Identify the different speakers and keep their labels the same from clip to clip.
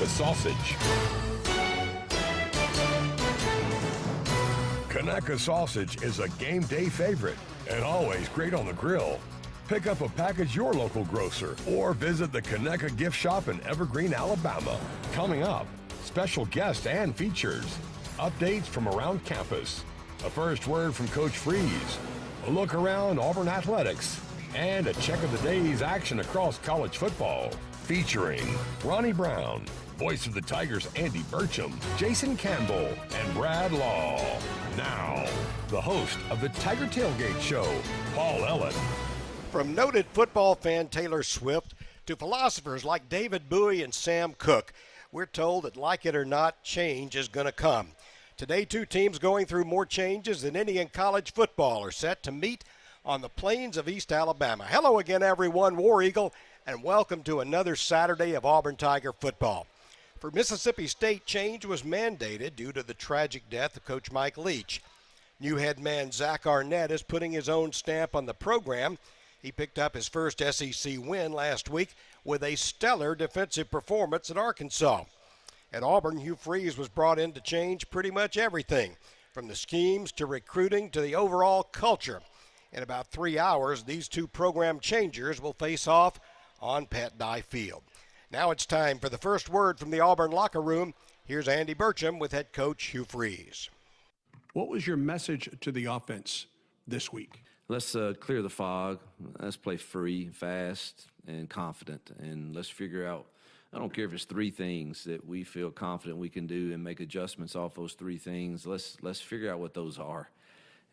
Speaker 1: Conecuh sausage. Conecuh sausage is a game day favorite and always great on the grill. Pick up a package your local grocer or visit the Conecuh gift shop in Evergreen, Alabama. Coming up, special guests and features, updates from around campus, a first word from Coach Freeze, a look around Auburn athletics, and a check of the day's action across college football. Featuring Ronnie Brown, voice of the Tigers Andy Burcham, Jason Campbell, and Brad Law. Now, the host of the Tiger Tailgate Show, Paul Ellen.
Speaker 2: From noted football fan Taylor Swift to philosophers like David Bowie and Sam Cooke, we're told that, like it or not, change is going to come. Today, two teams going through more changes than any in college football are set to meet on the plains of East Alabama. Hello again, everyone. War Eagle, and welcome to another Saturday of Auburn Tiger football. For Mississippi State, change was mandated due to the tragic death of Coach Mike Leach. New head man Zach Arnett is putting his own stamp on the program. He picked up his first SEC win last week with a stellar defensive performance at Arkansas. At Auburn, Hugh Freeze was brought in to change pretty much everything, from the schemes to recruiting to the overall culture. In about 3 hours, these two program changers will face off on Pat Dye Field. Now it's time for the first word from the Auburn locker room. Here's Andy Burcham with head coach Hugh Freeze.
Speaker 3: What was your message to the offense this week?
Speaker 4: Let's clear the fog. Let's play free, fast, and confident. And let's figure out, I don't care if it's three things that we feel confident we can do and make adjustments off those three things. Let's figure out what those are.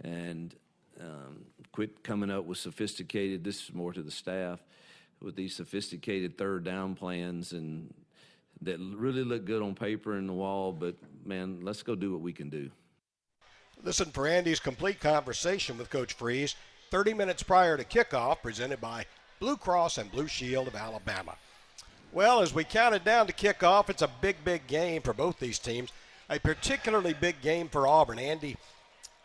Speaker 4: And quit coming up with sophisticated, this is more to the staff, with these sophisticated third down plans and that really look good on paper and the wall, but, man, let's go do what we can do.
Speaker 2: Listen for Andy's complete conversation with Coach Freeze 30 minutes prior to kickoff, presented by Blue Cross and Blue Shield of Alabama. Well, as we counted down to kickoff, it's a big, big game for both these teams. A particularly big game for Auburn. Andy,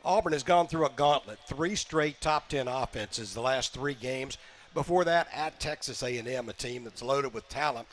Speaker 2: Auburn has gone through a gauntlet, 3 straight top 10 offenses the last 3 games. Before that, at Texas A&M, a team that's loaded with talent.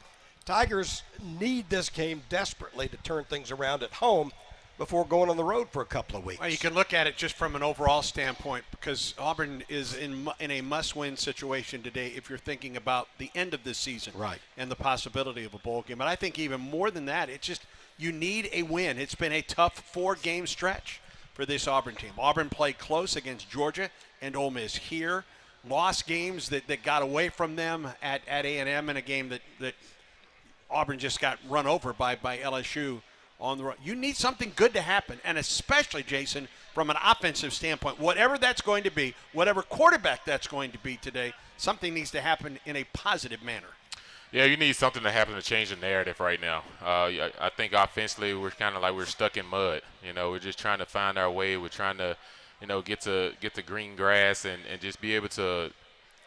Speaker 2: Tigers need this game desperately to turn things around at home before going on the road for a couple of weeks.
Speaker 3: Well, you can look at it just from an overall standpoint, because Auburn is in a must-win situation today if you're thinking about the end of this season,
Speaker 2: right,
Speaker 3: and the possibility of a bowl game. But I think even more than that, it's just you need a win. It's been a tough 4-game stretch for this Auburn team. Auburn played close against Georgia and Ole Miss here, lost games that got away from them at A&M in a game that Auburn just got run over by LSU on the road. You need something good to happen, and especially, Jason, from an offensive standpoint, whatever that's going to be, whatever quarterback that's going to be today, something needs to happen in a positive manner.
Speaker 5: Yeah, you need something to happen to change the narrative right now. I think offensively we're kind of like we're stuck in mud. You know, we're just trying to find our way. We're trying to, get to green grass and just be able to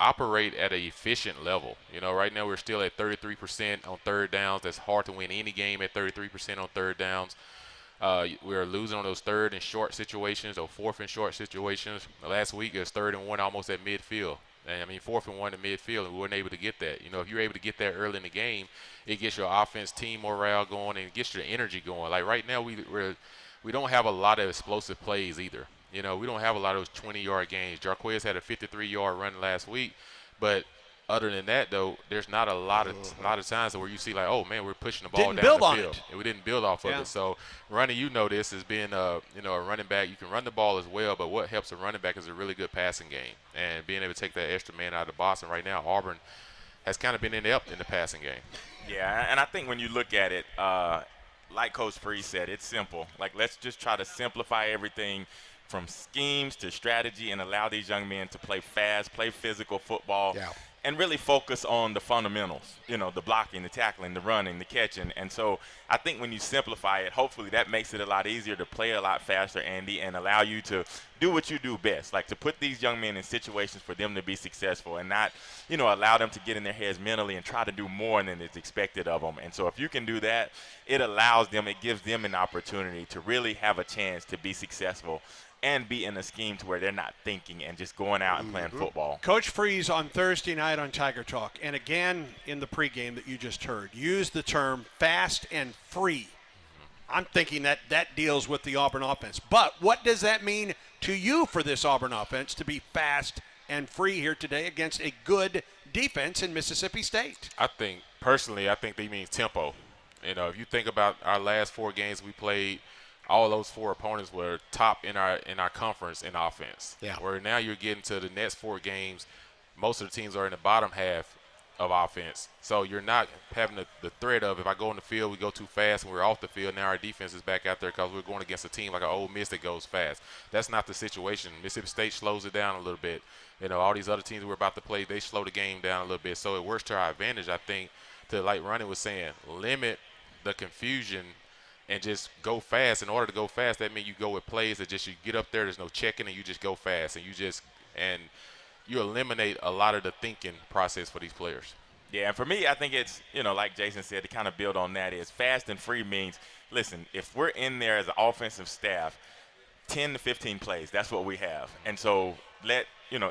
Speaker 5: operate at an efficient level. Right now we're still at 33% on third downs. That's hard to win any game at 33% on third downs. We're losing on those third and short situations or fourth and short situations. Last week it was 3rd and 1 almost at midfield. And 4th and 1 to midfield, and we weren't able to get that. If you're able to get that early in the game, it gets your offense team morale going and it gets your energy going. Like right now we don't have a lot of explosive plays either. We don't have a lot of those 20-yard games. Jarquez had a 53-yard run last week, but other than that, though, there's not a lot of times where you see like, oh man, we're pushing the ball down the field, and we didn't build off of it. So, running, this as being a running back, you can run the ball as well, but what helps a running back is a really good passing game and being able to take that extra man out of the box. And right now, Auburn has kind of been inept in the passing game.
Speaker 6: Yeah, and I think when you look at it, like Coach Freeze said, it's simple. Like, let's just try to simplify everything from schemes to strategy and allow these young men to play fast, play physical football, and really focus on the fundamentals, the blocking, the tackling, the running, the catching. And so I think when you simplify it, hopefully that makes it a lot easier to play a lot faster, Andy, and allow you to do what you do best, like to put these young men in situations for them to be successful and not, allow them to get in their heads mentally and try to do more than is expected of them. And so if you can do that, it gives them an opportunity to really have a chance to be successful and be in a scheme to where they're not thinking and just going out and playing football.
Speaker 3: Coach Freeze on Thursday night on Tiger Talk, and again in the pregame that you just heard, used the term fast and free. I'm thinking that deals with the Auburn offense. But what does that mean to you for this Auburn offense to be fast and free here today against a good defense in Mississippi State?
Speaker 5: I think they mean tempo. If you think about our last 4 games we played, all those 4 opponents were top in our conference in offense.
Speaker 2: Yeah.
Speaker 5: Where now you're getting to the next 4 games, most of the teams are in the bottom half of offense. So you're not having the threat of, if I go in the field, we go too fast and we're off the field. Now our defense is back out there because we're going against a team like an Ole Miss that goes fast. That's not the situation. Mississippi State slows it down a little bit. All these other teams we're about to play, they slow the game down a little bit. So it works to our advantage, I think, to, like Ronnie was saying, limit the confusion and just go fast. In order to go fast, that means you go with plays that just you get up there, there's no checking, and you just go fast. And you eliminate a lot of the thinking process for these players.
Speaker 6: Yeah, and for me, I think it's, like Jason said, to kind of build on that is fast and free means, listen, if we're in there as an offensive staff, 10 to 15 plays, that's what we have. And so let,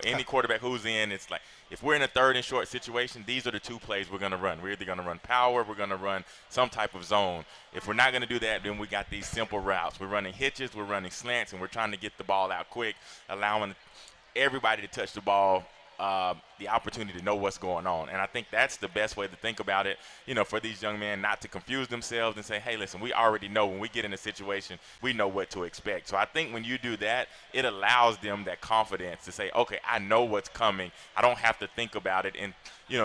Speaker 6: any quarterback who's in, it's like, if we're in a 3rd and short situation, these are the 2 plays we're going to run. We're either going to run power, we're going to run some type of zone. If we're not going to do that, then we got these simple routes. We're running hitches, we're running slants, and we're trying to get the ball out quick, allowing everybody to touch the ball, the opportunity to know what's going on. And I think that's the best way to think about it, for these young men not to confuse themselves and say, hey, listen, we already know when we get in a situation, we know what to expect. So I think when you do that, it allows them that confidence to say, okay, I know what's coming. I don't have to think about it. And,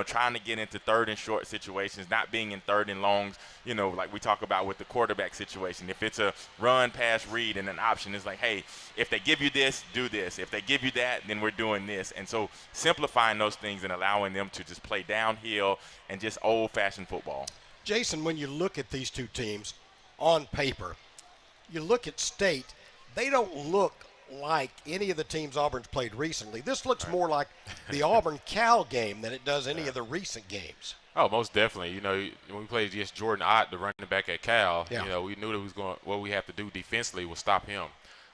Speaker 6: trying to get into 3rd and short situations, not being in 3rd and longs, like we talk about with the quarterback situation. If it's a run, pass, read, and an option, it's like, hey, if they give you this, do this. If they give you that, then we're doing this. And so simplifying those things and allowing them to just play downhill and just old-fashioned football.
Speaker 2: Jason, when you look at these 2 teams on paper, you look at State, they don't look like any of the teams Auburn's played recently. This looks more like the Auburn-Cal game than it does any of the recent games.
Speaker 5: Oh, most definitely. When we played against Jordan-Hare, the running back at Cal, we knew that what we have to do defensively was stop him.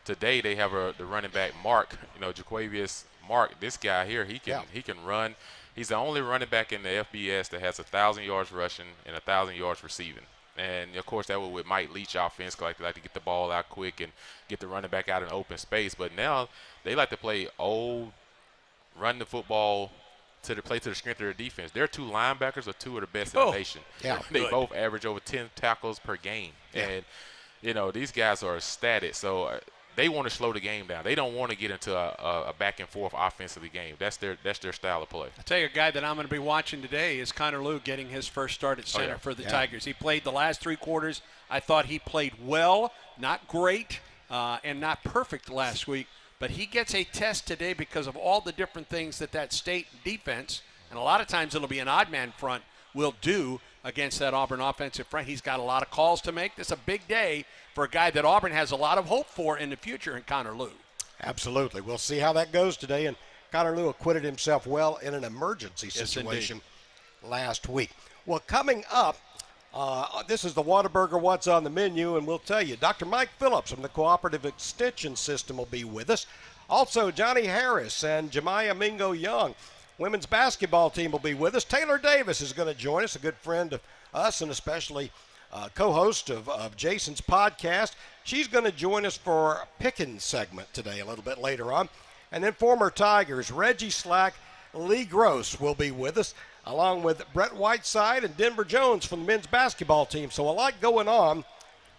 Speaker 5: Today they have the running back Mark, Jaquavius Mark. This guy here, he can run. He's the only running back in the FBS that has 1,000 yards rushing and 1,000 yards receiving. And, of course, that was with Mike Leach offense. They like to get the ball out quick and get the running back out in open space. But now they like to play run the football to the strength of their defense. Their 2 linebackers are 2 of the best in the nation.
Speaker 2: Yeah,
Speaker 5: they both average over 10 tackles per game. Yeah. And, these guys are static. So they want to slow the game down. They don't want to get into a back and forth offensively game. That's their style of play.
Speaker 3: I'll tell you, a guy that I'm going to be watching today is Connor Lew getting his first start at center for the Tigers. He played the last 3 quarters. I thought he played well, not great, and not perfect last week. But he gets a test today because of all the different things that State defense, and a lot of times it'll be an odd man front, will do against that Auburn offensive front. He's got a lot of calls to make. This is a big day for a guy that Auburn has a lot of hope for in the future in Connor Lew.
Speaker 2: Absolutely. We'll see how that goes today. And Connor Lew acquitted himself well in an emergency situation last week. Well, coming up, this is the Whataburger What's on the Menu, and we'll tell you, Dr. Mike Phillips from the Cooperative Extension System will be with us. Also, Johnny Harris and Jemiah Mingo Young. Women's basketball team will be with us. Taylor Davis is going to join us, a good friend of us and especially co-host of Jason's podcast. She's going to join us for a picking segment today a little bit later on. And then former Tigers, Reggie Slack, Lee Gross will be with us, along with Brett Whiteside and Denver Jones from the men's basketball team. So a lot going on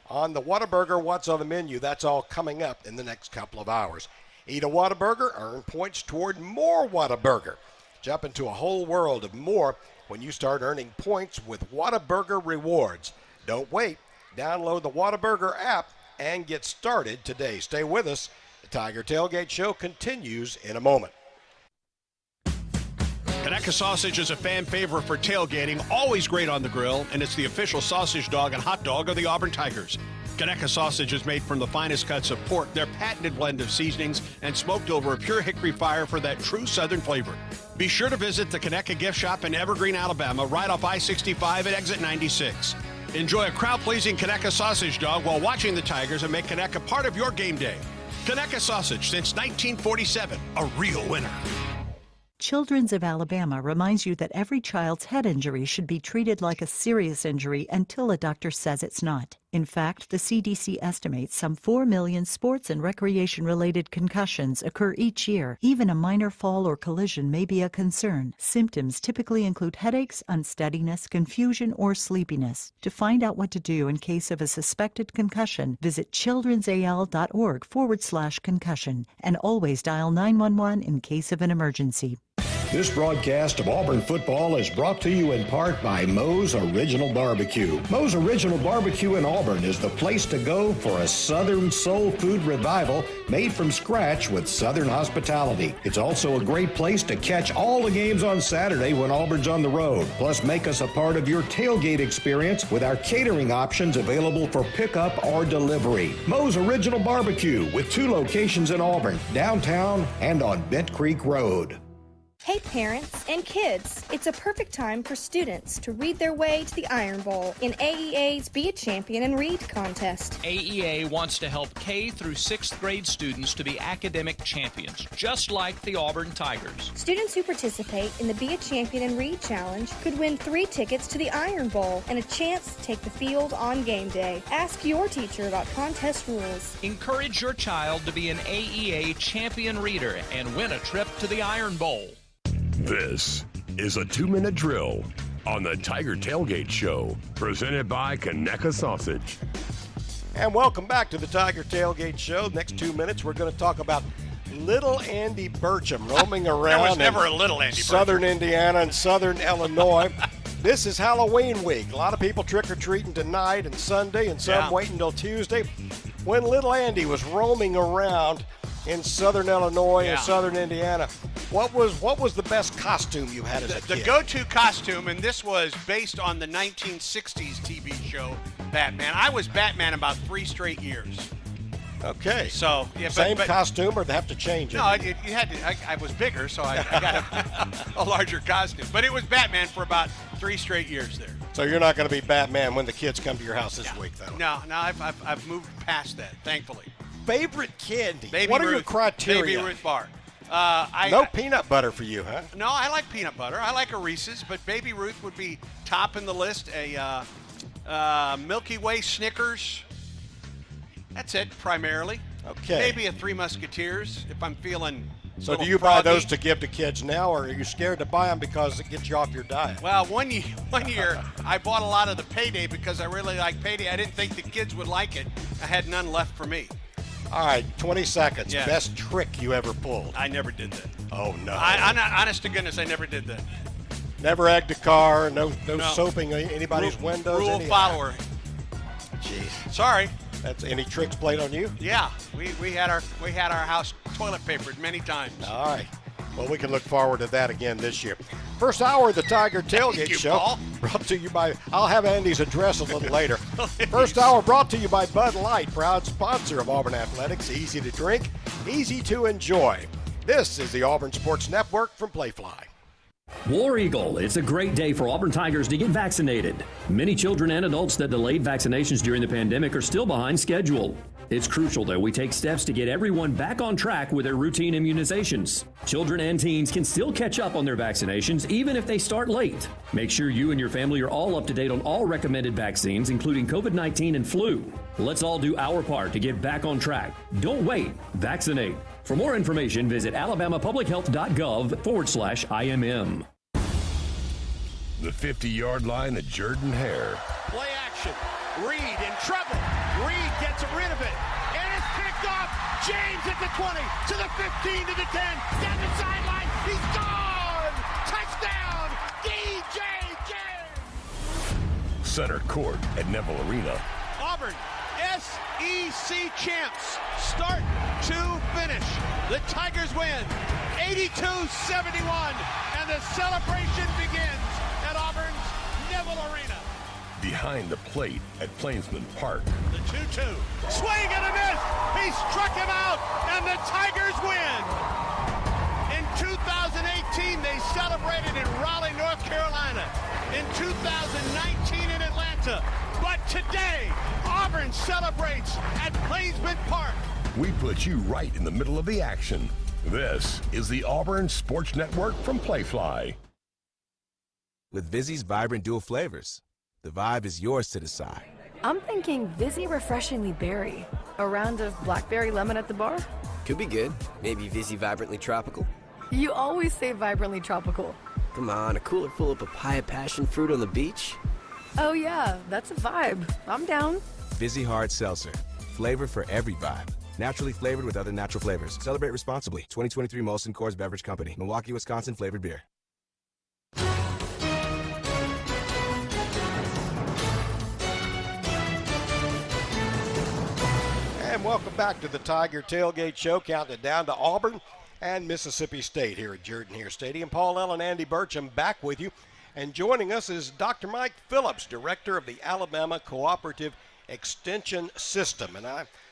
Speaker 2: the Whataburger What's on the Menu. That's all coming up in the next couple of hours. Eat a Whataburger, earn points toward more Whataburger. Jump into a whole world of more when you start earning points with Whataburger Rewards. Don't wait. Download the Whataburger app and get started today. Stay with us. The Tiger Tailgate Show continues in a moment.
Speaker 7: Conecuh Sausage is a fan favorite for tailgating, always great on the grill, and it's the official sausage dog and hot dog of the Auburn Tigers. Conecuh Sausage is made from the finest cuts of pork, their patented blend of seasonings, and smoked over a pure hickory fire for that true Southern flavor. Be sure to visit the Conecuh Gift Shop in Evergreen, Alabama, right off I-65 at exit 96. Enjoy a crowd-pleasing Conecuh Sausage dog while watching the Tigers and make Conecuh part of your game day. Conecuh Sausage, since 1947, a real winner.
Speaker 8: Children's of Alabama reminds you that every child's head injury should be treated like a serious injury until a doctor says it's not. In fact, the CDC estimates some 4 million sports and recreation-related concussions occur each year. Even a minor fall or collision may be a concern. Symptoms typically include headaches, unsteadiness, confusion, or sleepiness. To find out what to do in case of a suspected concussion, visit childrensal.org/concussion and always dial 911 in case of an emergency.
Speaker 2: This broadcast of Auburn football is brought to you in part by Moe's Original Barbecue. Moe's Original Barbecue in Auburn is the place to go for a Southern soul food revival made from scratch with Southern hospitality. It's also a great place to catch all the games on Saturday when Auburn's on the road. Plus, make us a part of your tailgate experience with our catering options available for pickup or delivery. Moe's Original Barbecue with 2 locations in Auburn, downtown and on Bent Creek Road.
Speaker 9: Hey parents and kids, it's a perfect time for students to read their way to the Iron Bowl in AEA's Be a Champion and Read contest.
Speaker 10: AEA wants to help K through 6th grade students to be academic champions, just like the Auburn Tigers.
Speaker 9: Students who participate in the Be a Champion and Read challenge could win 3 tickets to the Iron Bowl and a chance to take the field on game day. Ask your teacher about contest rules.
Speaker 10: Encourage your child to be an AEA champion reader and win a trip to the Iron Bowl.
Speaker 1: This is a 2-minute drill on the Tiger Tailgate Show, presented by Conecuh Sausage.
Speaker 2: And welcome back to the Tiger Tailgate Show. Next 2 minutes, we're going to talk about little Andy Burcham roaming around.
Speaker 3: There was never a little Andy
Speaker 2: Southern Indiana and Southern Illinois. This is Halloween week. A lot of people trick-or-treating tonight and Sunday, and some wait until Tuesday. When little Andy was roaming around in Southern Illinois and Southern Indiana, what was the best costume you had as a kid?
Speaker 3: The go-to costume, and this was based on the 1960s TV show Batman. I was Batman about 3 straight years.
Speaker 2: Okay.
Speaker 3: So
Speaker 2: same costume, or they have to change it?
Speaker 3: No, you had to. I was bigger, so I got a larger costume. But it was Batman for about 3 straight years there.
Speaker 2: So you're not going to be Batman when the kids come to your house this week, though?
Speaker 3: No, I've moved past that, thankfully.
Speaker 2: Favorite candy?
Speaker 3: Baby
Speaker 2: what are
Speaker 3: Ruth,
Speaker 2: your criteria?
Speaker 3: Baby Ruth bar.
Speaker 2: No peanut butter for you, huh?
Speaker 3: No, I like peanut butter. I like a Reese's, but Baby Ruth would be top in the list. A Milky Way Snickers. That's it, primarily.
Speaker 2: Okay.
Speaker 3: Maybe a Three Musketeers if I'm feeling.
Speaker 2: So do you buy those to give to kids now, or are you scared to buy them because it gets you off your diet?
Speaker 3: Well, one year I bought a lot of the Payday because I really like Payday. I didn't think the kids would like it. I had none left for me.
Speaker 2: All right, 20 seconds.
Speaker 3: Yeah.
Speaker 2: Best trick you ever pulled?
Speaker 3: I never did that.
Speaker 2: Oh, no.
Speaker 3: Honest to goodness, I never did that.
Speaker 2: Never egged a car, no soaping anybody's windows?
Speaker 3: Rule follower.
Speaker 2: Jeez.
Speaker 3: Sorry.
Speaker 2: That's any tricks played on you?
Speaker 3: Yeah, we had our house toilet papered many times.
Speaker 2: All right. Well, we can look forward to that again this year. First hour of the Tiger Tailgate Show.
Speaker 3: Paul.
Speaker 2: Brought to you by, I'll have Andy's address a little later. First hour brought to you by Bud Light, proud sponsor of Auburn Athletics. Easy to drink, easy to enjoy. This is the Auburn Sports Network from Playfly.
Speaker 11: War Eagle, it's a great day for Auburn Tigers to get vaccinated. Many children and adults that delayed vaccinations during the pandemic are still behind schedule. It's crucial that we take steps to get everyone back on track with their routine immunizations. Children and teens can still catch up on their vaccinations even if they start late. Make sure you and your family are all up to date on all recommended vaccines, including COVID-19 and flu. Let's all do our part to get back on track. Don't wait. Vaccinate. For more information, visit alabamapublichealth.gov/IMM.
Speaker 1: The 50-yard line at Jordan-Hare.
Speaker 7: Play action. Reed in trouble. Reed gets rid of it. And it's picked off. James at the 20, to the 15, to the 10. Down the sideline. He's gone. Touchdown. DJ James.
Speaker 1: Center court at Neville Arena.
Speaker 7: Auburn, SEC champs. Start to finish. The Tigers win 82-71. And the celebration begins at Auburn's Neville Arena.
Speaker 1: Behind the plate at Plainsman Park.
Speaker 7: The 2-2. Swing and a miss. He struck him out, and the Tigers win. In 2018, they celebrated in Raleigh, North Carolina. In 2019 in Atlanta. But today, Auburn celebrates at Plainsman Park.
Speaker 1: We put you right in the middle of the action. This is the Auburn Sports Network from Playfly.
Speaker 12: With Vizzy's vibrant dual flavors, the vibe is yours to decide.
Speaker 13: I'm thinking Vizzy Refreshingly Berry. A round of blackberry lemon at the bar?
Speaker 14: Could be good. Maybe Vizzy Vibrantly Tropical.
Speaker 13: You always say vibrantly tropical.
Speaker 14: Come on, a cooler full of papaya passion fruit on the beach?
Speaker 13: Oh yeah, that's a vibe. I'm down.
Speaker 12: Vizzy Hard Seltzer. Flavor for every vibe. Naturally flavored with other natural flavors. Celebrate responsibly. 2023 Molson Coors Beverage Company. Milwaukee, Wisconsin flavored beer.
Speaker 2: And welcome back to the Tiger Tailgate Show, counting it down to Auburn and Mississippi State here at Jordan-Hare Stadium. Paul Ellen, Andy Burcham back with you. And joining us is Dr. Mike Phillips, director of the Alabama Cooperative Extension System. And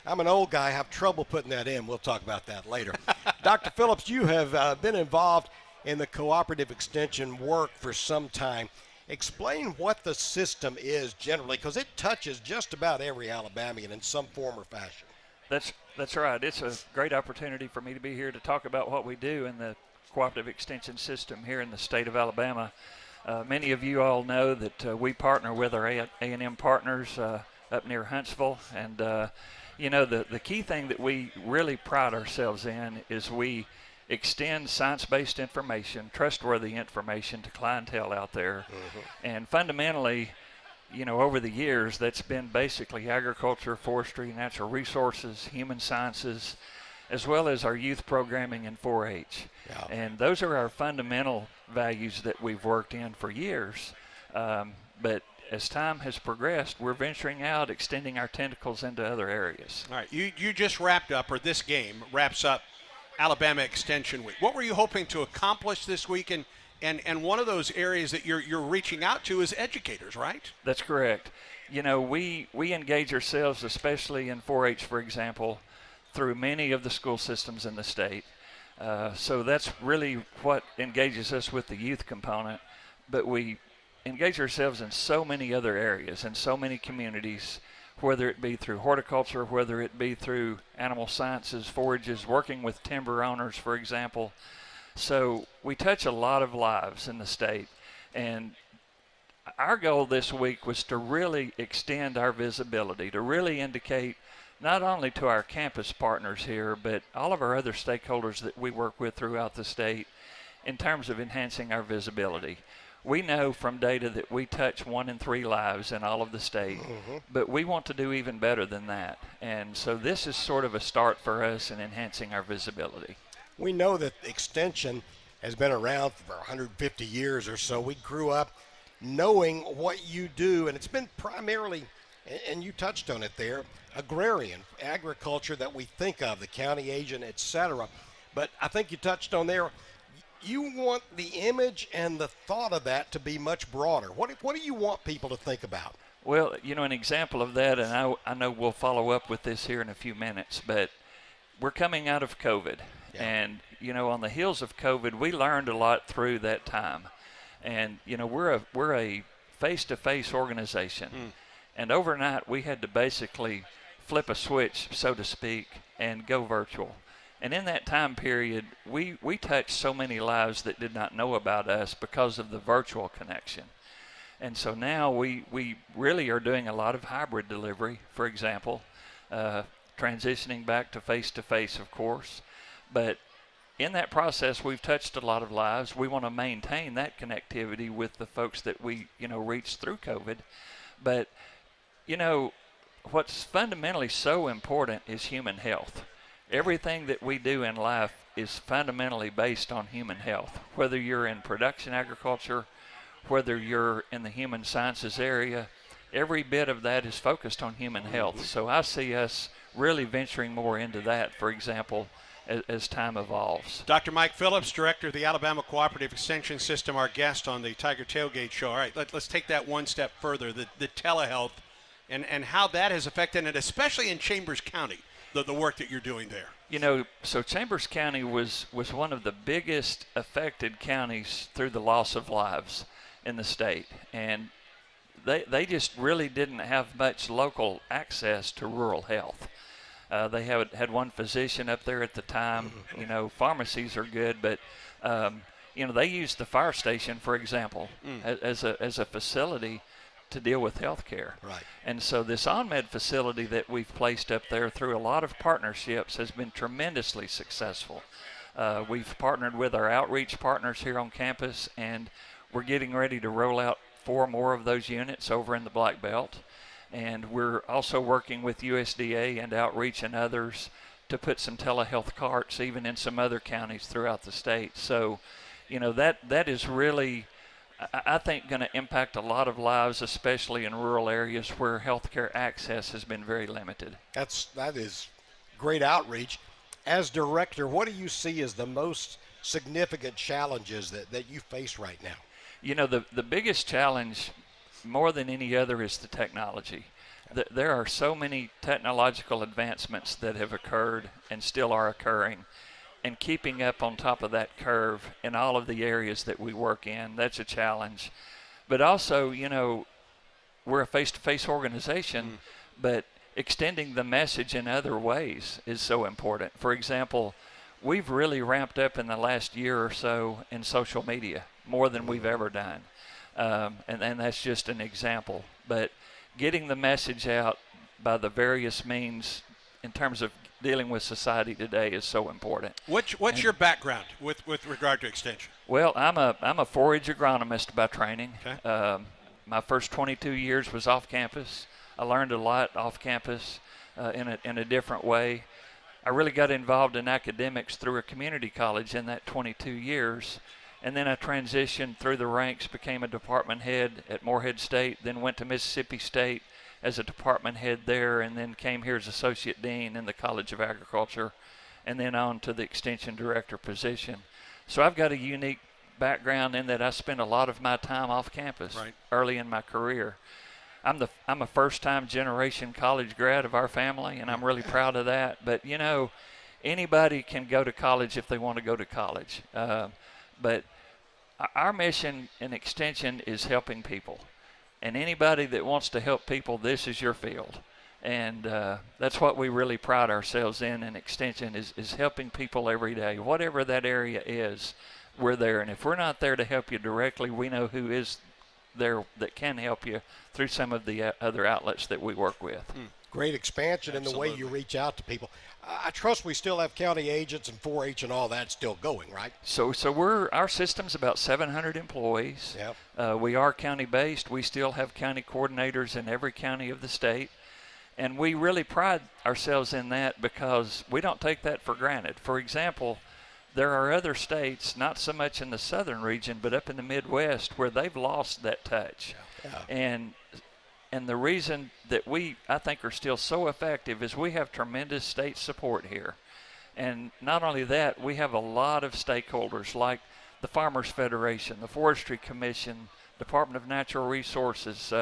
Speaker 2: I'm an old guy, I have trouble putting that in. We'll talk about that later. Dr. Phillips, you have been involved in the cooperative extension work for some time. Explain what the system is generally, because it touches just about every Alabamian in some form or fashion.
Speaker 15: That's right. It's a great opportunity for me to be here to talk about what we do in the cooperative extension system here in the state of Alabama. Many of you all know that we partner with our A&M partners up near Huntsville, and the key thing that we really pride ourselves in is we extend science-based information, trustworthy information to clientele out there. And fundamentally, over the years, that's been basically agriculture, forestry, natural resources, human sciences, as well as our youth programming in 4-H. Yeah. And those are our fundamental values that we've worked in for years. But as time has progressed, we're venturing out, extending our tentacles into other areas.
Speaker 7: All right, you just wrapped up, or this game wraps up Alabama Extension Week. What were you hoping to accomplish this week? And one of those areas that you're reaching out to is educators, right?
Speaker 15: That's correct. We engage ourselves, especially in 4-H, for example, through many of the school systems in the state. So that's really what engages us with the youth component. But we engage ourselves in so many other areas and so many communities, whether it be through horticulture, whether it be through animal sciences, forages, working with timber owners, for example. So we touch a lot of lives in the state. And our goal this week was to really extend our visibility, to really indicate not only to our campus partners here, but all of our other stakeholders that we work with throughout the state in terms of enhancing our visibility. We know from data that we touch 1 in 3 lives in all of the state, but we want to do even better than that. And so this is sort of a start for us in enhancing our visibility.
Speaker 2: We know that extension has been around for 150 years or so. We grew up knowing what you do, and it's been primarily, and you touched on it there, agrarian, agriculture that we think of, the county agent, et cetera. But I think you touched on there, you want the image and the thought of that to be much broader. What do you want people to think about?
Speaker 15: Well, an example of that, and I know we'll follow up with this here in a few minutes, but we're coming out of COVID. Yeah. And, on the heels of COVID, we learned a lot through that time. And, we're a face-to-face organization. And overnight, we had to basically flip a switch, so to speak, and go virtual. And in that time period, we touched so many lives that did not know about us because of the virtual connection. And so now we really are doing a lot of hybrid delivery, for example, transitioning back to face-to-face, of course. But in that process, we've touched a lot of lives. We want to maintain that connectivity with the folks that we, reached through COVID. But, what's fundamentally so important is human health. Everything that we do in life is fundamentally based on human health, whether you're in production agriculture, whether you're in the human sciences area, every bit of that is focused on human health. So I see us really venturing more into that, for example, as time evolves.
Speaker 7: Dr. Mike Phillips, Director of the Alabama Cooperative Extension System, our guest on the Tiger Tailgate Show. All right, let's take that one step further, the telehealth and how that has affected it, especially in Chambers County, the work that you're doing there.
Speaker 15: So Chambers County was one of the biggest affected counties through the loss of lives in the state. And they just really didn't have much local access to rural health. They had one physician up there at the time. You know, pharmacies are good, but you know, they use the fire station, for example, as a facility to deal with health care.
Speaker 2: Right.
Speaker 15: And so this OnMed facility that we've placed up there through a lot of partnerships has been tremendously successful. We've partnered with our outreach partners here on campus, and we're getting ready to roll out 4 more of those units over in the Black Belt. And we're also working with USDA and outreach and others to put some telehealth carts even in some other counties throughout the state. So, you know, that is really, I think, going to impact a lot of lives, especially in rural areas where healthcare access has been very limited.
Speaker 2: That is great outreach. As director, what do you see as the most significant challenges that you face right now?
Speaker 15: You know, the biggest challenge, more than any other, is the technology. There are so many technological advancements that have occurred and still are occurring, and keeping up on top of that curve in all of the areas that we work in, that's a challenge. But also, you know, we're a face-to-face organization, but extending the message in other ways is so important. For example, we've really ramped up in the last year or so in social media, more than we've ever done. And that's just an example. But getting the message out by the various means in terms of dealing with society today is so important.
Speaker 7: What's your background with regard to extension?
Speaker 15: Well, I'm a forage agronomist by training.
Speaker 7: Okay.
Speaker 15: My first 22 years was off campus. I learned a lot off campus in a different way. I really got involved in academics through a community college in that 22 years. And then I transitioned through the ranks, became a department head at Morehead State, then went to Mississippi State as a department head there, and then came here as associate dean in the College of Agriculture, and then on to the extension director position. So I've got a unique background in that I spent a lot of my time off campus early in my career. I'm a first-time generation college grad of our family, and I'm really proud of that. But, you know, anybody can go to college if they want to go to college. But our mission in extension is helping people. And anybody that wants to help people, this is your field. And that's what we really pride ourselves in extension is helping people every day. Whatever that area is, we're there. And if we're not there to help you directly, we know who is there that can help you through some of the other outlets that we work with.
Speaker 2: Great expansion in the way you reach out to people. I trust we still have county agents and 4-H and all that still going, right?
Speaker 15: So our system's about 700 employees.
Speaker 2: Yep.
Speaker 15: We are county based. We still have county coordinators in every county of the state. And we really pride ourselves in that because we don't take that for granted. For example, there are other states, not so much in the southern region, but up in the Midwest, where they've lost that touch.
Speaker 2: Yeah.
Speaker 15: And the reason that I think, are still so effective is we have tremendous state support here. And not only that, we have a lot of stakeholders like the Farmers Federation, the Forestry Commission, Department of Natural Resources,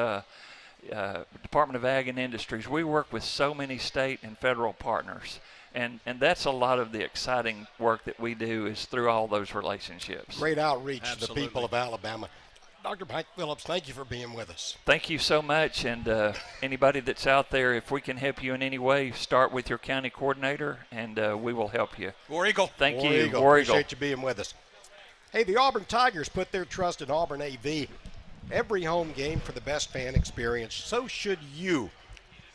Speaker 15: Department of Ag and Industries. We work with so many state and federal partners. And that's a lot of the exciting work that we do is through all those relationships.
Speaker 2: Great outreach to the people of Alabama. Dr. Mike Phillips, thank you for being with us.
Speaker 15: Thank you so much. And anybody that's out there, if we can help you in any way, start with your county coordinator, and we will help you.
Speaker 7: War Eagle.
Speaker 15: Thank
Speaker 2: War
Speaker 15: you.
Speaker 2: Eagle.
Speaker 15: War
Speaker 2: Appreciate
Speaker 15: Eagle.
Speaker 2: you being with us. Hey, the Auburn Tigers put their trust in Auburn AV. Every home game for the best fan experience. So should you.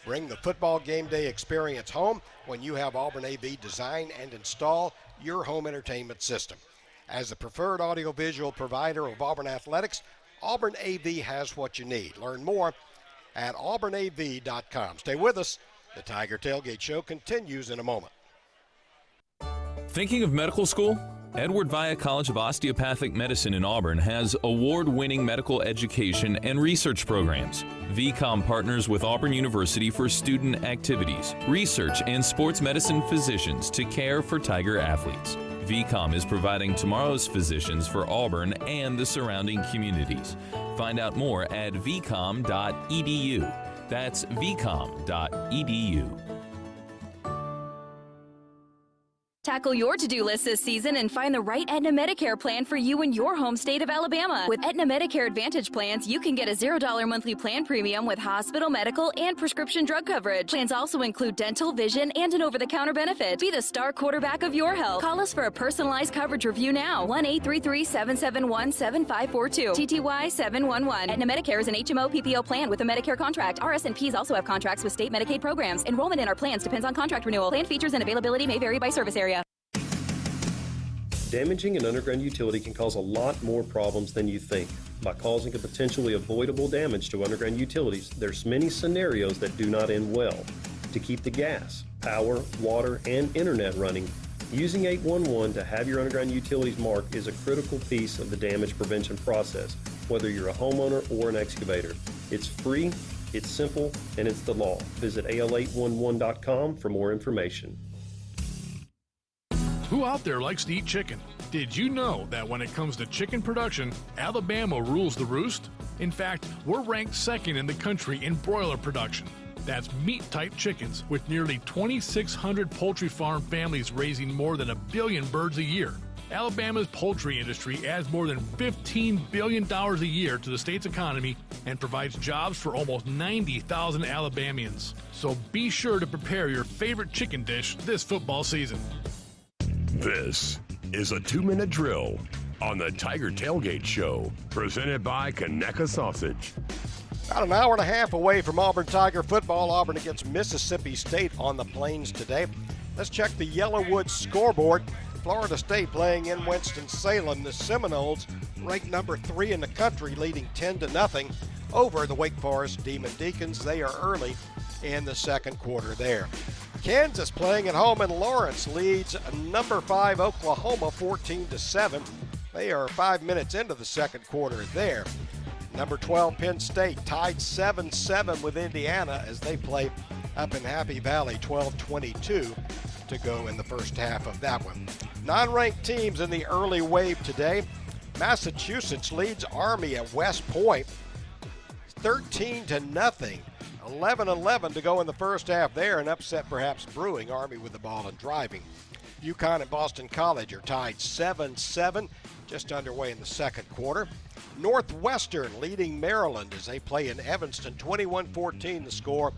Speaker 2: Bring the football game day experience home when you have Auburn AV design and install your home entertainment system. As the preferred audiovisual provider of Auburn athletics, Auburn AV has what you need. Learn more at auburnav.com. Stay with us. The Tiger Tailgate Show continues in a moment.
Speaker 16: Thinking of medical school? Edward Via College of Osteopathic Medicine in Auburn has award-winning medical education and research programs. VCOM partners with Auburn University for student activities, research, and sports medicine physicians to care for Tiger athletes. VCOM is providing tomorrow's physicians for Auburn and the surrounding communities. Find out more at vcom.edu. That's vcom.edu.
Speaker 17: Tackle your to-do list this season and find the right Aetna Medicare plan for you in your home state of Alabama. With Aetna Medicare Advantage plans, you can get a $0 monthly plan premium with hospital, medical, and prescription drug coverage. Plans also include dental, vision, and an over-the-counter benefit. Be the star quarterback of your health. Call us for a personalized coverage review now. 1-833-771-7542. TTY 711. Aetna Medicare is an HMO PPO plan with a Medicare contract. RSNPs also have contracts with state Medicaid programs. Enrollment in our plans depends on contract renewal. Plan features and availability may vary by service area.
Speaker 18: Damaging an underground utility can cause a lot more problems than you think. By causing a potentially avoidable damage to underground utilities, there's many scenarios that do not end well. To keep the gas, power, water, and internet running, using 811 to have your underground utilities marked is a critical piece of the damage prevention process, whether you're a homeowner or an excavator. It's free, it's simple, and it's the law. Visit al811.com for more information.
Speaker 19: Who out there likes to eat chicken? Did you know that when it comes to chicken production, Alabama rules the roost? In fact, we're ranked second in the country in broiler production. That's meat-type chickens, with nearly 2,600 poultry farm families raising more than 1 billion birds a year. Alabama's poultry industry adds more than $15 billion a year to the state's economy and provides jobs for almost 90,000 Alabamians. So be sure to prepare your favorite chicken dish this football season.
Speaker 1: This is a 2-minute drill on the Tiger Tailgate Show, presented by Conecuh Sausage.
Speaker 2: About an hour and a half away from Auburn Tiger football. Auburn against Mississippi State on the Plains today. Let's check the Yellowwood scoreboard. Florida State playing in Winston-Salem. The Seminoles ranked number 3 in the country, leading 10-0 over the Wake Forest Demon Deacons. They are early in the second quarter there. Kansas playing at home in Lawrence leads number 5 Oklahoma 14-7. They are 5 minutes into the second quarter there. Number 12 Penn State tied 7-7 with Indiana as they play up in Happy Valley. 12:22 to go in the first half of that one. Non-ranked teams in the early wave today. Massachusetts leads Army at West Point 13-0. 11-11 to go in the first half there. An upset perhaps brewing. Army with the ball and driving. UConn and Boston College are tied 7-7, just underway in the second quarter. Northwestern leading Maryland as they play in Evanston. 21-14 the score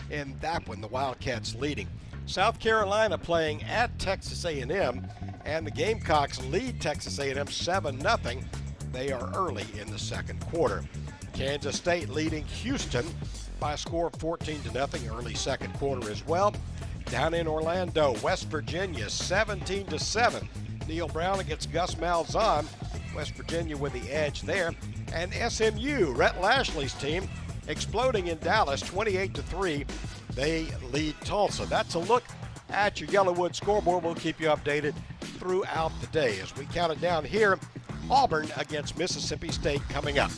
Speaker 2: in that one. The Wildcats leading. South Carolina playing at Texas A&M, and the Gamecocks lead Texas A&M 7-0. They are early in the second quarter. Kansas State leading Houston by a score of 14-0, early second quarter as well. Down in Orlando, West Virginia 17-7. Neil Brown against Gus Malzahn. West Virginia with the edge there. And SMU, Rhett Lashley's team, exploding in Dallas 28-3. They lead Tulsa. That's a look at your Yellowwood scoreboard. We'll keep you updated throughout the day as we count it down here. Auburn against Mississippi State coming up.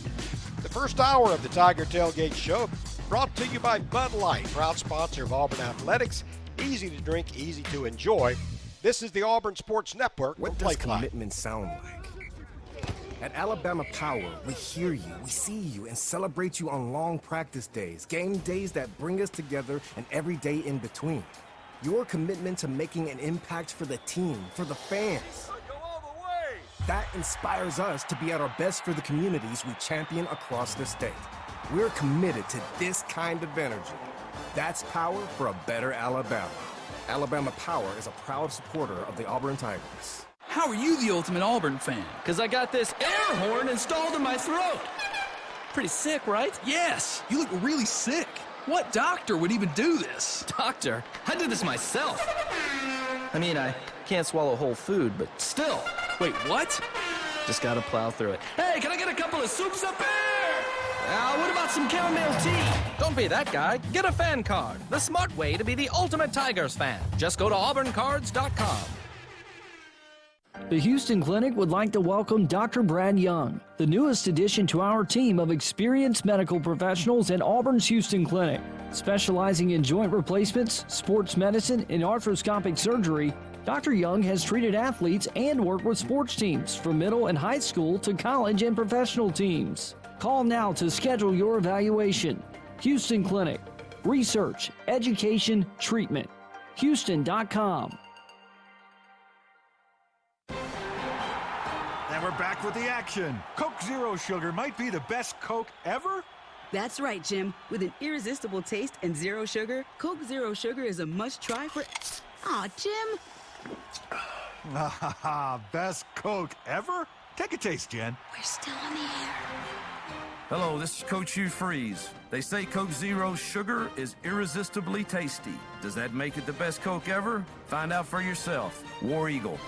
Speaker 2: The first hour of the Tiger Tailgate Show brought to you by Bud Light, proud sponsor of Auburn Athletics. Easy to drink, easy to enjoy. This is the Auburn Sports Network.
Speaker 12: What does commitment sound like? At Alabama Power, we hear you, we see you, and celebrate you on long practice days, game days that bring us together, and every day in between. Your commitment to making an impact for the team, for the fans. That inspires us to be at our best for the communities we champion across the state. We're committed to this kind of energy. That's power for a better Alabama. Alabama Power is a proud supporter of the Auburn Tigers.
Speaker 20: How are you the ultimate Auburn fan? Because I got this air horn installed in my throat. Pretty sick, right? Yes. You look really sick. What doctor would even do this? Doctor? I did this myself. I mean, I can't swallow whole food, but still. Wait, what? Just gotta plow through it. Hey, can I get a couple of soups up here? What about some chamomile tea?
Speaker 21: Don't be that guy. Get a fan card. The smart way to be the ultimate Tigers fan. Just go to auburncards.com.
Speaker 22: The Houston Clinic would like to welcome Dr. Brad Young, the newest addition to our team of experienced medical professionals at Auburn's Houston Clinic. Specializing in joint replacements, sports medicine, and arthroscopic surgery, Dr. Young has treated athletes and worked with sports teams from middle and high school to college and professional teams. Call now to schedule your evaluation. Houston Clinic. Research, education, treatment. Houston.com.
Speaker 4: And we're back with the action. Coke Zero Sugar might be the best Coke ever.
Speaker 6: That's right, Jim. With an irresistible taste and zero sugar, Coke Zero Sugar is a must-try for... Aw, Jim.
Speaker 4: Best Coke ever? Take a taste, Jen.
Speaker 6: We're still on the air.
Speaker 23: Hello, this is Coach Hugh Freeze. They say Coke Zero Sugar is irresistibly tasty. Does that make it the best Coke ever? Find out for yourself. War Eagle.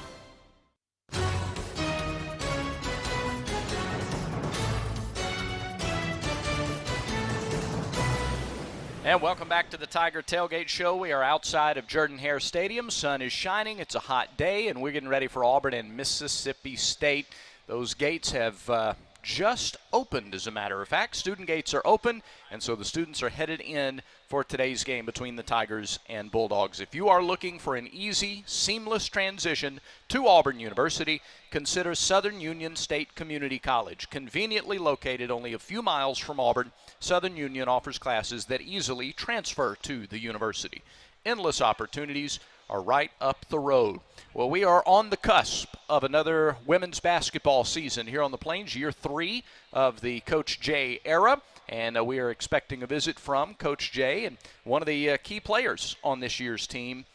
Speaker 10: And welcome back to the Tiger Tailgate Show. We are outside of Jordan-Hare Stadium. Sun is shining. It's a hot day, and we're getting ready for Auburn and Mississippi State. Those gates have just opened, as a matter of fact. Student gates are open, and so the students are headed in for today's game between the Tigers and Bulldogs. If you are looking for an easy, seamless transition to Auburn University, consider Southern Union State Community College. Conveniently located only a few miles from Auburn, Southern Union offers classes that easily transfer to the university. Endless opportunities are right up the road. Well, we are on the cusp of another women's basketball season here on the Plains, year 3 of the Coach J era. And we are expecting a visit from Coach J and one of the key players on this year's team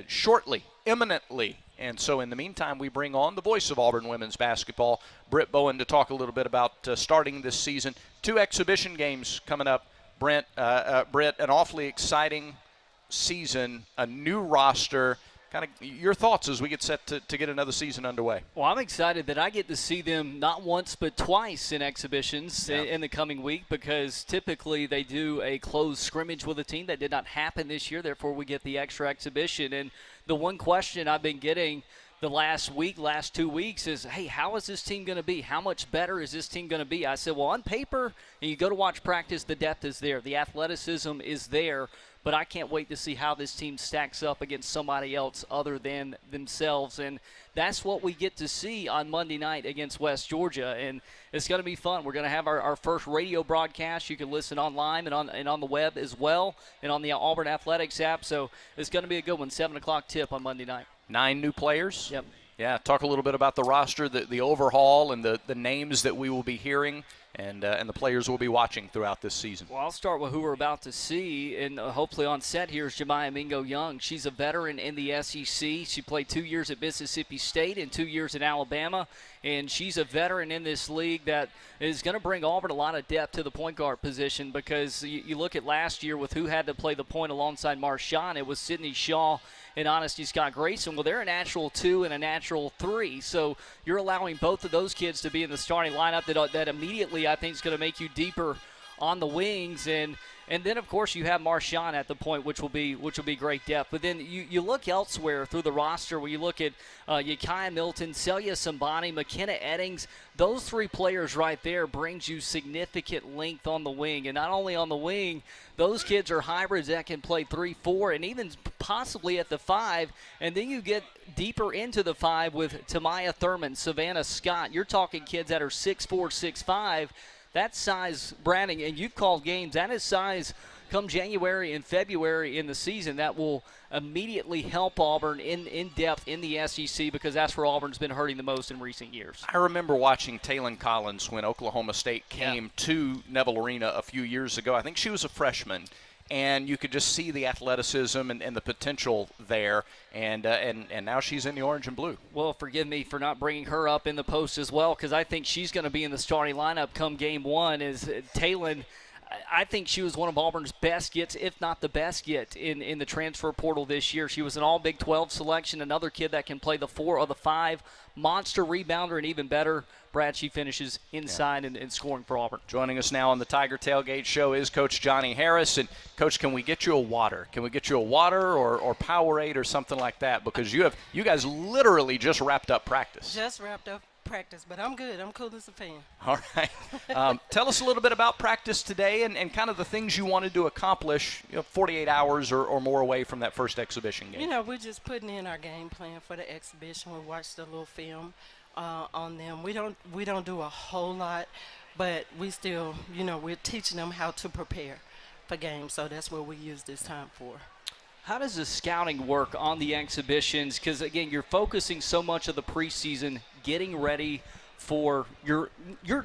Speaker 10: shortly, imminently. And so in the meantime, we bring on the voice of Auburn women's basketball, Britt Bowen, to talk a little bit about starting this season. 2 exhibition games coming up. Britt, an awfully exciting season, a new roster. Kind of your thoughts as we get set to get another season underway.
Speaker 24: Well, I'm excited that I get to see them not once but twice in exhibitions in the coming week, because typically they do a closed scrimmage with a team. That did not happen this year, therefore we get the extra exhibition. And the one question I've been getting the last 2 weeks is, hey, how is this team going to be? How much better is this team going to be? I said, well, on paper, and you go to watch practice, the depth is there. The athleticism is there. But I can't wait to see how this team stacks up against somebody else other than themselves. And that's what we get to see on Monday night against West Georgia. And it's going to be fun. We're going to have our first radio broadcast. You can listen online and on the web as well, and on the Auburn Athletics app. So it's going to be a good one, 7 o'clock tip on Monday night. 9
Speaker 10: new players?
Speaker 24: Yep.
Speaker 10: Yeah, talk a little bit about the roster, the overhaul, and the names that we will be hearing and the players we'll be watching throughout this season.
Speaker 24: Well, I'll start with who we're about to see, and hopefully on set here is Jemiah Mingo-Young. She's a veteran in the SEC. She played 2 years at Mississippi State and 2 years at Alabama, and she's a veteran in this league that is going to bring Auburn a lot of depth to the point guard position, because you look at last year with who had to play the point alongside Marshawn. It was Sydney Shaw and Honesty Scott Grayson. Well, they're a natural 2 and a natural 3, so you're allowing both of those kids to be in the starting lineup that immediately I think is going to make you deeper on the wings. And then, of course, you have Marshawn at the point, which will be great depth. But then you look elsewhere through the roster where you look at Yakiah Milton, Celia Sambani, McKenna Eddings. Those 3 players right there brings you significant length on the wing. And not only on the wing, those kids are hybrids that can play 3, 4, and even possibly at the 5. And then you get deeper into the 5 with Tamaya Thurman, Savannah Scott. You're talking kids that are 6'4", 6'5". That size, Brandon, and you've called games, that is size come January and February in the season that will immediately help Auburn in depth in the SEC, because that's where Auburn's been hurting the most in recent years.
Speaker 10: I remember watching Taylon Collins when Oklahoma State came to Neville Arena a few years ago. I think she was a freshman. And you could just see the athleticism and the potential there, and now she's in the orange and blue.
Speaker 24: Well, forgive me for not bringing her up in the post as well, because I think she's going to be in the starting lineup come game 1. Is Taylon? I think she was one of Auburn's best gets, if not the best get, in the transfer portal this year. She was an all Big 12 selection, another kid that can play the 4 or the 5, monster rebounder, and even better, Brad, she finishes inside and scoring for Auburn.
Speaker 10: Joining us now on the Tiger Tailgate Show is Coach Johnny Harris. And, Coach, can we get you a water? Can we get you a water or Powerade or something like that? Because you guys literally just wrapped up practice.
Speaker 25: Just wrapped up practice, but I'm good. I'm cool as a fan.
Speaker 10: All right. Tell us a little bit about practice today and kind of the things you wanted to accomplish 48 hours or more away from that first exhibition game.
Speaker 25: We're just putting in our game plan for the exhibition. We watched a little film on them. We don't do a whole lot, but we still, we're teaching them how to prepare for games, so that's what we use this time for.
Speaker 24: How does the scouting work on the exhibitions? Because, again, you're focusing so much of the preseason getting ready for your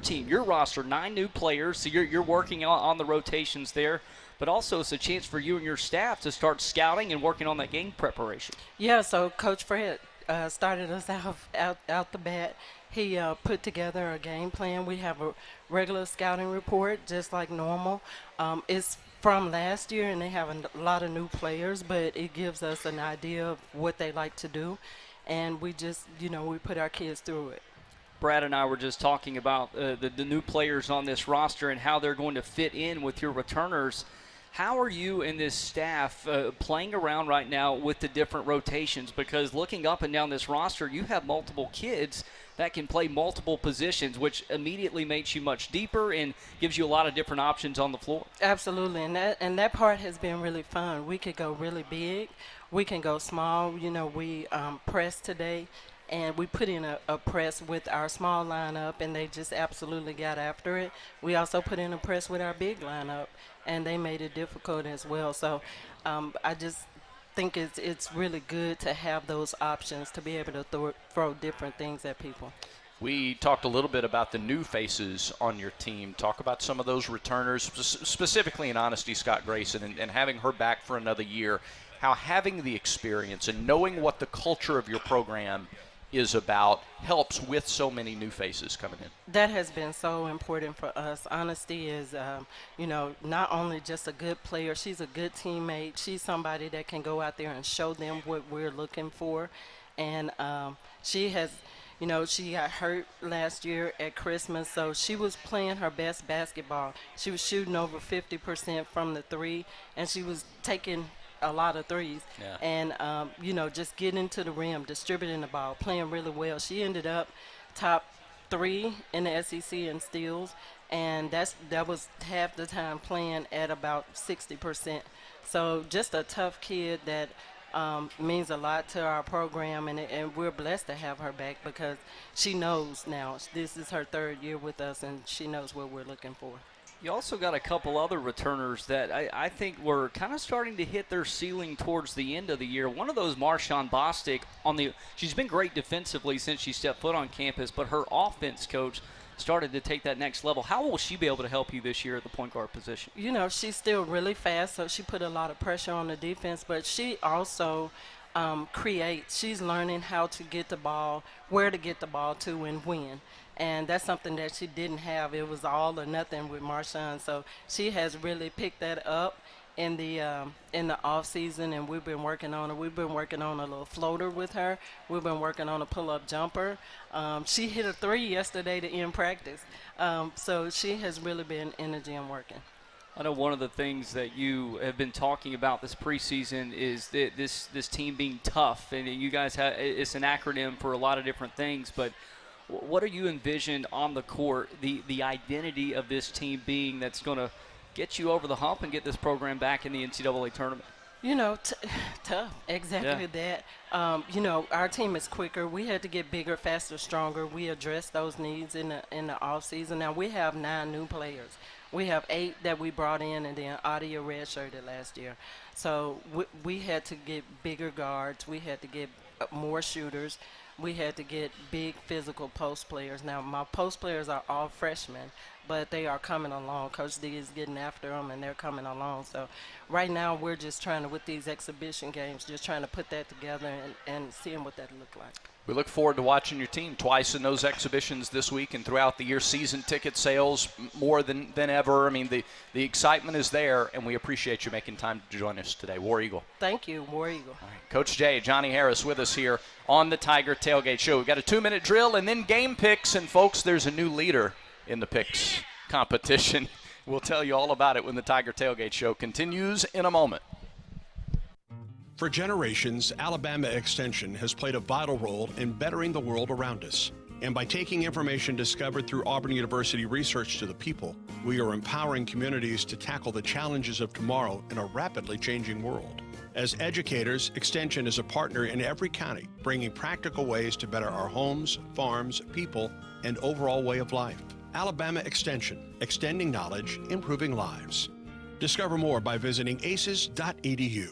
Speaker 24: team, your roster, 9 new players, so you're working on the rotations there, but also it's a chance for you and your staff to start scouting and working on that game preparation.
Speaker 25: Yeah, so Coach Fred started us out the bat. He put together a game plan. We have a regular scouting report, just like normal. It's from last year, and they have a lot of new players, but it gives us an idea of what they like to do, and we just, we put our kids through it.
Speaker 24: Brad and I were just talking about the new players on this roster and how they're going to fit in with your returners. How are you and this staff playing around right now with the different rotations? Because looking up and down this roster, you have multiple kids that can play multiple positions, which immediately makes you much deeper and gives you a lot of different options on the floor.
Speaker 25: Absolutely, and that part has been really fun. We could go really big. We can go small. We press today, and we put in a press with our small lineup, and they just absolutely got after it. We also put in a press with our big lineup, and they made it difficult as well. So I just think it's really good to have those options to be able to throw different things at people.
Speaker 10: We talked a little bit about the new faces on your team. Talk about some of those returners, specifically in honesty, Scott Grayson, and having her back for another year, how having the experience and knowing what the culture of your program is about helps with so many new faces coming in.
Speaker 25: That has been so important for us. Honesty is, not only just a good player, she's a good teammate. She's somebody that can go out there and show them what we're looking for. And she has, she got hurt last year at Christmas, so she was playing her best basketball. She was shooting over 50% from the three, and she was taking a lot of threes.
Speaker 10: Yeah.
Speaker 25: And just getting to the rim, distributing the ball, playing really well. She ended up top 3 in the SEC in steals, and that was half the time playing at about 60%. So just a tough kid that means a lot to our program, and we're blessed to have her back because she knows now. This is her 3rd year with us, and she knows what we're looking for.
Speaker 24: You also got a couple other returners that I think were kind of starting to hit their ceiling towards the end of the year. One of those, Marshawn Bostic, she's been great defensively since she stepped foot on campus, but her offense coach started to take that next level. How will she be able to help you this year at the point guard position?
Speaker 25: She's still really fast, so she put a lot of pressure on the defense, but she also creates. She's learning how to get the ball, where to get the ball to, and when. And that's something that she didn't have. It was all or nothing with Marshawn. So she has really picked that up in the off season, and we've been working on it. We've been working on a little floater with her. We've been working on a pull-up jumper. She hit a 3 yesterday to end practice. So she has really been in the gym working.
Speaker 24: I know one of the things that you have been talking about this preseason is that this team being tough, and you guys have, it's an acronym for a lot of different things, but what are you envisioned on the court, the identity of this team being that's going to get you over the hump and get this program back in the NCAA tournament?
Speaker 25: Tough. Exactly that. Our team is quicker. We had to get bigger, faster, stronger. We addressed those needs in the off season. Now we have 9 new players. We have 8 that we brought in, and then Adia redshirted last year. So we had to get bigger guards. We had to get more shooters. We had to get big physical post players. Now, my post players are all freshmen, but they are coming along. Coach D is getting after them, and they're coming along. So right now we're just trying to, with these exhibition games, just trying to put that together and seeing what that look like.
Speaker 10: We look forward to watching your team twice in those exhibitions this week and throughout the year. Season ticket sales more than ever. I mean, the excitement is there, and we appreciate you making time to join us today. War Eagle.
Speaker 25: Thank you, War Eagle.
Speaker 10: All right. Coach J, Johnny Harris with us here on the Tiger Tailgate Show. We've got a 2-minute drill and then game picks, and folks, there's a new leader in the picks competition. We'll tell you all about it when the Tiger Tailgate Show continues in a moment.
Speaker 7: For generations, Alabama Extension has played a vital role in bettering the world around us. And by taking information discovered through Auburn University research to the people, we are empowering communities to tackle the challenges of tomorrow in a rapidly changing world. As educators, Extension is a partner in every county, bringing practical ways to better our homes, farms, people, and overall way of life. Alabama Extension, extending knowledge, improving lives. Discover more by visiting aces.edu.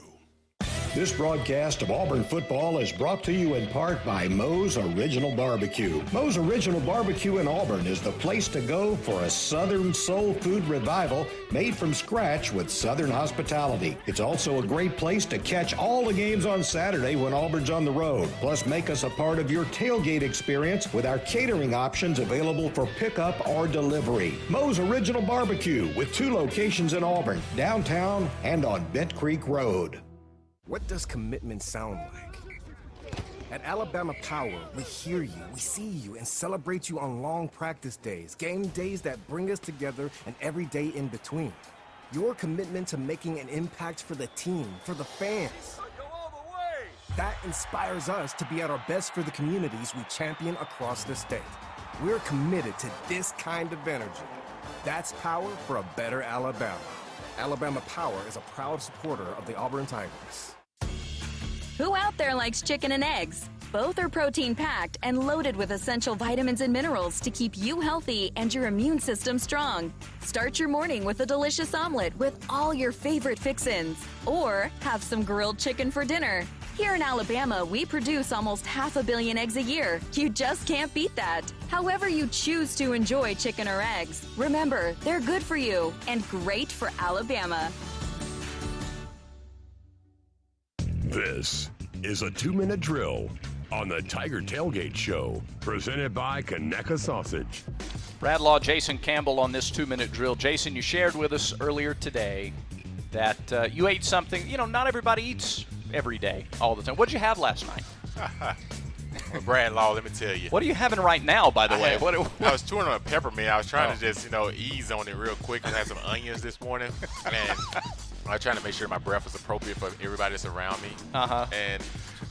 Speaker 2: This broadcast of Auburn football is brought to you in part by Moe's Original Barbecue. Moe's Original Barbecue in Auburn is the place to go for a Southern soul food revival made from scratch with Southern hospitality. It's also a great place to catch all the games on Saturday when Auburn's on the road. Plus, make us a part of your tailgate experience with our catering options available for pickup or delivery. Moe's Original Barbecue with 2 locations in Auburn, downtown and on Bent Creek Road.
Speaker 12: What does commitment sound like? At Alabama Power, we hear you, we see you, and celebrate you on long practice days, game days that bring us together, and every day in between. Your commitment to making an impact for the team, for the fans. That inspires us to be at our best for the communities we champion across the state. We're committed to this kind of energy. That's power for a better Alabama. Alabama Power is a proud supporter of the Auburn Tigers.
Speaker 17: Who out there likes chicken and eggs? Both are protein-packed and loaded with essential vitamins and minerals to keep you healthy and your immune system strong. Start your morning with a delicious omelet with all your favorite fix-ins. Or have some grilled chicken for dinner. Here in Alabama, we produce almost 500 million eggs a year. You just can't beat that. However you choose to enjoy chicken or eggs, remember, they're good for you and great for Alabama.
Speaker 1: This is a 2-minute drill on the Tiger Tailgate Show, presented by Conecuh Sausage.
Speaker 10: Brad Law, Jason Campbell on this 2-minute drill. Jason, you shared with us earlier today that you ate something, not everybody eats every day, all the time. What did you have last night?
Speaker 3: Well, Brad Law, let me tell you.
Speaker 10: What are you having right now, by the way?
Speaker 3: I was touring on a peppermint. I was trying to just, ease on it real quick. I had some onions this morning. And I was trying to make sure my breath was appropriate for everybody that's around me.
Speaker 10: Uh-huh.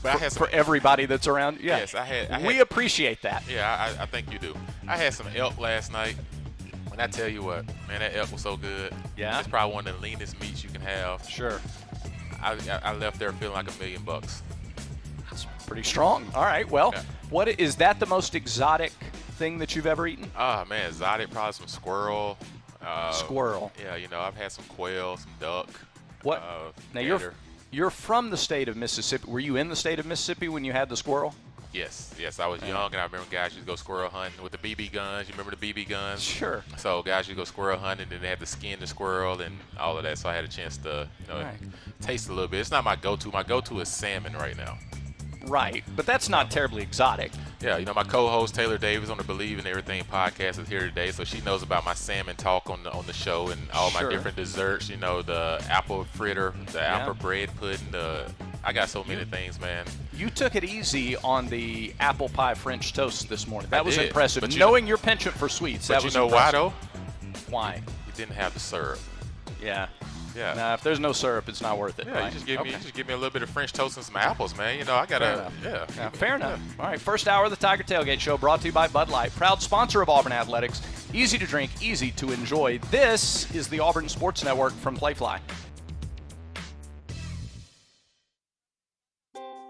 Speaker 3: But I had
Speaker 10: for everybody that's around you? Yeah.
Speaker 3: Yes, I had.
Speaker 10: We appreciate that.
Speaker 3: Yeah, I think you do. I had some elk last night. And I tell you what, man, that elk was so good.
Speaker 10: Yeah?
Speaker 3: It's probably one of the leanest meats you can have.
Speaker 10: Sure.
Speaker 3: I left there feeling like $1 million.
Speaker 10: That's pretty strong. All right, well, What is that the most exotic thing that you've ever eaten?
Speaker 3: Oh, man, exotic, probably some squirrel.
Speaker 10: Squirrel.
Speaker 3: Yeah, I've had some quail, some duck.
Speaker 10: What? Now, you're from the state of Mississippi. Were you in the state of Mississippi when you had the squirrel?
Speaker 3: Yes, I was young, and I remember guys used to go squirrel hunting with the BB guns. You remember the BB guns?
Speaker 10: Sure.
Speaker 3: So guys used to go squirrel hunting, and then they had to skin the squirrel and all of that. So I had a chance to, taste a little bit. It's not my go-to. My go-to is salmon right now.
Speaker 10: Right, but that's not terribly exotic.
Speaker 3: Yeah, my co-host Taylor Davis on the Believe in Everything podcast is here today, so she knows about my salmon talk on the show and all my different desserts. The apple fritter, the apple bread pudding. I got so many things, man.
Speaker 10: You took it easy on the apple pie French toast this morning. That was impressive.
Speaker 3: But
Speaker 10: knowing your penchant for sweets, that was impressive.
Speaker 3: Why though?
Speaker 10: Why?
Speaker 3: You didn't have the syrup.
Speaker 10: Yeah.
Speaker 3: Yeah.
Speaker 10: Nah, if there's no syrup, it's not worth it.
Speaker 3: Yeah,
Speaker 10: right?
Speaker 3: you just give me a little bit of French toast and some apples, man. I gotta.
Speaker 10: Fair enough. All right, first hour of the Tiger Tailgate Show brought to you by Bud Light, proud sponsor of Auburn Athletics. Easy to drink, easy to enjoy. This is the Auburn Sports Network from Playfly.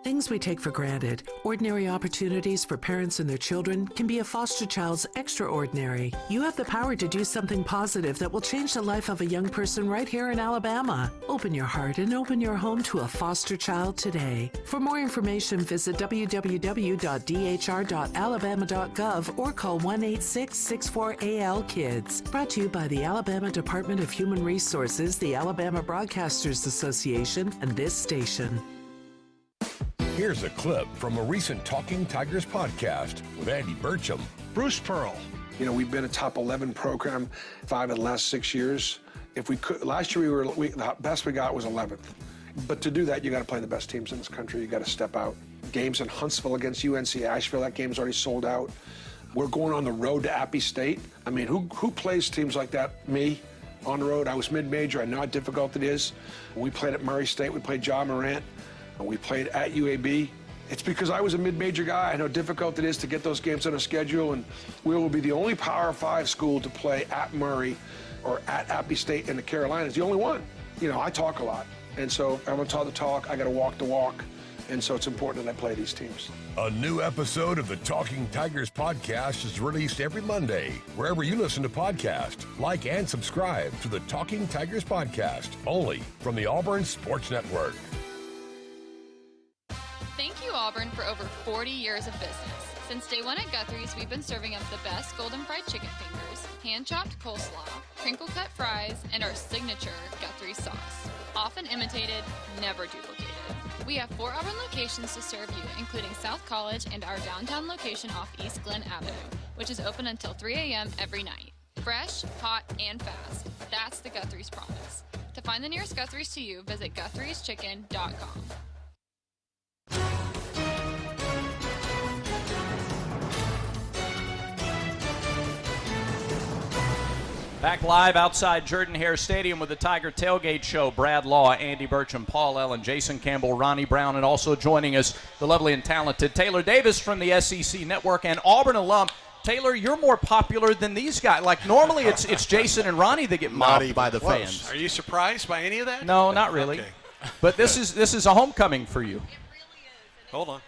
Speaker 5: Things we take for granted, ordinary opportunities for parents and their children, can be a foster child's extraordinary. You have the power to do something positive that will change the life of a young person right here in Alabama. Open your heart and open your home to a foster child today. For more information, visit www.dhr.alabama.gov or call 1-866-64-AL-KIDS. Brought to you by the Alabama Department of Human Resources, the Alabama Broadcasters Association, and this station.
Speaker 1: Here's a clip from a recent Talking Tigers podcast with Andy Burcham.
Speaker 8: Bruce Pearl. We've been a top 11 program 5 of the last 6 years. If we could, last year the best we got was 11th. But to do that, you got to play the best teams in this country. You got to step out. Games in Huntsville against UNC Asheville, that game's already sold out. We're going on the road to Appy State. I mean, who plays teams like that? Me. On the road, I was mid-major. I know how difficult it is. We played at Murray State. We played John Morant. And we played at UAB. It's because I was a mid-major guy. I know how difficult it is to get those games on a schedule, and we will be the only Power 5 school to play at Murray or at Appy State in the Carolinas. The only one. I talk a lot, and so I'm going to talk the talk. I got to walk the walk, and so it's important that I play these teams.
Speaker 1: A new episode of the Talking Tigers podcast is released every Monday, wherever you listen to podcasts. Like and subscribe to the Talking Tigers podcast, only from the Auburn Sports Network.
Speaker 9: Auburn for over 40 years of business. Since day one at Guthrie's, we've been serving up the best golden fried chicken fingers, hand-chopped coleslaw, crinkle-cut fries, and our signature Guthrie's sauce. Often imitated, never duplicated. We have 4 Auburn locations to serve you, including South College and our downtown location off East Glen Avenue, which is open until 3 a.m. every night. Fresh, hot, and fast. That's the Guthrie's promise. To find the nearest Guthrie's to you, visit Guthrie'sChicken.com.
Speaker 10: Back live outside Jordan-Hare Stadium with the Tiger Tailgate Show. Brad Law, Andy Burcham, Paul Ellen, Jason Campbell, Ronnie Brown, and also joining us, the lovely and talented Taylor Davis from the SEC Network and Auburn alum. Taylor, you're more popular than these guys. Like, normally it's Jason and Ronnie that get mobbed by the fans.
Speaker 7: Are you surprised by any of that?
Speaker 10: No, not really.
Speaker 7: Okay.
Speaker 10: But this is a homecoming for you.
Speaker 7: Hold on.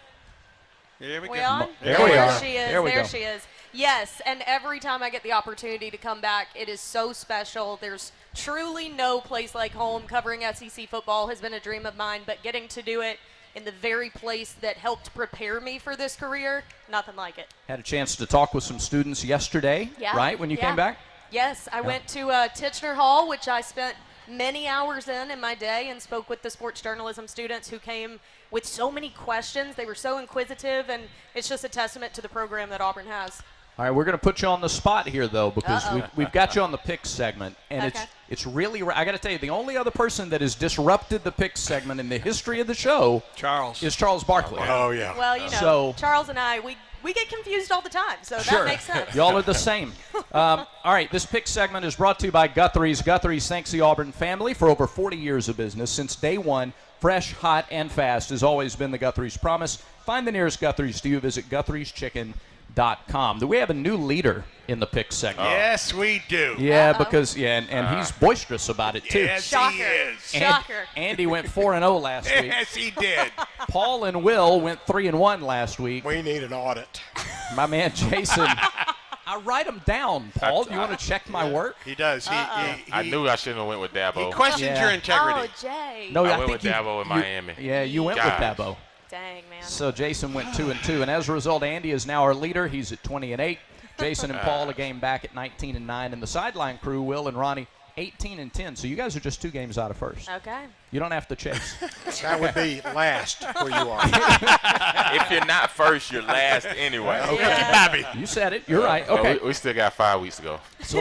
Speaker 7: Here we go.
Speaker 10: There we are.
Speaker 11: She is. There she is. Yes, and every time I get the opportunity to come back, it is so special. There's truly no place like home. Covering SEC football has been a dream of mine, but getting to do it in the very place that helped prepare me for this career, nothing like it.
Speaker 10: Had a chance to talk with some students yesterday, right, when you came back?
Speaker 11: Yes, I went to Titchener Hall, which I spent many hours in my day, and spoke with the sports journalism students who came with so many questions. They were so inquisitive, and it's just a testament to the program that Auburn has.
Speaker 10: All right, we're going to put you on the spot here, though, because we've got you on the picks segment, and it's really, I got to tell you, the only other person that has disrupted the picks segment in the history of the show is Charles Barkley.
Speaker 2: Oh, yeah.
Speaker 11: Well, you know, Charles and I, we get confused all the time, so that makes sense.
Speaker 10: Y'all are the same. All right, this pick segment is brought to you by Guthrie's. Guthrie's thanks the Auburn family for over 40 years of business. Since day one, fresh, hot, and fast has always been the Guthrie's promise. Find the nearest Guthrie's to you. Visit Guthrie'sChicken.com. Do we have a new leader in the pick segment?
Speaker 7: Yes, we do.
Speaker 10: Yeah, because and he's boisterous about it too.
Speaker 7: Yes, he is.
Speaker 11: Shocker.
Speaker 10: Andy went 4-0 last week.
Speaker 7: Yes, he did.
Speaker 10: Paul and Will went 3-1 last week.
Speaker 2: We need an audit.
Speaker 10: My man Jason. I write them down, Paul. Do you want to check my work?
Speaker 7: He does.
Speaker 3: I knew I shouldn't have went with Dabo.
Speaker 7: He questioned your integrity.
Speaker 11: Oh, Jay.
Speaker 10: No,
Speaker 3: I went with Dabo in Miami.
Speaker 10: Yeah, you went with Dabo.
Speaker 11: Dang, man.
Speaker 10: So Jason went 2-2, and as a result, Andy is now our leader. He's at 20-8. Jason and Paul a game back at 19-9, and the sideline crew, Will and Ronnie, 18-10. So you guys are just 2 games out of first.
Speaker 11: Okay.
Speaker 10: You don't have to chase.
Speaker 2: That would be last where you are.
Speaker 3: If you're not first, you're last anyway.
Speaker 10: Okay. Happy. You said it. You're right. Okay.
Speaker 3: We still got 5 weeks to go.
Speaker 10: So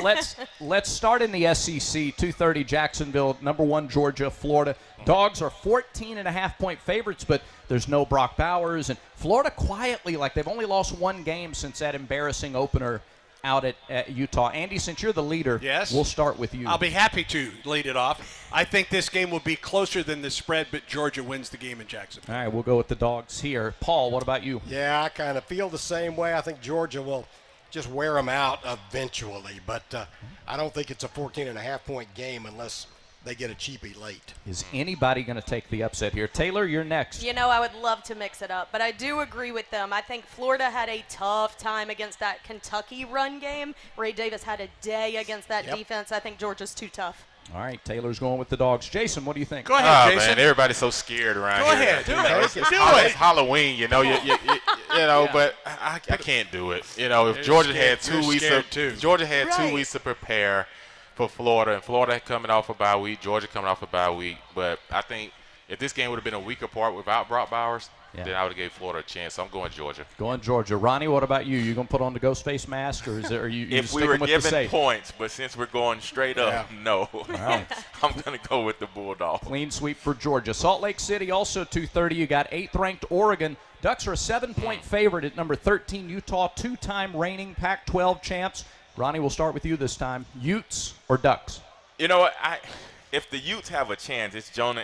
Speaker 10: let's start in the SEC. 2:30 Jacksonville, number 1 Georgia, Florida. Dogs are 14.5-point favorites, but there's no Brock Bowers. And Florida quietly, like they've only lost 1 game since that embarrassing opener out at Utah. Andy, since you're the leader, we'll start with you.
Speaker 7: I'll be happy to lead it off. I think this game will be closer than the spread, but Georgia wins the game in Jacksonville.
Speaker 10: All right, we'll go with the Dogs here. Paul, what about you?
Speaker 2: Yeah, I kind of feel the same way. I think Georgia will just wear them out eventually, but I don't think it's a 14.5-point game unless they get a cheapie late.
Speaker 10: Is anybody going to take the upset here? Taylor, you're next.
Speaker 11: You know, I would love to mix it up, but I do agree with them. I think Florida had a tough time against that Kentucky run game. Ray Davis had a day against that defense. I think Georgia's too tough.
Speaker 10: All right, Taylor's going with the Dogs. Jason, what do you think?
Speaker 7: Go ahead, Jason.
Speaker 3: Man, everybody's so scared around
Speaker 7: here. Go
Speaker 3: ahead,
Speaker 7: do it.
Speaker 3: It's Halloween, you know. You know, but I can't do it. You know, if Georgia had 2 weeks to prepare for Florida, and Florida coming off a bye week, Georgia coming off a bye week. But I think if this game would have been a week apart without Brock Bowers, then I would have gave Florida a chance. So I'm going Georgia.
Speaker 10: Going Georgia. Ronnie, what about you? You going to put on the ghost face mask, or are you
Speaker 3: if we were given points, but since we're going straight up, no.
Speaker 10: All right.
Speaker 3: I'm going to go with the Bulldogs.
Speaker 10: Clean sweep for Georgia. Salt Lake City also 2:30. You got 8th-ranked Oregon. Ducks are a 7-point favorite at number 13. Utah, 2-time reigning Pac-12 champs. Ronnie, we'll start with you this time. Utes or Ducks?
Speaker 3: You know what? If the Utes have a chance, it's on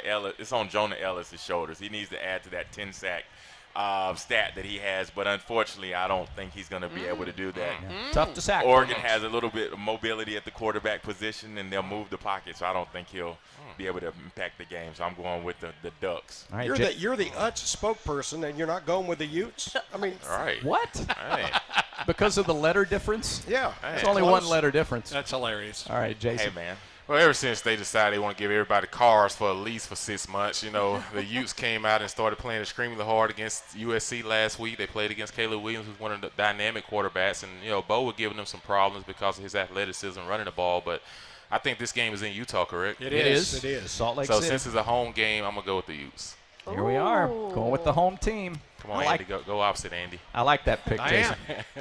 Speaker 3: Jonah Ellis' shoulders. He needs to add to that 10-sack stat that he has, but unfortunately, I don't think he's going to be able to do that.
Speaker 10: Tough to sack.
Speaker 3: Oregon has a little bit of mobility at the quarterback position, and they'll move the pocket, so I don't think he'll be able to impact the game. So I'm going with the Ducks.
Speaker 2: Right, you're the Utes spokesperson, and you're not going with the Utes? I mean,
Speaker 3: right.
Speaker 10: What?
Speaker 3: Right.
Speaker 10: Because of the letter difference?
Speaker 2: Yeah.
Speaker 10: It's only 1 letter difference.
Speaker 7: That's hilarious.
Speaker 10: All right, Jason.
Speaker 3: Hey, man. Well, ever since they decided they want to give everybody cars for at least for 6 months, the Utes came out and started playing extremely hard against USC last week. They played against Caleb Williams, who's one of the dynamic quarterbacks. And, Bo was giving them some problems because of his athleticism running the ball. But I think this game is in Utah, correct?
Speaker 10: It is. Salt Lake
Speaker 3: so
Speaker 10: City.
Speaker 3: since it's a home game, I'm going to go with the Utes.
Speaker 10: Here we are, going with the home team.
Speaker 3: Come on, Andy, go opposite, Andy.
Speaker 10: I like that pick, Jason.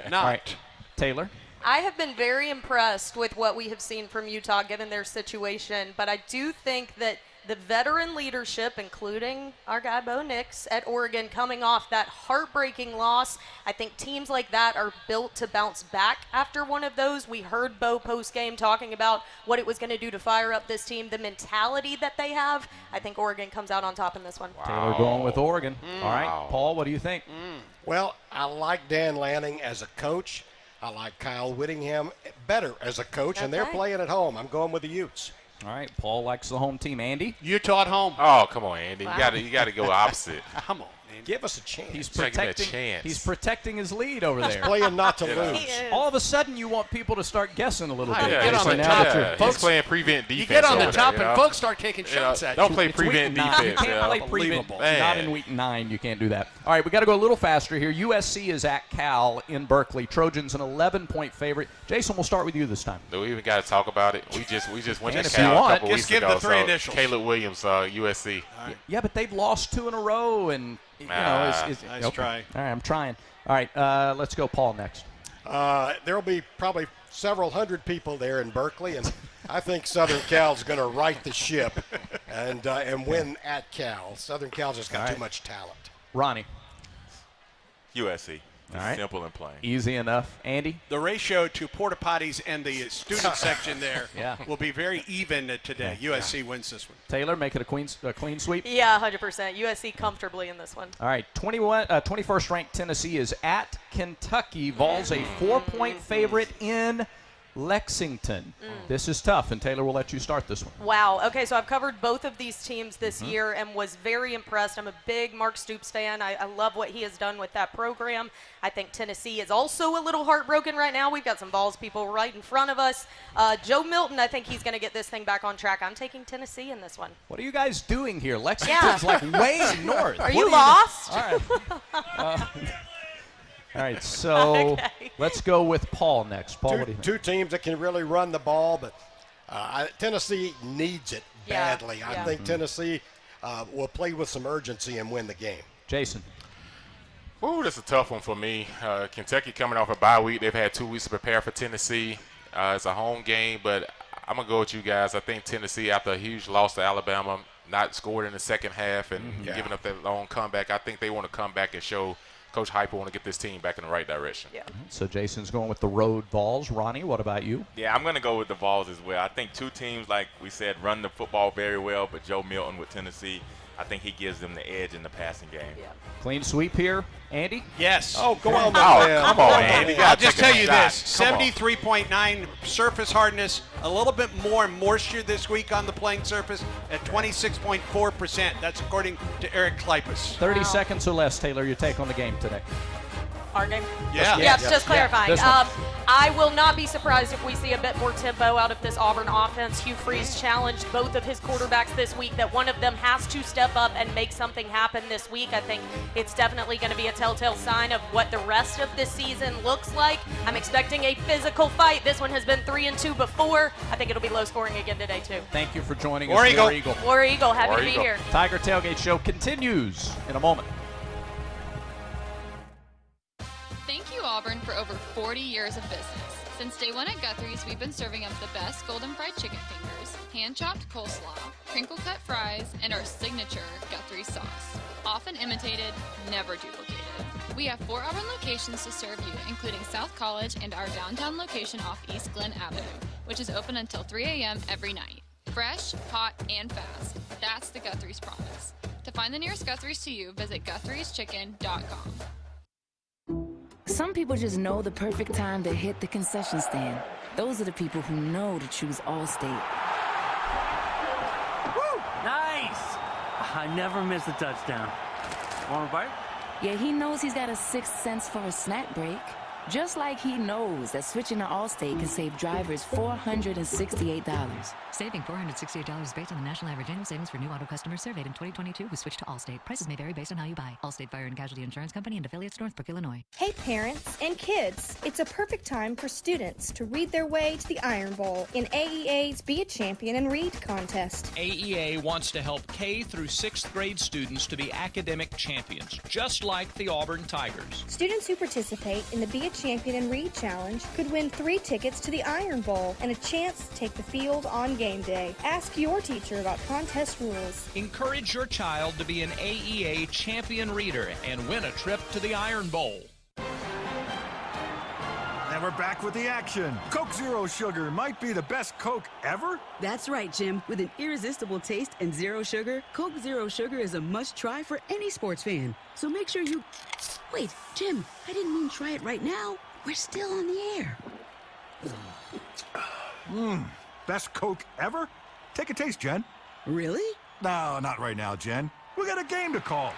Speaker 7: Not.
Speaker 10: All right, Taylor.
Speaker 11: I have been very impressed with what we have seen from Utah given their situation, but I do think that the veteran leadership, including our guy Bo Nix at Oregon, coming off that heartbreaking loss, I think teams like that are built to bounce back after one of those. We heard Bo post-game talking about what it was going to do to fire up this team, the mentality that they have. I think Oregon comes out on top in this one.
Speaker 10: Wow. Taylor going with Oregon. All right, Paul, what do you think?
Speaker 2: Well, I like Dan Lanning as a coach. I like Kyle Whittingham better as a coach, and they're playing at home. I'm going with the Utes.
Speaker 10: All right, Paul likes the home team. Andy?
Speaker 7: Utah at home.
Speaker 3: Oh, come on, Andy. Wow. You got to go opposite.
Speaker 7: Come on, Andy.
Speaker 2: Give us a chance.
Speaker 10: He's protecting his lead over there.
Speaker 2: He's playing not to lose.
Speaker 10: All of a sudden, you want people to start guessing a little bit.
Speaker 7: Get on the top.
Speaker 3: He's playing prevent defense.
Speaker 7: You get on the top, and folks start taking shots at you.
Speaker 3: Don't play prevent defense.
Speaker 10: You can't play prevent. Not in week 9. You can't do that. All right, we got to go a little faster here. USC is at Cal in Berkeley. Trojans an 11-point favorite. Jason, we'll start with you this time.
Speaker 3: Do we even got to talk about it? We just went to
Speaker 10: if
Speaker 3: Cal
Speaker 10: you want.
Speaker 3: a couple weeks
Speaker 7: give
Speaker 3: ago.
Speaker 7: the 3 initials.
Speaker 3: Caleb Williams, USC.
Speaker 7: Right.
Speaker 10: Yeah, but they've lost 2 in a row, and
Speaker 7: Nice try.
Speaker 10: All right, I'm trying. All right, let's go Paul next.
Speaker 2: There will be probably several hundred people there in Berkeley, and I think Southern Cal's going to right the ship and win at Cal. Southern Cal's just got too much talent.
Speaker 10: Ronnie.
Speaker 13: USC.
Speaker 10: All right.
Speaker 13: Simple and plain.
Speaker 10: Easy enough. Andy?
Speaker 7: The ratio to porta potties and the student section there will be very even today. USC wins this one.
Speaker 10: Taylor, make it a clean sweep?
Speaker 11: Yeah, 100%. USC comfortably in this one.
Speaker 10: All right, 21st ranked Tennessee is at Kentucky. Vols a 4-point favorite in Lexington. This is tough, and Taylor will let you start this one.
Speaker 11: Wow. Okay, so I've covered both of these teams this year and was very impressed. I'm a big Mark Stoops fan. I love what he has done with that program. I think Tennessee is also a little heartbroken right now. We've got some Vols people right in front of us. Joe Milton, I think he's going to get this thing back on track. I'm taking Tennessee in this one.
Speaker 10: What are you guys doing here? Lexington's like way north.
Speaker 11: Are you lost?
Speaker 10: All right. All right, so let's go with Paul next. Paul, what do you think?
Speaker 2: Two teams that can really run the ball, but Tennessee needs it badly. I think Tennessee will play with some urgency and win the game.
Speaker 10: Jason.
Speaker 3: Ooh, that's a tough one for me. Kentucky coming off a bye week. They've had 2 weeks to prepare for Tennessee. It's a home game, but I'm going to go with you guys. I think Tennessee, after a huge loss to Alabama, not scored in the second half and giving up that long comeback, I think they want to come back and show Coach Hyper want to get this team back in the right direction.
Speaker 11: Yeah.
Speaker 10: So Jason's going with the road Vols. Ronnie, what about you?
Speaker 13: Yeah, I'm going to go with the Vols as well. I think 2 teams, like we said, run the football very well, but Joe Milton with Tennessee, I think he gives them the edge in the passing game.
Speaker 11: Yeah.
Speaker 10: Clean sweep here, Andy?
Speaker 7: Yes.
Speaker 2: Oh, go on.
Speaker 3: Come on, Andy.
Speaker 7: I'll just tell you this, 73.9 surface hardness, a little bit more moisture this week on the playing surface at 26.4%. That's according to Eric Klipus.
Speaker 10: 30 seconds or less, Taylor, your take on the game today.
Speaker 11: Our game?
Speaker 7: Yeah.
Speaker 11: Yes, just clarifying.
Speaker 10: Yeah,
Speaker 11: I will not be surprised if we see a bit more tempo out of this Auburn offense. Hugh Freeze challenged both of his quarterbacks this week that one of them has to step up and make something happen this week. I think it's definitely going to be a telltale sign of what the rest of this season looks like. I'm expecting a physical fight. This one has been 3-2 before. I think it'll be low scoring again today, too.
Speaker 10: Thank you for joining
Speaker 7: War
Speaker 10: us.
Speaker 7: Eagle.
Speaker 10: War Eagle.
Speaker 11: War Eagle, happy
Speaker 3: War
Speaker 11: to be
Speaker 3: Eagle.
Speaker 11: here.
Speaker 10: Tiger Tailgate Show continues in a moment.
Speaker 9: Thank you, Auburn, for over 40 years of business. Since day one at Guthrie's, we've been serving up the best golden fried chicken fingers, hand-chopped coleslaw, crinkle-cut fries, and our signature Guthrie sauce. Often imitated, never duplicated. We have 4 Auburn locations to serve you, including South College and our downtown location off East Glen Avenue, which is open until 3 a.m. every night. Fresh, hot, and fast. That's the Guthrie's promise. To find the nearest Guthrie's to you, visit Guthrie'sChicken.com.
Speaker 14: Some people just know the perfect time to hit the concession stand. Those are the people who know to choose Allstate.
Speaker 15: Woo! Nice! I never miss a touchdown. Want a bite?
Speaker 14: Yeah, he knows he's got a 6th sense for a snack break. Just like he knows that switching to Allstate can save drivers $468.
Speaker 16: Saving $468 based on the national average annual savings for new auto customers surveyed in 2022 who switched to Allstate. Prices may vary based on how you buy. Allstate Fire and Casualty Insurance Company and affiliates, Northbrook, Illinois.
Speaker 18: Hey parents and kids, it's a perfect time for students to read their way to the Iron Bowl in AEA's Be a Champion and Read contest.
Speaker 19: AEA wants to help K through 6th grade students to be academic champions, just like the Auburn Tigers.
Speaker 18: Students who participate in the Be a Champion and Read challenge could win 3 tickets to the Iron Bowl and a chance to take the field on game day. Ask your teacher about contest rules.
Speaker 19: Encourage your child to be an AEA champion reader and win a trip to the Iron Bowl.
Speaker 4: And we're back with the action. Coke Zero Sugar might be the best Coke ever.
Speaker 6: That's right, Jim. With an irresistible taste and zero sugar, Coke Zero Sugar is a must-try for any sports fan. So make sure you... Wait, Jim, I didn't mean try it right now. We're still on the air.
Speaker 4: Best Coke ever? Take a taste, Jen.
Speaker 6: Really?
Speaker 4: No, not right now, Jen. We got a game to call.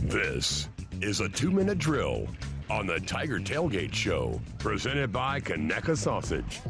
Speaker 1: This is a 2-minute drill on the Tiger Tailgate Show, presented by Conecuh Sausage.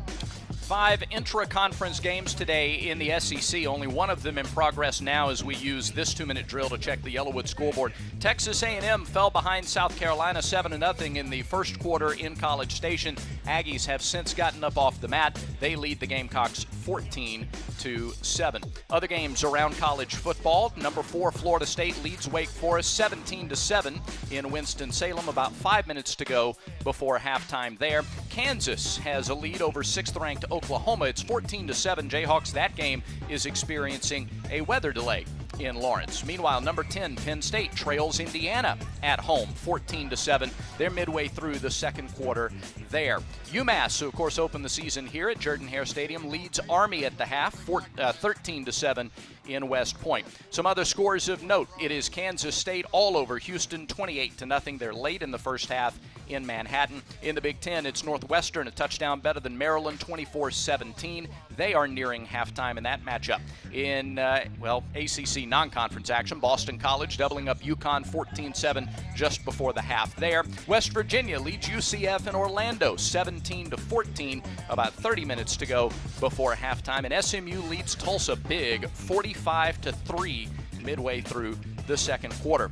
Speaker 10: 5 intra-conference games today in the SEC, only one of them in progress now as we use this 2-minute drill to check the Yellowwood scoreboard. Texas A&M fell behind South Carolina 7-0 in the first quarter in College Station. Aggies have since gotten up off the mat. They lead the Gamecocks 14-7. Other games around college football. Number 4 Florida State leads Wake Forest 17-7 in Winston-Salem. About 5 minutes to go before halftime there. Kansas has a lead over 6th-ranked Oklahoma. It's 14-7 Jayhawks. That game is experiencing a weather delay in Lawrence. Meanwhile, number 10 Penn State trails Indiana at home 14-7. They're midway through the second quarter there. UMass, who of course opened the season here at Jordan-Hare Stadium, leads Army at the half 13-7 in West Point. Some other scores of note. It is Kansas State all over Houston 28-0. They're late in the first half in Manhattan. In the Big Ten, it's Northwestern, a touchdown better than Maryland, 24-17. They are nearing halftime in that matchup. In, ACC non-conference action, Boston College doubling up UConn 14-7 just before the half there. West Virginia leads UCF in Orlando 17-14, about 30 minutes to go before halftime. And SMU leads Tulsa big 45-3 midway through the second quarter.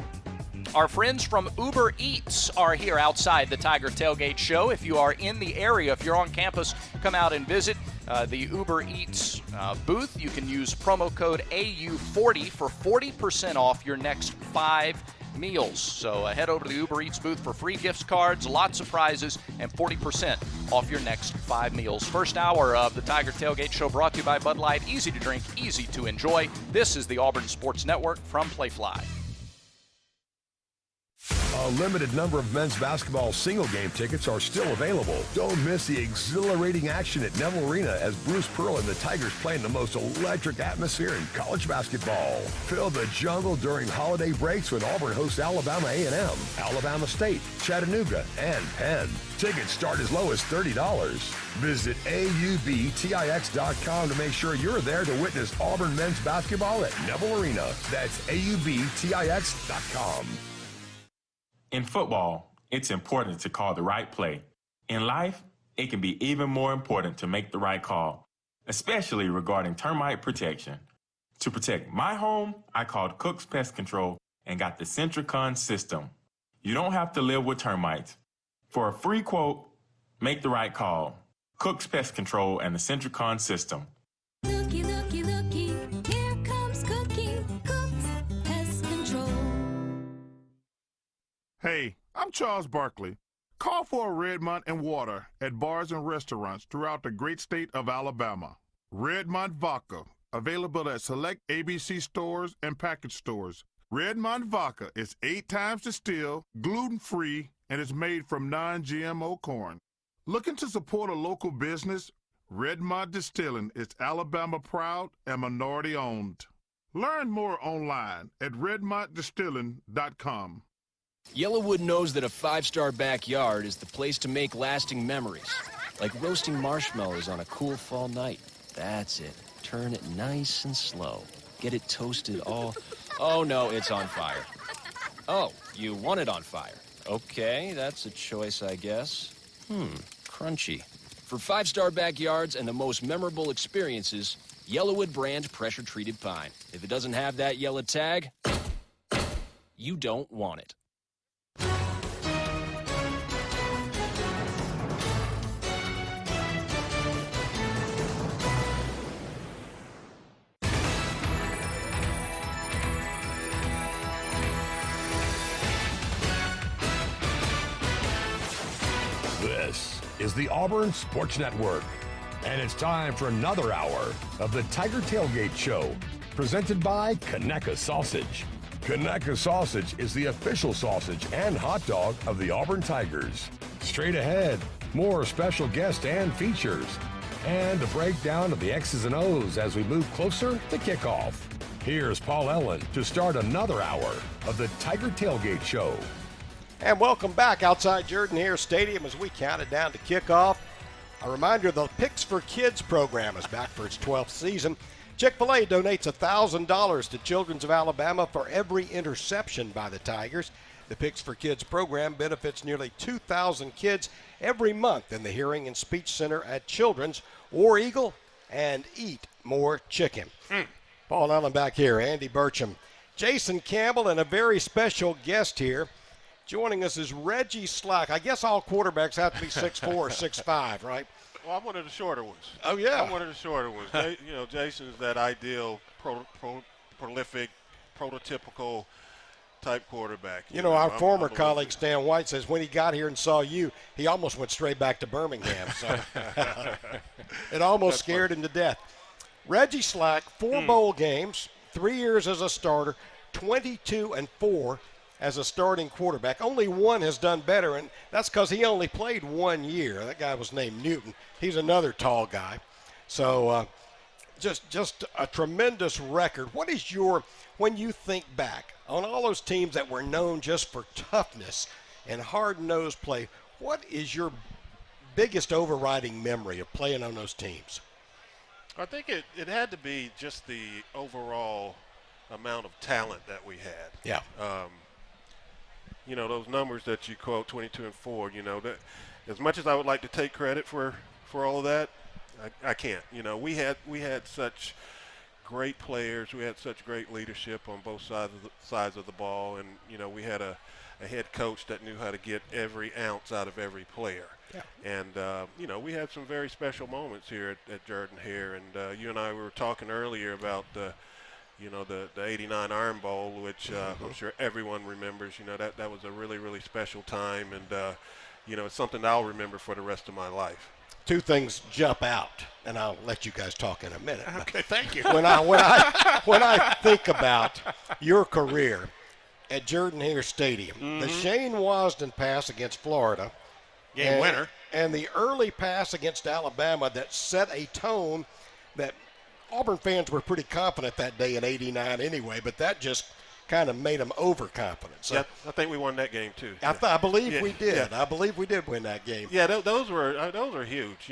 Speaker 10: Our friends from Uber Eats are here outside the Tiger Tailgate Show. If you are in the area, if you're on campus, come out and visit the Uber Eats booth. You can use promo code AU40 for 40% off your next 5 meals. So head over to the Uber Eats booth for free gift cards, lots of prizes, and 40% off your next 5 meals. First hour of the Tiger Tailgate Show brought to you by Bud Light. Easy to drink, easy to enjoy. This is the Auburn Sports Network from Playfly.
Speaker 1: A limited number of men's basketball single game tickets are still available. Don't miss the exhilarating action at Neville Arena as Bruce Pearl and the Tigers play in the most electric atmosphere in college basketball. Fill the jungle during holiday breaks when Auburn hosts Alabama A&M, Alabama State, Chattanooga, and Penn. Tickets start as low as $30. Visit AUBTIX.com to make sure you're there to witness Auburn men's basketball at Neville Arena. That's AUBTIX.com.
Speaker 13: In football, it's important to call the right play. In life, it can be even more important to make the right call, especially regarding termite protection. To protect my home, I called Cook's Pest Control and got the Centricon system. You don't have to live with termites. For a free quote, make the right call. Cook's Pest Control and the Centricon system.
Speaker 20: Looky, looky, looky, here comes Cookie, Cook's Pest Control.
Speaker 21: Hey, I'm Charles Barkley. Call for a Redmont and water at bars and restaurants throughout the great state of Alabama. Redmont Vodka, available at select ABC stores and package stores. Redmont Vodka is 8 times distilled, gluten-free, and is made from non-GMO corn. Looking to support a local business? Redmont Distilling is Alabama proud and minority owned. Learn more online at redmontdistilling.com.
Speaker 26: Yellowwood knows that a 5-star backyard is the place to make lasting memories, like roasting marshmallows on a cool fall night. That's it. Turn it nice and slow. Get it toasted all... Oh, no, it's on fire. Oh, You want it on fire. Okay, that's a choice, I guess. Crunchy. For 5-star backyards and the most memorable experiences, Yellowwood brand pressure-treated pine. If it doesn't have that yellow tag, you don't want it.
Speaker 1: This is the Auburn Sports Network, and it's time for another hour of the Tiger Tailgate Show, presented by Conecuh Sausage. Conecuh Sausage is the official sausage and hot dog of the Auburn Tigers. Straight ahead, more special guests and features, and a breakdown of the X's and O's as we move closer to kickoff. Here's Paul Ellen to start another hour of the Tiger Tailgate Show.
Speaker 2: And welcome back outside Jordan-Hare Stadium as we count it down to kickoff. A reminder, the Picks for Kids program is back for its 12th season. Chick-fil-A donates $1,000 to Children's of Alabama for every interception by the Tigers. The Picks for Kids program benefits nearly 2,000 kids every month in the Hearing and Speech Center at Children's, War Eagle, and Eat More Chicken. Paul Allen back here, Andy Burcham, Jason Campbell, and a very special guest here. Joining us is Reggie Slack. I guess all quarterbacks have to be 6'4" or 6'5", right?
Speaker 12: Well, I'm one of the shorter ones.
Speaker 2: Oh, yeah.
Speaker 12: I'm one of the shorter ones. Jason's that ideal, prolific, prototypical type quarterback.
Speaker 2: Our former colleague Stan White says when he got here and saw you, he almost went straight back to Birmingham. So it almost scared him to death. Reggie Slack, 4 bowl games, 3 years as a starter, 22-4 as a starting quarterback. Only one has done better, and that's because he only played 1 year. That guy was named Newton. He's another tall guy. So just a tremendous record. What is when you think back on all those teams that were known just for toughness and hard-nosed play, what is your biggest overriding memory of playing on those teams?
Speaker 12: I think it had to be just the overall amount of talent that we had.
Speaker 2: Yeah.
Speaker 12: Those numbers that you quote, 22-4, that as much as I would like to take credit for all of that, I can't. We had such great players. We had such great leadership on both sides of the ball, and we had a head coach that knew how to get every ounce out of every player.
Speaker 2: Yeah.
Speaker 12: And we had some very special moments here at Jordan-Hare, and you and I were talking earlier about the 89 Iron Bowl, which I'm sure everyone remembers. That was a really, really special time, and it's something that I'll remember for the rest of my life.
Speaker 2: 2 things jump out, and I'll let you guys talk in a minute.
Speaker 12: Okay, thank you.
Speaker 2: When I think about your career at Jordan-Hare Stadium, the Shane Wasden pass against Florida,
Speaker 12: game winner,
Speaker 2: and the early pass against Alabama that set a tone that Auburn fans were pretty confident that day in '89 anyway, but that just kind of made them overconfident. So,
Speaker 12: yeah, I think we won that game too.
Speaker 2: I believe we did.
Speaker 12: Yeah.
Speaker 2: I believe we did win that game.
Speaker 12: Yeah, those were huge.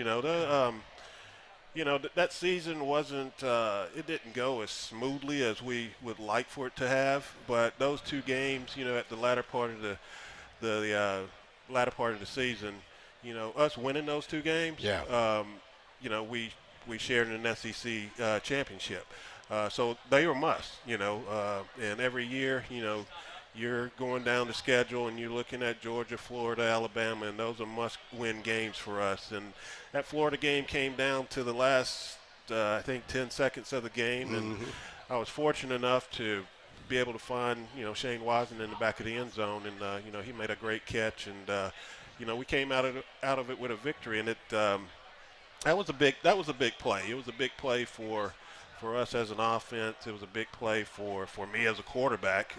Speaker 12: That season wasn't. It didn't go as smoothly as we would like for it to have. But those 2 games, at the latter part of the season, us winning those 2 games.
Speaker 2: Yeah.
Speaker 12: We shared in an SEC championship. So they were must, and every year, you're going down the schedule and you're looking at Georgia, Florida, Alabama, and those are must-win games for us. And that Florida game came down to the last, 10 seconds of the game, and I was fortunate enough to be able to find, Shane Wasden in the back of the end zone, and, he made a great catch, and, we came out of it with a victory, and that was a big play. It was a big play for us as an offense. It was a big play for me as a quarterback.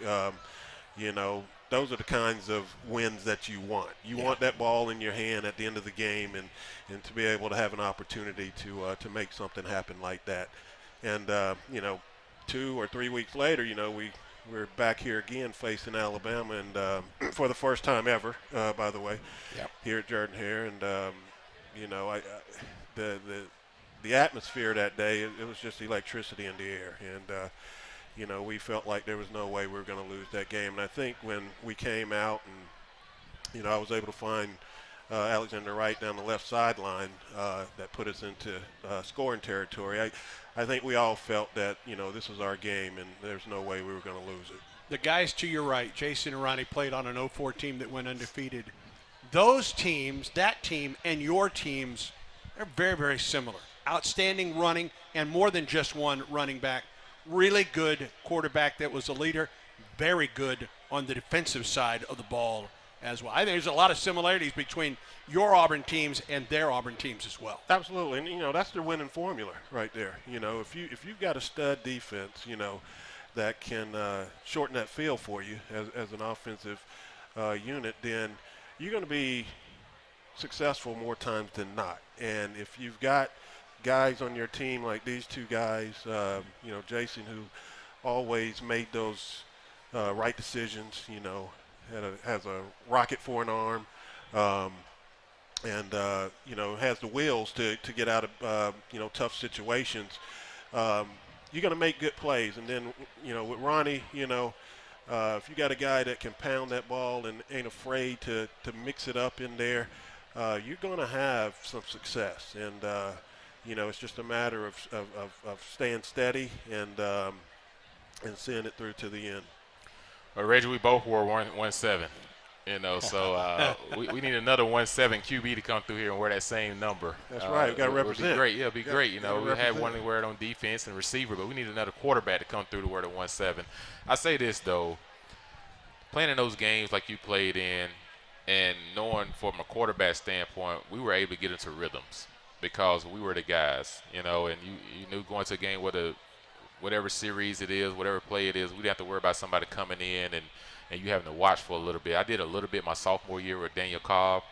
Speaker 12: Those are the kinds of wins that you want. You want that ball in your hand at the end of the game, and to be able to have an opportunity to make something happen like that. And 2 or 3 weeks later, we're back here again facing Alabama, and for the first time ever, by the way, here at Jordan-Hare, and the atmosphere that day, it was just electricity in the air, and you know, we felt like there was no way we were going to lose that game. And I think when we came out and, you know, I was able to find Alexander Wright down the left sideline that put us into scoring territory. I think we all felt that, you know, this was our game and there's no way we were going to lose it.
Speaker 7: The guys to your right, Jason and Ronnie, played on an 0-4 team that went undefeated. Those teams, that team and your teams, they're very, very similar. Outstanding running and more than just one running back. Really good quarterback that was a leader. Very good on the defensive side of the ball as well. I think there's a lot of similarities between your Auburn teams and their Auburn teams as well.
Speaker 12: Absolutely, and you know that's their winning formula right there. You know, if you've got a stud defense, you know, that can shorten that field for you as an offensive unit, then you're going to be successful more times than not. And if you've got guys on your team like these two guys, you know, Jason, who always made those right decisions, you know, has a rocket for an arm, and you know, has the wheels to get out of you know, tough situations. You're going to make good plays. And then, you know, with Ronnie, you know, if you got a guy that can pound that ball and ain't afraid to mix it up in there, you're going to have some success. And you know, it's just a matter of staying steady and seeing it through to the end.
Speaker 3: Well, Reggie, we both wore 1-7, you know, so we need another 1-7 QB to come through here and wear that same number.
Speaker 12: That's right. We got to represent.
Speaker 3: Be great. Yeah, it'd be great. You know, we had one to wear it on defense and receiver, but we need another quarterback to come through to wear the 1-7. I say this, though, playing in those games like you played in and knowing from a quarterback standpoint, we were able to get into rhythms because we were the guys, you know, and you knew going to a game with whatever series it is, whatever play it is, we didn't have to worry about somebody coming in and you having to watch for a little bit. I did a little bit my sophomore year with Daniel Cobb,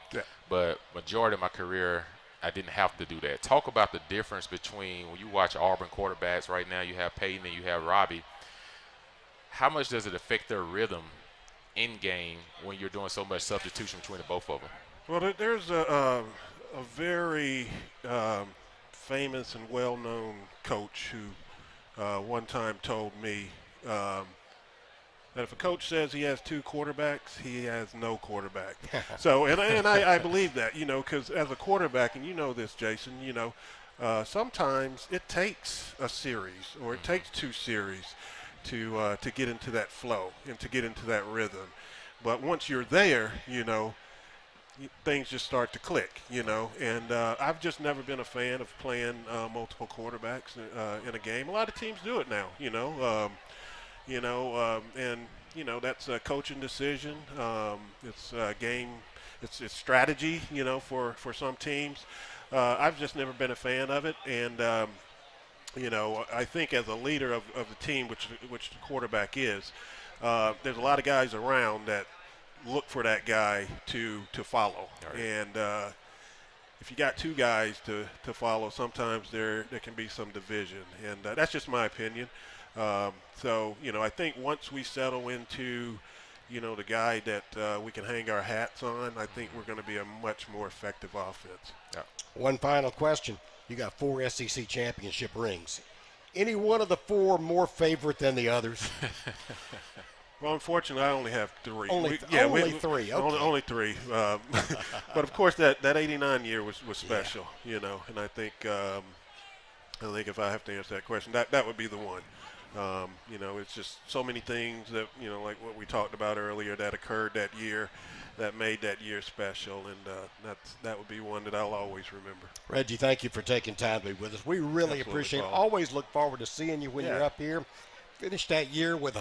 Speaker 3: but majority of my career, I didn't have to do that. Talk about the difference between when you watch Auburn quarterbacks right now, you have Peyton and you have Robbie. How much does it affect their rhythm in game when you're doing so much substitution between the both of them?
Speaker 12: Well, there's a very famous and well-known coach who one time told me that if a coach says he has two quarterbacks, he has no quarterback. So, and I believe that, you know, because as a quarterback, and you know this, Jason, you know, sometimes it takes a series or it takes two series to get into that flow and to get into that rhythm. But once you're there, you know, things just start to click, you know. And I've just never been a fan of playing multiple quarterbacks in a game. A lot of teams do it now, you know. And you know that's a coaching decision. It's a game. It's strategy, you know, for some teams. I've just never been a fan of it, and you know, I think as a leader of the team, which the quarterback is, there's a lot of guys around that look for that guy to follow. Right. And if you got two guys to follow, sometimes there can be some division, and that's just my opinion. So, you know, I think once we settle into, you know, the guy that we can hang our hats on, I think we're going to be a much more effective offense.
Speaker 2: Yeah. One final question. You got 4 SEC championship rings. Any one of the 4 more favorite than the others?
Speaker 12: Well, unfortunately, I only have 3.
Speaker 2: Only 3. Okay.
Speaker 12: Only 3. But of course, that 89 year was special, you know. And I think if I have to answer that question, that would be the one. You know, it's just so many things that, you know, like what we talked about earlier that occurred that year that made that year special, and that would be one that I'll always remember.
Speaker 2: Reggie, thank you for taking time to be with us. We really appreciate it. Always look forward to seeing you when you're up here. Finish that year with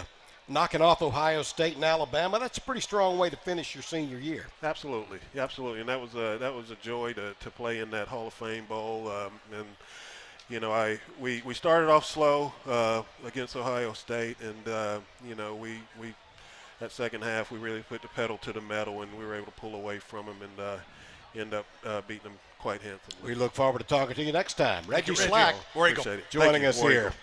Speaker 2: knocking off Ohio State and Alabama. That's a pretty strong way to finish your senior year.
Speaker 12: Absolutely, and that was a joy to play in that Hall of Fame bowl, and you know, we started off slow against Ohio State, and you know, we that second half we really put the pedal to the metal, and we were able to pull away from them and end up beating them quite handsomely.
Speaker 2: We look forward to talking to you next time. Reggie Slack joining us here.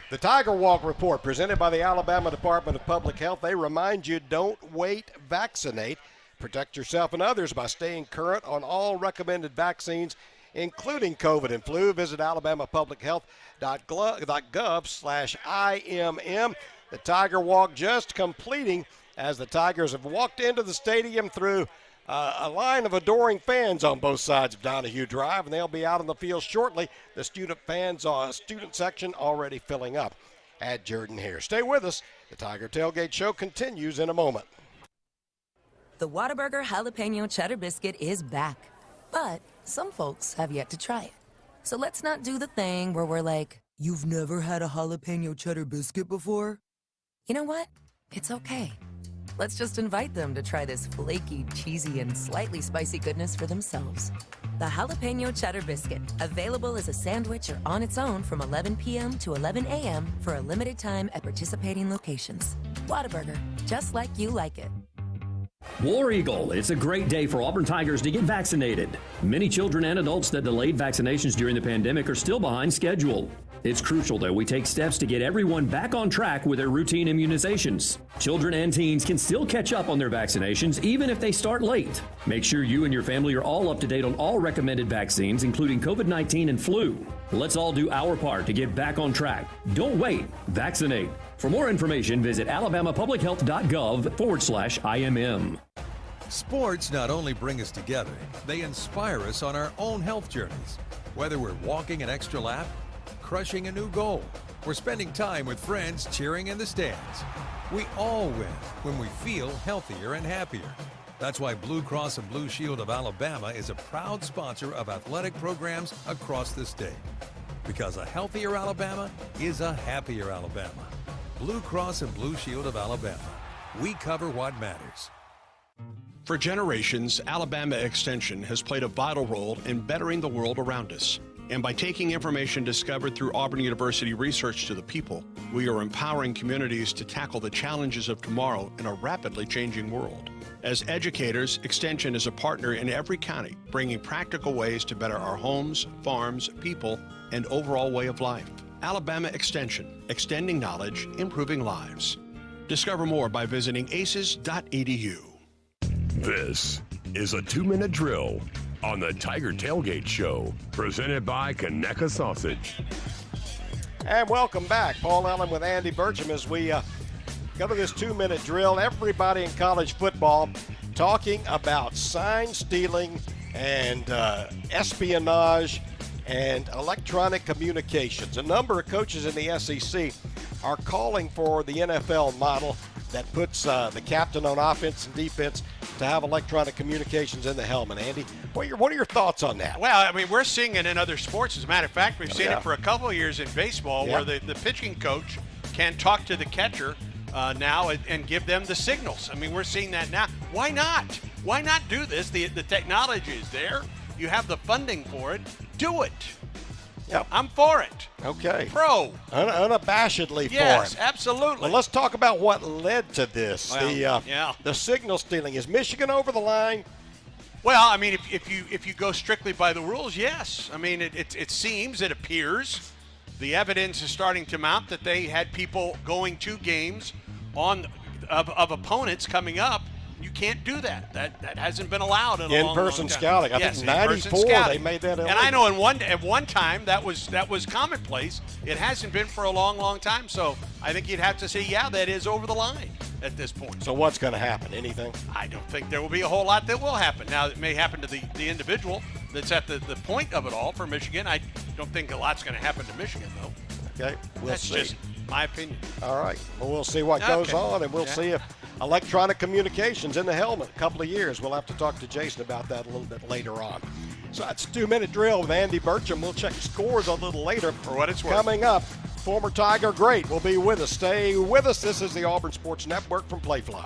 Speaker 2: The Tiger Walk Report presented by the Alabama Department of Public Health. They remind you, don't wait, vaccinate. Protect yourself and others by staying current on all recommended vaccines including COVID and flu. Visit alabamapublichealth.gov/IMM. The Tiger Walk just completing as the Tigers have walked into the stadium through a line of adoring fans on both sides of Donahue Drive, and they'll be out on the field shortly. The student section already filling up at Jordan-Hare. Stay with us. The Tiger Tailgate Show continues in a moment.
Speaker 5: The Whataburger Jalapeno Cheddar Biscuit is back, but some folks have yet to try it. So let's not do the thing where we're like, "You've never had a jalapeno cheddar biscuit before?" You know what? It's okay. Let's just invite them to try this flaky, cheesy, and slightly spicy goodness for themselves. The Jalapeno Cheddar Biscuit, available as a sandwich or on its own from 11 p.m. to 11 a.m. for a limited time at participating locations. Whataburger, just like you like it.
Speaker 17: War Eagle, it's a great day for Auburn Tigers to get vaccinated. Many children and adults that delayed vaccinations during the pandemic are still behind schedule. It's crucial that we take steps to get everyone back on track with their routine immunizations. Children and teens can still catch up on their vaccinations even if they start late. Make sure you and your family are all up to date on all recommended vaccines, including COVID-19 and flu. Let's all do our part to get back on track. Don't wait. Vaccinate. For more information, visit alabamapublichealth.gov/IMM.
Speaker 22: Sports not only bring us together, they inspire us on our own health journeys. Whether we're walking an extra lap, crushing a new goal, or spending time with friends cheering in the stands. We all win when we feel healthier and happier. That's why Blue Cross and Blue Shield of Alabama is a proud sponsor of athletic programs across the state. Because a healthier Alabama is a happier Alabama. Blue Cross and Blue Shield of Alabama. We cover what matters.
Speaker 7: For generations, Alabama Extension has played a vital role in bettering the world around us. And by taking information discovered through Auburn University research to the people, we are empowering communities to tackle the challenges of tomorrow in a rapidly changing world. As educators, Extension is a partner in every county, bringing practical ways to better our homes, farms, people, and overall way of life. Alabama Extension, extending knowledge, improving lives. Discover more by visiting aces.edu.
Speaker 1: This is a 2-minute drill on the Tiger Tailgate Show, presented by Conecuh Sausage.
Speaker 2: And welcome back. Paul Allen with Andy Burcham as we go to this 2-minute drill. Everybody in college football talking about sign stealing and espionage and electronic communications. A number of coaches in the SEC are calling for the NFL model that puts the captain on offense and defense to have electronic communications in the helmet. Andy, what are your thoughts on that?
Speaker 7: Well, I mean, we're seeing it in other sports. As a matter of fact, we've seen it for a couple of years in baseball where the pitching coach can talk to the catcher now and give them the signals. I mean, we're seeing that now. Why not? Why not do this? The technology is there. You have the funding for it. Do it.
Speaker 2: Yep.
Speaker 7: I'm for it.
Speaker 2: Okay.
Speaker 7: Pro.
Speaker 2: Unabashedly for it.
Speaker 7: Yes, absolutely.
Speaker 2: Well, let's talk about what led to this.
Speaker 7: Well,
Speaker 2: the signal stealing. Is Michigan over the line?
Speaker 7: Well, I mean, if you go strictly by the rules, yes. I mean, it seems, it appears, the evidence is starting to mount that they had people going to games of opponents coming up. You can't do that. That hasn't been allowed in a long, long time.
Speaker 2: In-person scouting. I think 94 they made that illegal.
Speaker 7: And I know at one time that was commonplace. It hasn't been for a long, long time. So I think you'd have to say, yeah, that is over the line at this point.
Speaker 2: So what's going to happen? Anything?
Speaker 7: I don't think there will be a whole lot that will happen. Now, it may happen to the individual that's at the point of it all for Michigan. I don't think a lot's going to happen to Michigan, though.
Speaker 2: Okay, we'll see.
Speaker 7: That's just my opinion.
Speaker 2: All right. Well, we'll see what goes on, and we'll see if electronic communications in the helmet. A couple of years. We'll have to talk to Jason about that a little bit later on. So that's a 2-minute drill with Andy Burcham. We'll check scores a little later.
Speaker 7: For what it's worth.
Speaker 2: Coming up, former Tiger great will be with us. Stay with us. This is the Auburn Sports Network from Playfly.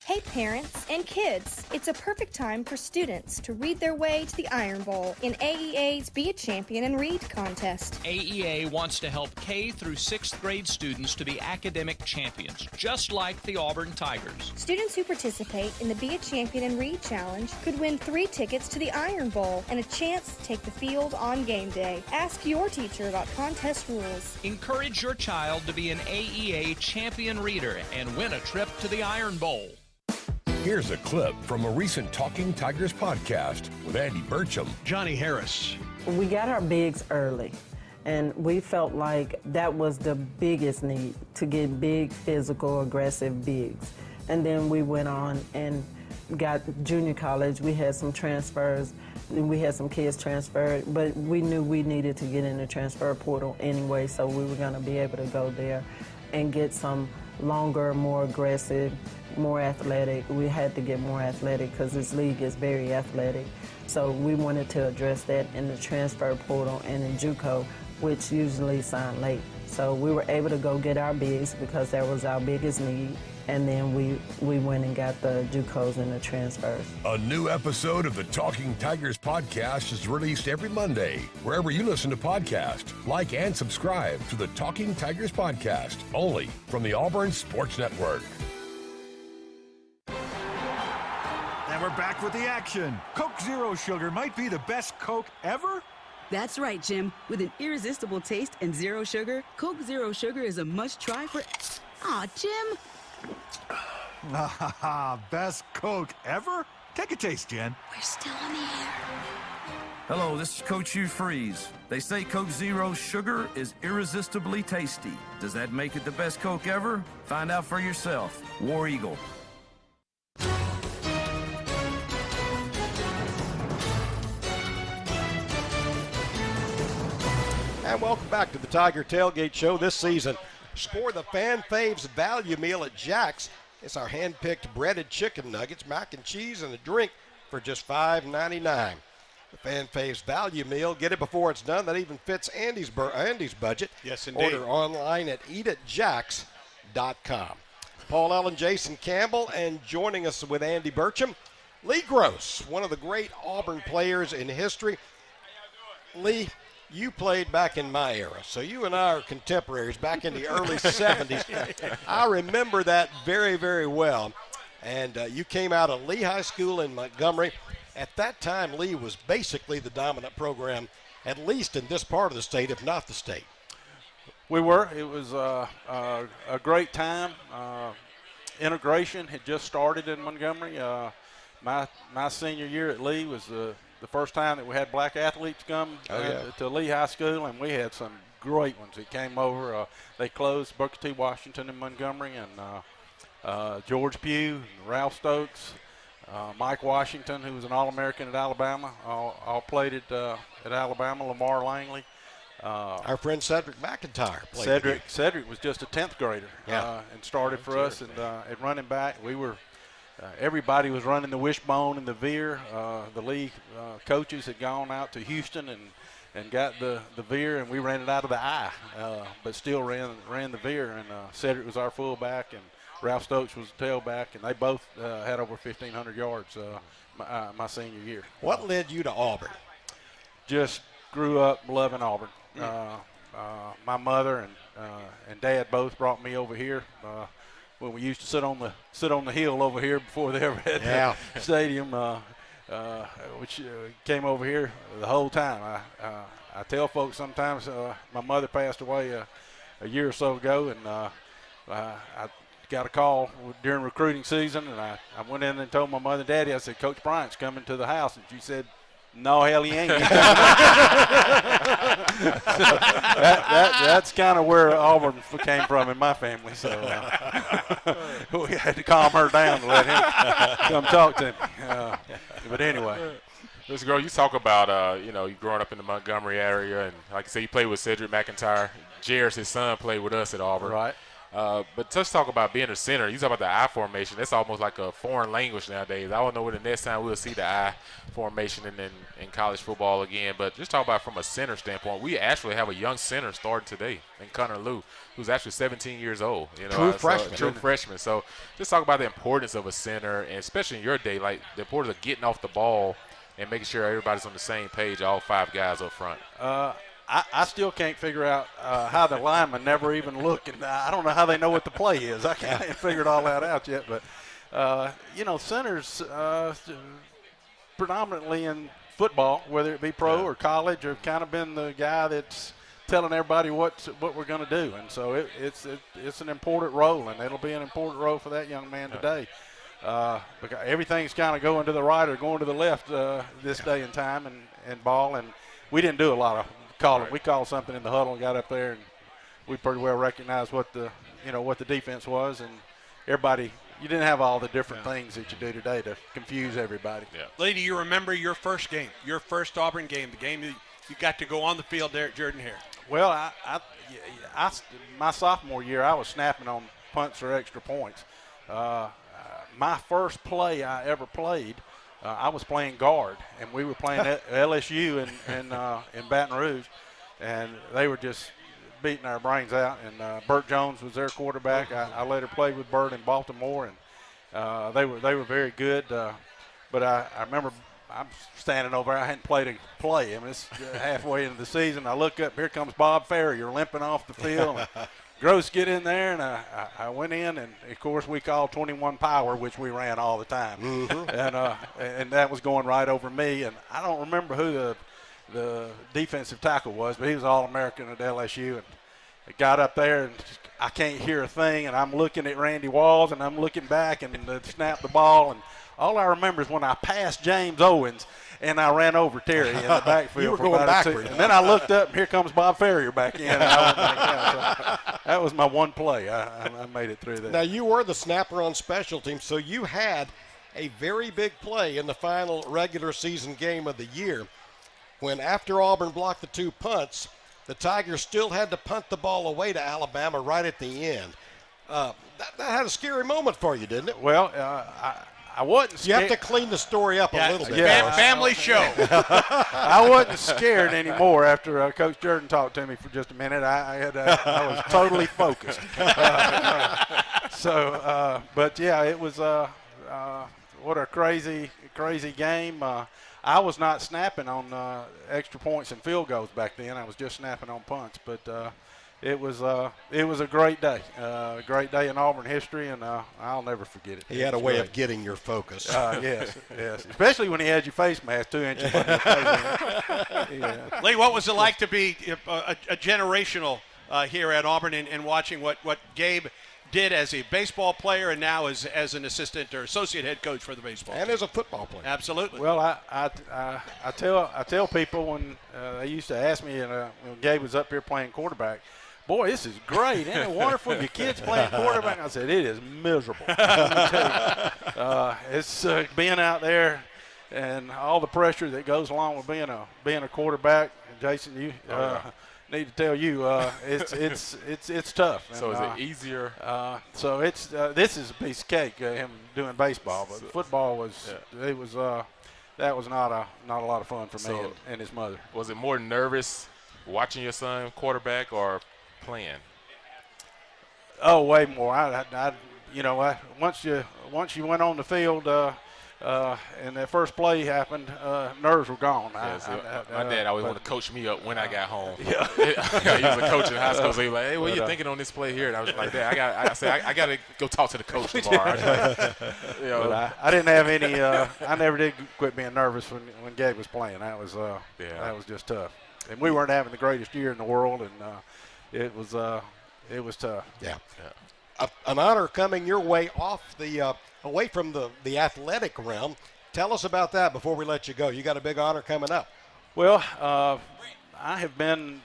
Speaker 18: Hey parents and kids, it's a perfect time for students to read their way to the Iron Bowl in AEA's Be a Champion and Read contest.
Speaker 19: AEA wants to help K through 6th grade students to be academic champions, just like the Auburn Tigers.
Speaker 18: Students who participate in the Be a Champion and Read challenge could win 3 tickets to the Iron Bowl and a chance to take the field on game day. Ask your teacher about contest rules.
Speaker 19: Encourage your child to be an AEA champion reader and win a trip to the Iron Bowl.
Speaker 1: Here's a clip from a recent Talking Tigers podcast with Andy Burcham.
Speaker 7: Johnny Harris.
Speaker 8: We got our bigs early, and we felt like that was the biggest need, to get big, physical, aggressive bigs. And then we went on and got junior college. We had some transfers, and we had some kids transferred, but we knew we needed to get in the transfer portal anyway, so we were going to be able to go there and get some longer, more aggressive, more athletic. We had to get more athletic because this league is very athletic. So we wanted to address that in the transfer portal and in JUCO, which usually sign late. So we were able to go get our bigs because that was our biggest need. And then we went and got the JUCOs and the transfers.
Speaker 1: A new episode of the Talking Tigers podcast is released every Monday, wherever you listen to podcasts. Like and subscribe to the Talking Tigers podcast, only from the Auburn Sports Network.
Speaker 4: And we're back with the action. Coke Zero Sugar might be the best Coke ever.
Speaker 6: That's right, Jim. With an irresistible taste and zero sugar, Coke Zero Sugar is a must-try for... Aw, Jim.
Speaker 4: Best Coke ever? Take a taste, Jen.
Speaker 6: We're still on the air.
Speaker 9: Hello, this is Coach Hugh Freeze. They say Coke Zero Sugar is irresistibly tasty. Does that make it the best Coke ever? Find out for yourself. War Eagle.
Speaker 2: And welcome back to the Tiger Tailgate Show this season. Score the Fan Faves value meal at Jack's. It's our hand-picked breaded chicken nuggets, mac and cheese, and a drink for just $5.99. The Fan Faves value meal, get it before it's done. That even fits Andy's budget.
Speaker 12: Yes, indeed.
Speaker 2: Order online at eatatjacks.com. Paul Allen, Jason Campbell, and joining us with Andy Burcham, Lee Gross, one of the great Auburn players in history. Lee, you played back in my era, so you and I are contemporaries back in the early 70s. I remember that very, very well. And you came out of Lee High School in Montgomery. At that time, Lee was basically the dominant program, at least in this part of the state, if not the state.
Speaker 11: We were. It was a great time. Integration had just started in Montgomery. My senior year at Lee was the first time that we had black athletes come to Lee High School, and we had some great ones that came over. They closed Booker T. Washington in Montgomery, and George Pugh, and Ralph Stokes, Mike Washington, who was an All-American at Alabama, all played at Alabama, Lamar Langley.
Speaker 2: Our friend Cedric McIntyre played.
Speaker 11: Cedric was just a 10th grader and started for us, and at running back, we were – everybody was running the wishbone and the veer. The league coaches had gone out to Houston and got the veer, and we ran it out of the eye, but still ran the veer. And Cedric was our fullback, and Ralph Stokes was the tailback, and they both had over 1,500 yards my senior year.
Speaker 2: What led you to Auburn?
Speaker 11: Just grew up loving Auburn. My mother and Dad both brought me over here. When we used to sit on the hill over here before they ever had the stadium, which came over here the whole time. I tell folks sometimes my mother passed away a year or so ago, and I got a call during recruiting season, and I went in and told my mother and Daddy, I said, Coach Bryant's coming to the house, and she said, no, hell, he ain't. That's kind of where Auburn came from in my family. So we had to calm her down to let him come talk to me. But anyway.
Speaker 3: This girl, you talk about, you growing up in the Montgomery area, and like I said, you played with Cedric McIntyre. Jairus, his son, played with us at Auburn.
Speaker 11: Right.
Speaker 3: But just talk about being a center. You talk about the I formation. That's almost like a foreign language nowadays. I don't know when the next time we'll see the I formation in college football again. But just talk about from a center standpoint. We actually have a young center starting today in Connor Liu, who's actually 17 years old.
Speaker 2: True freshman.
Speaker 3: True freshman. So just talk about the importance of a center, and especially in your day, like the importance of getting off the ball and making sure everybody's on the same page, all five guys up front.
Speaker 11: I still can't figure out how the linemen never even look, and I don't know how they know what the play is. I can't figure all that out yet. But, centers predominantly in football, whether it be pro or college, have kind of been the guy that's telling everybody what we're going to do. And so it's an important role, and it'll be an important role for that young man today. because everything's kind of going to the right or going to the left this day and time and ball. And we didn't do a lot of calling. Right. We called something in the huddle and got up there, and we pretty well recognized what the defense was, and everybody. You didn't have all the different things that you do today to confuse everybody.
Speaker 7: Yeah. Lee, do you remember your first game, your first Auburn game, the game you got to go on the field there at Jordan-Hare?
Speaker 11: Well, my sophomore year, I was snapping on punts or extra points. My first play I ever played, I was playing guard, and we were playing at LSU in Baton Rouge, and they were just beating our brains out. And Burt Jones was their quarterback. I later played with Burt in Baltimore, and they were very good. But I remember I'm standing over there. I hadn't played a play. I mean, it's halfway into the season. I look up. Here comes Bob Ferrier limping off the field. Gross get in there, and I went in, and of course we called 21 power, which we ran all the time, and that was going right over me. And I don't remember who the defensive tackle was, but he was All-American at LSU, and I got up there, and I can't hear a thing, and I'm looking at Randy Walls, and I'm looking back, and snap the ball, and all I remember is when I passed James Owens, and I ran over Terry in the backfield.
Speaker 2: You were going backwards.
Speaker 11: And then I looked up, and here comes Bob Ferrier back in. And I went back down. So that was my one play. I made it through that.
Speaker 2: Now, you were the snapper on special teams, so you had a very big play in the final regular season game of the year when, after Auburn blocked the 2 punts, the Tigers still had to punt the ball away to Alabama right at the end. That had a scary moment for you, didn't it?
Speaker 11: Well, I wasn't scared.
Speaker 2: You have to clean the story up a little bit.
Speaker 11: Yeah,
Speaker 7: family show.
Speaker 11: I wasn't scared anymore after Coach Jordan talked to me for just a minute. I was totally focused. But yeah, it was what a crazy game. I was not snapping on extra points and field goals back then. I was just snapping on punts. But it was a great day in Auburn history, and I'll never forget it.
Speaker 2: He had a way of getting your focus.
Speaker 11: Yes, especially when he had your face mask 2 inches from your face. Yeah.
Speaker 7: Lee, what was it like to be a generational here at Auburn and watching what Gabe did as a baseball player and now as an assistant or associate head coach for the baseball
Speaker 2: and
Speaker 7: team?
Speaker 2: As a football player?
Speaker 7: Absolutely.
Speaker 11: Well, I tell people when they used to ask me when Gabe was up here playing quarterback, boy, this is great. Isn't it wonderful? Your kids playing quarterback? I said, it is miserable. Let me tell you. It's being out there and all the pressure that goes along with being a quarterback. Jason, you need to tell you, it's tough.
Speaker 3: So is it easier?
Speaker 11: So it's this is a piece of cake. Him doing baseball, but football was that was not a lot of fun for me and his mother.
Speaker 3: Was it more nervous watching your son quarterback or playing?
Speaker 11: Oh, way more. Once you went on the field and that first play happened, nerves were gone.
Speaker 3: My dad always wanted to coach me up when I got home.
Speaker 11: Yeah.
Speaker 3: He was a coach in high school, so he was like, "Hey, what are you thinking on this play here?" And I was like, "Dad, I got to go talk to the coach tomorrow."
Speaker 11: I didn't have any. I never did quit being nervous when Gabe was playing. That was just tough. And we weren't having the greatest year in the world, and it was tough.
Speaker 2: Yeah. An honor coming your way away from the athletic realm. Tell us about that before we let you go. You got a big honor coming up.
Speaker 11: Well, I have been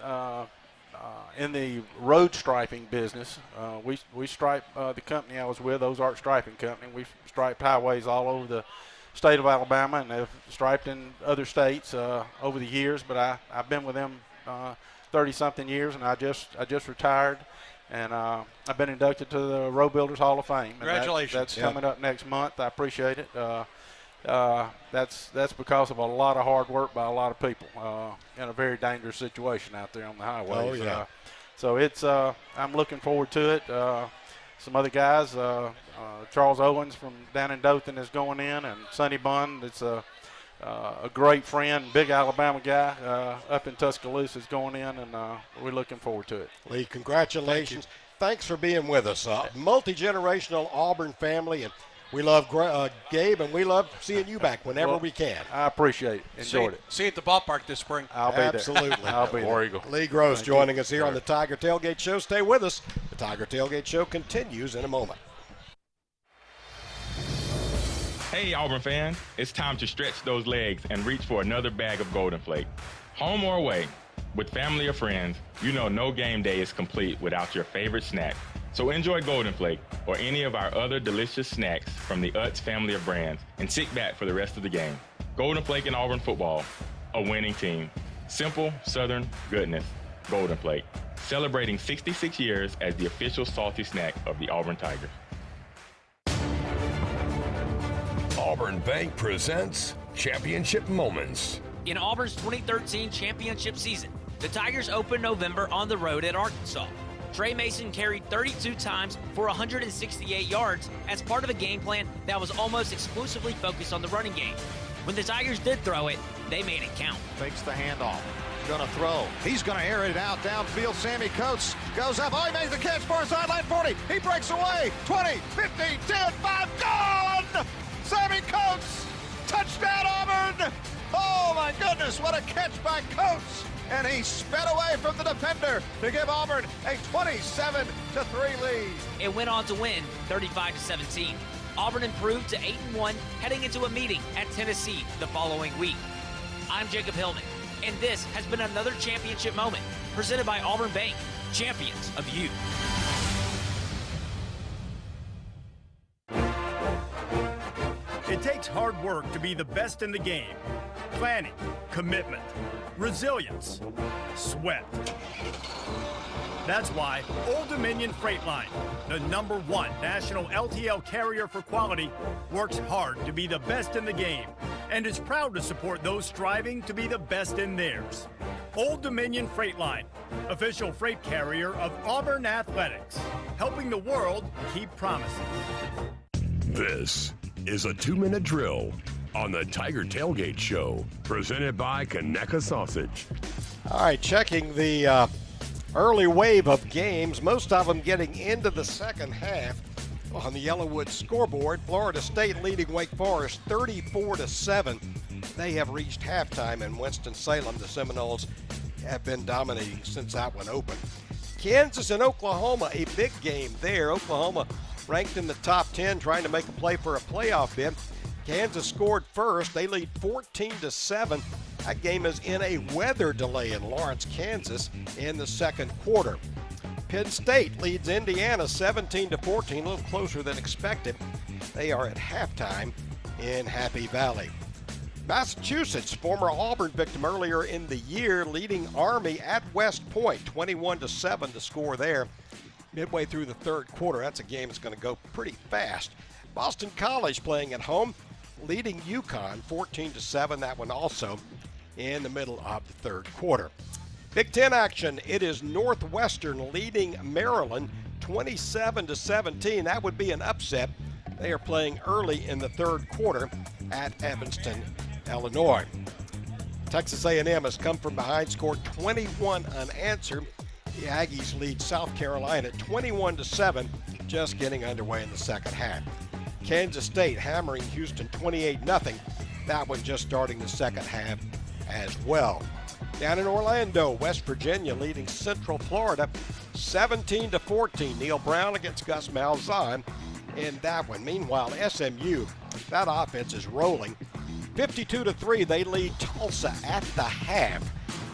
Speaker 11: in the road striping business. We stripe the company I was with, Ozark Striping Company. We've striped highways all over the state of Alabama, and have striped in other states over the years. But I've been with them 30-something years, and I just retired. And I've been inducted to the Road Builders Hall of Fame.
Speaker 7: Congratulations.
Speaker 11: That's coming up next month. I appreciate it. That's because of a lot of hard work by a lot of people in a very dangerous situation out there on the highways.
Speaker 2: Oh, yeah.
Speaker 11: So it's I'm looking forward to it. Some other guys, Charles Owens from down in Dothan is going in, and Sonny Bunn, it's a great friend, big Alabama guy up in Tuscaloosa is going in, and we're looking forward to it.
Speaker 2: Lee, congratulations. Thanks for being with us. Multi-generational Auburn family, and we love Gabe, and we love seeing you back whenever we can.
Speaker 11: I appreciate it. Enjoyed it.
Speaker 7: See you at the ballpark this spring.
Speaker 11: I'll be there.
Speaker 2: Absolutely.
Speaker 11: I'll be there.
Speaker 2: Lee Gross joining us here on the Tiger Tailgate Show. Stay with us. The Tiger Tailgate Show continues in a moment.
Speaker 13: Hey, Auburn fans, it's time to stretch those legs and reach for another bag of Golden Flake. Home or away, with family or friends, you know no game day is complete without your favorite snack. So enjoy Golden Flake or any of our other delicious snacks from the Utz family of brands and sit back for the rest of the game. Golden Flake and Auburn football, a winning team. Simple, Southern goodness. Golden Flake, celebrating 66 years as the official salty snack of the Auburn Tigers.
Speaker 1: Auburn Bank presents Championship Moments.
Speaker 14: In Auburn's 2013 championship season, the Tigers opened November on the road at Arkansas. Trey Mason carried 32 times for 168 yards as part of a game plan that was almost exclusively focused on the running game. When the Tigers did throw it, they made it count.
Speaker 15: Fakes the handoff. Gonna throw. He's gonna air it out downfield. Sammy Coates goes up. Oh, he makes the catch for sideline 40. He breaks away. 20, 15, 10, 5, gone! Sammy Coates! Touchdown, Auburn! Oh, my goodness, what a catch by Coates! And he sped away from the defender to give Auburn a 27-3 lead.
Speaker 14: It went on to win 35-17. Auburn improved to 8-1 heading into a meeting at Tennessee the following week. I'm Jacob Hillman, and this has been another championship moment presented by Auburn Bank, champions of youth.
Speaker 16: It takes hard work to be the best in the game. Planning, commitment, resilience, sweat. That's why Old Dominion Freight Line, the #1 national LTL carrier for quality, works hard to be the best in the game and is proud to support those striving to be the best in theirs. Old Dominion Freight Line, official freight carrier of Auburn Athletics, helping the world keep promising.
Speaker 1: This is a 2-minute drill on the Tiger Tailgate Show, presented by Conecuh Sausage.
Speaker 2: All right, checking the early wave of games, most of them getting into the second half. On the Yellowwood scoreboard, Florida State leading Wake Forest 34-7. They have reached halftime in Winston-Salem. The Seminoles have been dominating since that one opened. Kansas and Oklahoma, a big game there. Oklahoma ranked in the top 10, trying to make a play for a playoff bid. Kansas scored first. They lead 14-7. That game is in a weather delay in Lawrence, Kansas in the second quarter. Penn State leads Indiana 17-14, a little closer than expected. They are at halftime in Happy Valley. Massachusetts, former Auburn victim earlier in the year, leading Army at West Point, 21-7 to score there. Midway through the third quarter, that's a game that's going to go pretty fast. Boston College playing at home, leading UConn 14-7. That one also in the middle of the third quarter. Big Ten action. It is Northwestern leading Maryland 27-17. That would be an upset. They are playing early in the third quarter at Evanston, Illinois. Texas A&M has come from behind, scored 21 unanswered. The Aggies lead South Carolina 21-7, just getting underway in the second half. Kansas State hammering Houston 28-0. That one just starting the second half as well. Down in Orlando, West Virginia leading Central Florida 17-14. Neil Brown against Gus Malzahn in that one. Meanwhile, SMU, that offense is rolling. 52-3, they lead Tulsa at the half.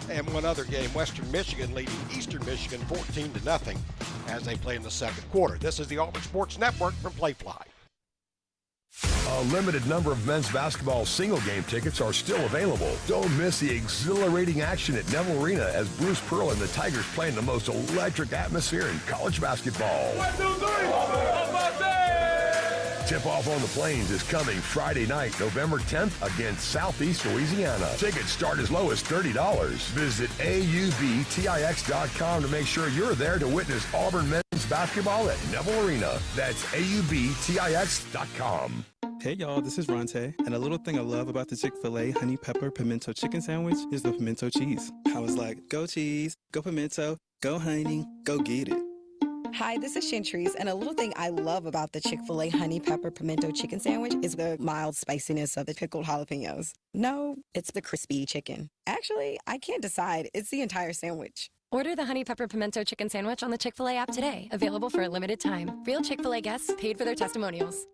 Speaker 2: And one other game, Western Michigan leading Eastern Michigan 14-0 as they play in the second quarter. This is the Auburn Sports Network from Playfly.
Speaker 1: A limited number of men's basketball single game tickets are still available. Don't miss the exhilarating action at Neville Arena as Bruce Pearl and the Tigers play in the most electric atmosphere in college basketball.
Speaker 20: 1, 2, 3.
Speaker 1: Tip-off on the Plains is coming Friday night, November 10th against Southeast Louisiana. Tickets start as low as $30. Visit AUBTIX.com to make sure you're there to witness Auburn men's basketball at Neville Arena. That's AUBTIX.com.
Speaker 23: Hey y'all, this is Ronte, and a little thing I love about the Chick-fil-A Honey Pepper Pimento Chicken Sandwich is the pimento cheese. I was like, go cheese, go pimento, go honey, go get it.
Speaker 24: Hi, this is Chantrice, and a little thing I love about the Chick-fil-A Honey Pepper Pimento Chicken Sandwich is the mild spiciness of the pickled jalapenos. No, it's the crispy chicken. Actually, I can't decide. It's the entire sandwich.
Speaker 25: Order the Honey Pepper Pimento Chicken Sandwich on the Chick-fil-A app today. Available for a limited time. Real Chick-fil-A guests paid for their testimonials.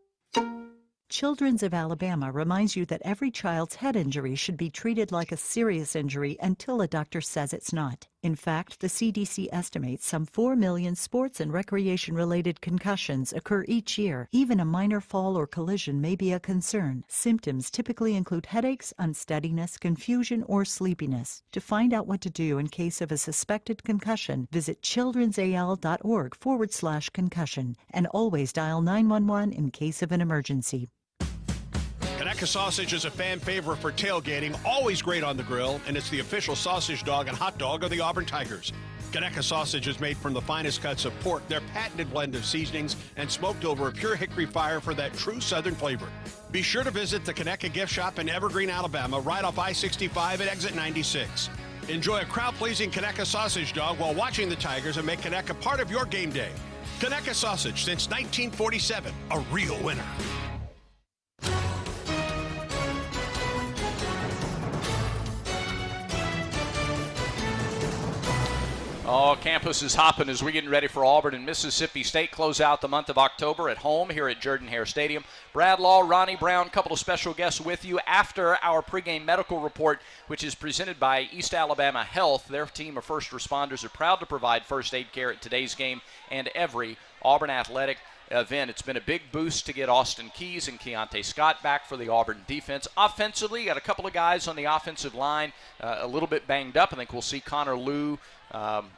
Speaker 5: Children's of Alabama reminds you that every child's head injury should be treated like a serious injury until a doctor says it's not. In fact, the CDC estimates some 4 million sports and recreation-related concussions occur each year. Even a minor fall or collision may be a concern. Symptoms typically include headaches, unsteadiness, confusion, or sleepiness. To find out what to do in case of a suspected concussion, visit childrensal.org/concussion and always dial 911 in case of an emergency.
Speaker 7: Conecuh sausage is a fan favorite for tailgating, always great on the grill, and it's the official sausage dog and hot dog of the Auburn Tigers. Conecuh sausage is made from the finest cuts of pork, their patented blend of seasonings, and smoked over a pure hickory fire for that true Southern flavor. Be sure to visit the Conecuh gift shop in Evergreen, Alabama, right off I-65 at exit 96. Enjoy a crowd-pleasing Conecuh sausage dog while watching the Tigers and make Conecuh part of your game day. Conecuh sausage since 1947, a real winner.
Speaker 10: Oh, campus is hopping as we're getting ready for Auburn and Mississippi State. Close out the month of October at home here at Jordan-Hare Stadium. Brad Law, Ronnie Brown, a couple of special guests with you after our pregame medical report, which is presented by East Alabama Health. Their team of first responders are proud to provide first aid care at today's game and every Auburn athletic event. It's been a big boost to get Austin Keys and Keontae Scott back for the Auburn defense. Offensively, you got a couple of guys on the offensive line a little bit banged up. I think we'll see Connor Liu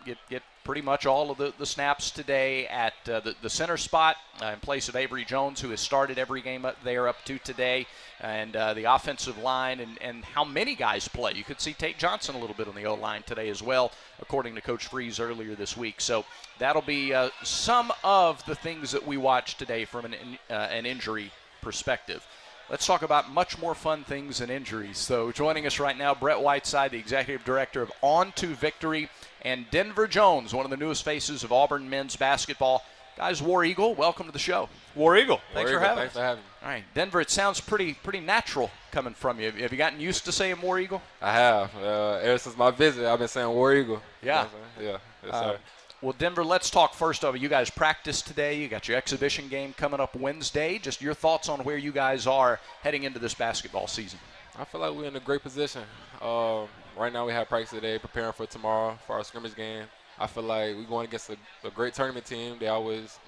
Speaker 10: get pretty much all of the snaps today at the center spot in place of Avery Jones, who has started every game up there up to today. And the offensive line and how many guys play. You could see Tate Johnson a little bit on the O-line today as well, according to Coach Freeze earlier this week. So that'll be some of the things that we watched today from an injury perspective. Let's talk about much more fun things than injuries. So joining us right now, Brett Whiteside, the Executive Director of On to Victory, and Denver Jones, one of the newest faces of Auburn men's basketball. Guys, War Eagle, welcome to the show.
Speaker 17: War Eagle, thanks for having us.
Speaker 10: All right, Denver, it sounds pretty natural coming from you. Have you gotten used to saying War Eagle?
Speaker 21: I have. Ever since my visit, I've been saying War Eagle.
Speaker 10: Yeah.
Speaker 21: Yeah. Yes, sir.
Speaker 10: Well, Denver, let's talk first over. You guys practiced today. You got your exhibition game coming up Wednesday. Just your thoughts on where you guys are heading into this basketball season.
Speaker 21: I feel like we're in a great position. Right now we have practice today, preparing for tomorrow for our scrimmage game. I feel like we're going against a great tournament team. They always,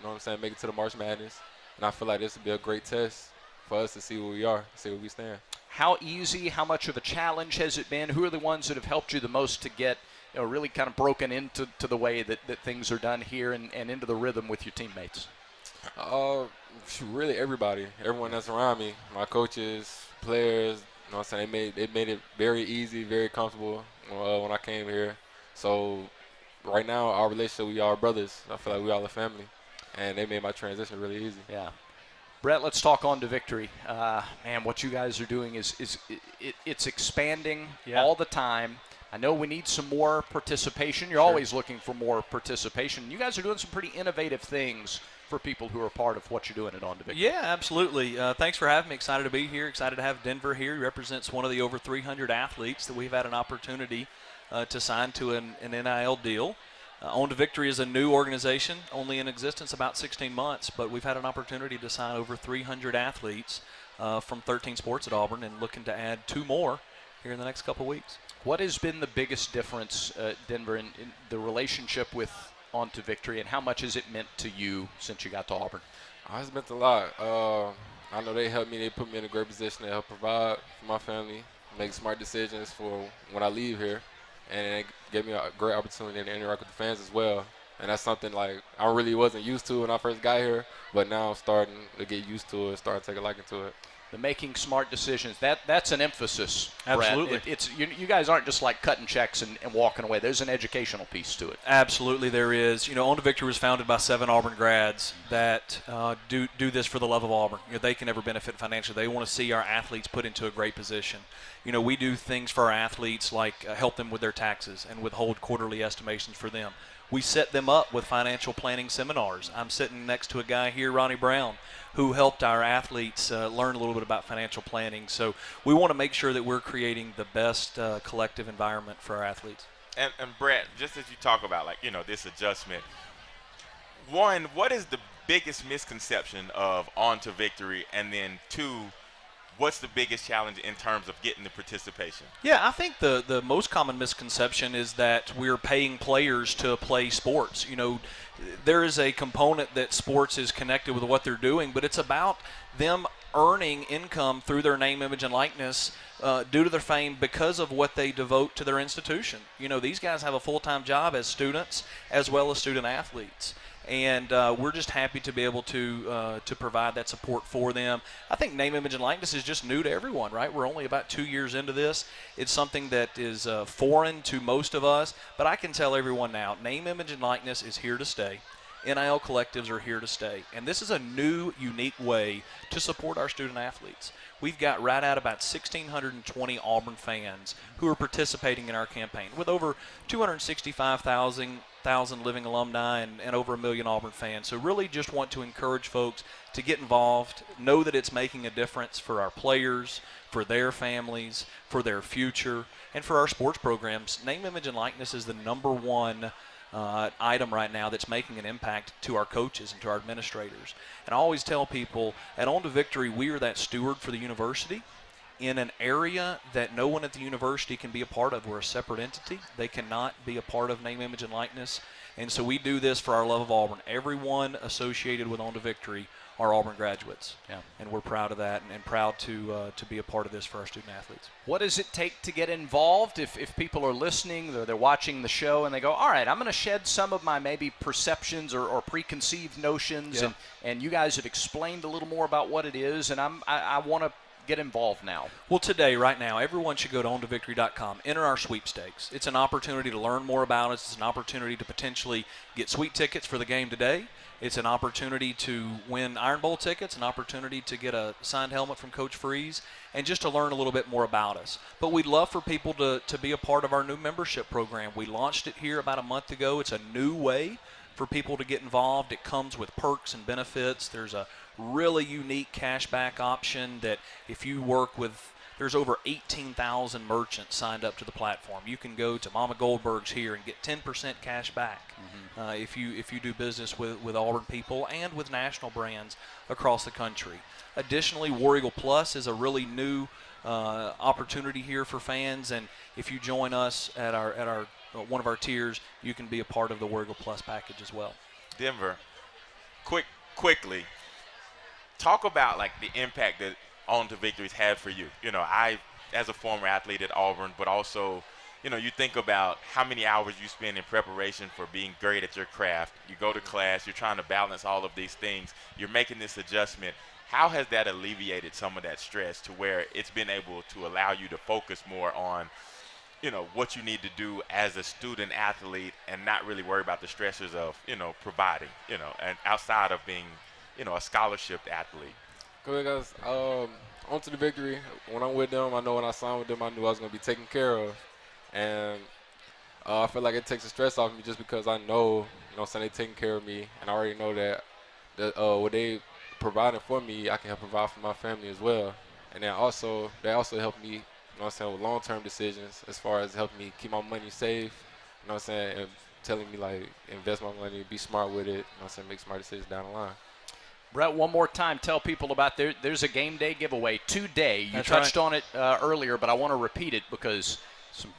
Speaker 21: make it to the March Madness. And I feel like this will be a great test for us to see where we are, see where we stand.
Speaker 10: How easy, how much of a challenge has it been? Who are the ones that have helped you the most to get really kind of broken into the way that things are done here and into the rhythm with your teammates?
Speaker 21: Really everybody. Everyone that's around me, my coaches, players, they made it very easy, very comfortable when I came here. So right now, our relationship, we are brothers. I feel like we all a family, and they made my transition really easy.
Speaker 10: Yeah. Brett, let's talk On to Victory. Man, what you guys are doing it's expanding all the time. I know we need some more participation. You're always looking for more participation. You guys are doing some pretty innovative things for people who are part of what you're doing at On to Victory.
Speaker 17: Yeah, absolutely. Thanks for having me. Excited to be here. Excited to have Denver here. He represents one of the over 300 athletes that we've had an opportunity to sign to an NIL deal. On to Victory is a new organization, only in existence about 16 months, but we've had an opportunity to sign over 300 athletes from 13 sports at Auburn and looking to add 2 more here in the next couple of weeks.
Speaker 10: What has been the biggest difference, Denver, in the relationship with On to Victory, and how much has it meant to you since you got to Auburn?
Speaker 21: It's meant a lot. I know they helped me. They put me in a great position to help provide for my family, make smart decisions for when I leave here, and it gave me a great opportunity to interact with the fans as well. And that's something like I really wasn't used to when I first got here, but now I'm starting to get used to it, starting to take a liking to it.
Speaker 10: The making smart decisions, that's an emphasis,
Speaker 17: Absolutely.
Speaker 10: Brett. It's you guys aren't just like cutting checks and walking away. There's an educational piece to it.
Speaker 17: Absolutely there is. On to Victory was founded by 7 Auburn grads that do this for the love of Auburn. They can never benefit financially. They want to see our athletes put into a great position. We do things for our athletes like help them with their taxes and withhold quarterly estimations for them. We set them up with financial planning seminars. I'm sitting next to a guy here, Ronnie Brown, who helped our athletes learn a little bit about financial planning. So we want to make sure that we're creating the best collective environment for our athletes.
Speaker 13: And Brett, just as you talk about, this adjustment, one, what is the biggest misconception of On to Victory, and then 2, what's the biggest challenge in terms of getting the participation?
Speaker 17: Yeah, I think the most common misconception is that we're paying players to play sports. You know, there is a component that sports is connected with what they're doing, but it's about them earning income through their name, image, and likeness due to their fame because of what they devote to their institution. You know, these guys have a full-time job as students as well as student athletes. And we're just happy to be able to provide that support for them. I think name, image, and likeness is just new to everyone, right? We're only about 2 years into this. It's something that is foreign to most of us, but I can tell everyone now, name, image, and likeness is here to stay. NIL collectives are here to stay. And this is a new, unique way to support our student athletes. We've got right at about 1,620 Auburn fans who are participating in our campaign, with over 265,000 living alumni and over 1 million Auburn fans. So really just want to encourage folks to get involved, know that it's making a difference for our players, for their families, for their future, and for our sports programs. Name, image, and likeness is the #1 item right now that's making an impact to our coaches and to our administrators. And I always tell people, at On to Victory, we are that steward for the university in an area that no one at the university can be a part of. We're a separate entity. They cannot be a part of name, image, and likeness. And so we do this for our love of Auburn. Everyone associated with On to Victory are Auburn graduates.
Speaker 10: Yeah.
Speaker 17: And we're proud of that and proud to be a part of this for our student athletes.
Speaker 10: What does it take to get involved? If people are listening or they're watching the show and they go, all right, I'm going to shed some of my maybe perceptions or preconceived notions,
Speaker 17: Yeah.
Speaker 10: and you guys have explained a little more about what it is, and I want to get involved now.
Speaker 17: Well, today, right now, everyone should go to ontovictory.com, enter our sweepstakes. It's an opportunity to learn more about us. It's an opportunity to potentially get sweet tickets for the game today. It's an opportunity to win Iron Bowl tickets, an opportunity to get a signed helmet from Coach Freeze, and just to learn a little bit more about us. But we'd love for people to be a part of our new membership program. We launched it here about a month ago. It's a new way for people to get involved. It comes with perks and benefits. There's a really unique cashback option that if you work with, there's over 18,000 merchants signed up to the platform. You can go to Mama Goldberg's here and get 10% cash back if you do business with Auburn people and with national brands across the country. Additionally, War Eagle Plus is a really new opportunity here for fans, and if you join us at our one of our tiers, you can be a part of the War Eagle Plus package as well.
Speaker 13: Denver, quickly, talk about like the impact that On to Victories had for you. You know, I, as a former athlete at Auburn, but also, you know, you think about how many hours you spend in preparation for being great at your craft. You go to class, you're trying to balance all of these things. You're making this adjustment. How has that alleviated some of that stress to where it's been able to allow you to focus more on, you know, what you need to do as a student athlete and not really worry about the stressors of, you know, providing, you know, and outside of being, you know, a scholarship athlete?
Speaker 21: Good guys. On to the Victory. When I'm with them, I know when I signed with them, I knew I was going to be taken care of. And I feel like it takes the stress off me just because I know, you know, they're taking care of me. And I already know that what they providing for me, I can help provide for my family as well. And then also, they also help me, you know what I'm saying, with long-term decisions as far as helping me keep my money safe, you know what I'm saying, and telling me, like, invest my money, be smart with it, you know what I'm saying, make smart decisions down the line.
Speaker 10: Brett, one more time, tell people about there's a game day giveaway today. You
Speaker 17: That's
Speaker 10: touched
Speaker 17: right.
Speaker 10: on it earlier, but I want to repeat it because some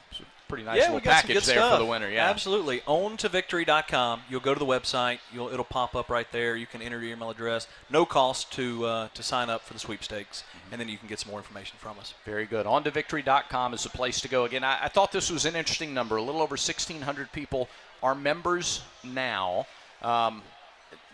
Speaker 10: pretty nice
Speaker 17: we
Speaker 10: little
Speaker 17: got some
Speaker 10: package
Speaker 17: good
Speaker 10: there
Speaker 17: stuff.
Speaker 10: for the winner. Yeah,
Speaker 17: Absolutely. OwnToVictory.com. You'll go to the website. It'll pop up right there. You can enter your email address. No cost to sign up for the sweepstakes, and then you can get some more information from us.
Speaker 10: Very good. OnToVictory.com is the place to go. Again, I thought this was an interesting number. A little over 1,600 people are members now.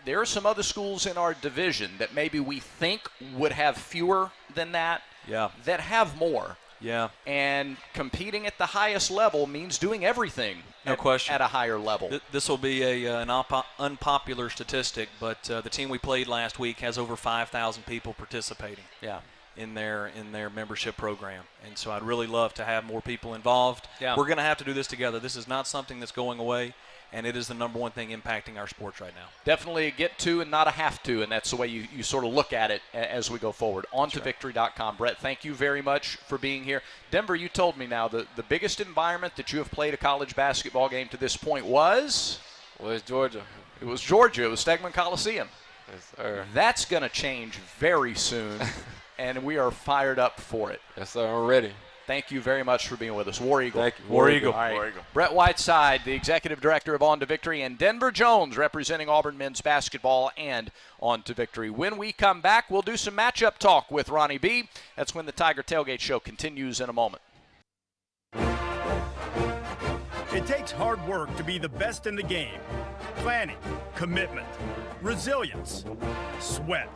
Speaker 10: There are some other schools in our division that maybe we think would have fewer than that, that have more.
Speaker 17: Yeah.
Speaker 10: And competing at the highest level means doing everything
Speaker 17: No question.
Speaker 10: at a higher level.
Speaker 17: This will be an unpopular statistic, but the team we played last week has over 5,000 people participating.
Speaker 10: Yeah.
Speaker 17: In their membership program. And so I'd really love to have more people involved.
Speaker 10: Yeah.
Speaker 17: We're going to have to do this together. This is not something that's going away, and it is the #1 thing impacting our sports right now.
Speaker 10: Definitely a get to and not a have to, and that's the way you sort of look at it as we go forward. OnToVictory.com. Brett, thank you very much for being here. Denver, you told me now the biggest environment that you have played a college basketball game to this point was?
Speaker 21: Well, it's Georgia.
Speaker 10: It was Georgia. It was Stegman Coliseum.
Speaker 21: Yes, sir.
Speaker 10: That's going to change very soon, and we are fired up for it.
Speaker 21: Yes, sir. I'm ready.
Speaker 10: Thank you very much for being with us. War Eagle.
Speaker 21: Thank you.
Speaker 10: War Eagle.
Speaker 21: All right.
Speaker 10: War Eagle. Brett Whiteside, the executive director of On to Victory, and Denver Jones representing Auburn men's basketball and On to Victory. When we come back, we'll do some matchup talk with Ronnie B. That's when the Tiger Tailgate Show continues in a moment.
Speaker 16: It takes hard work to be the best in the game. Planning, commitment, resilience, sweat.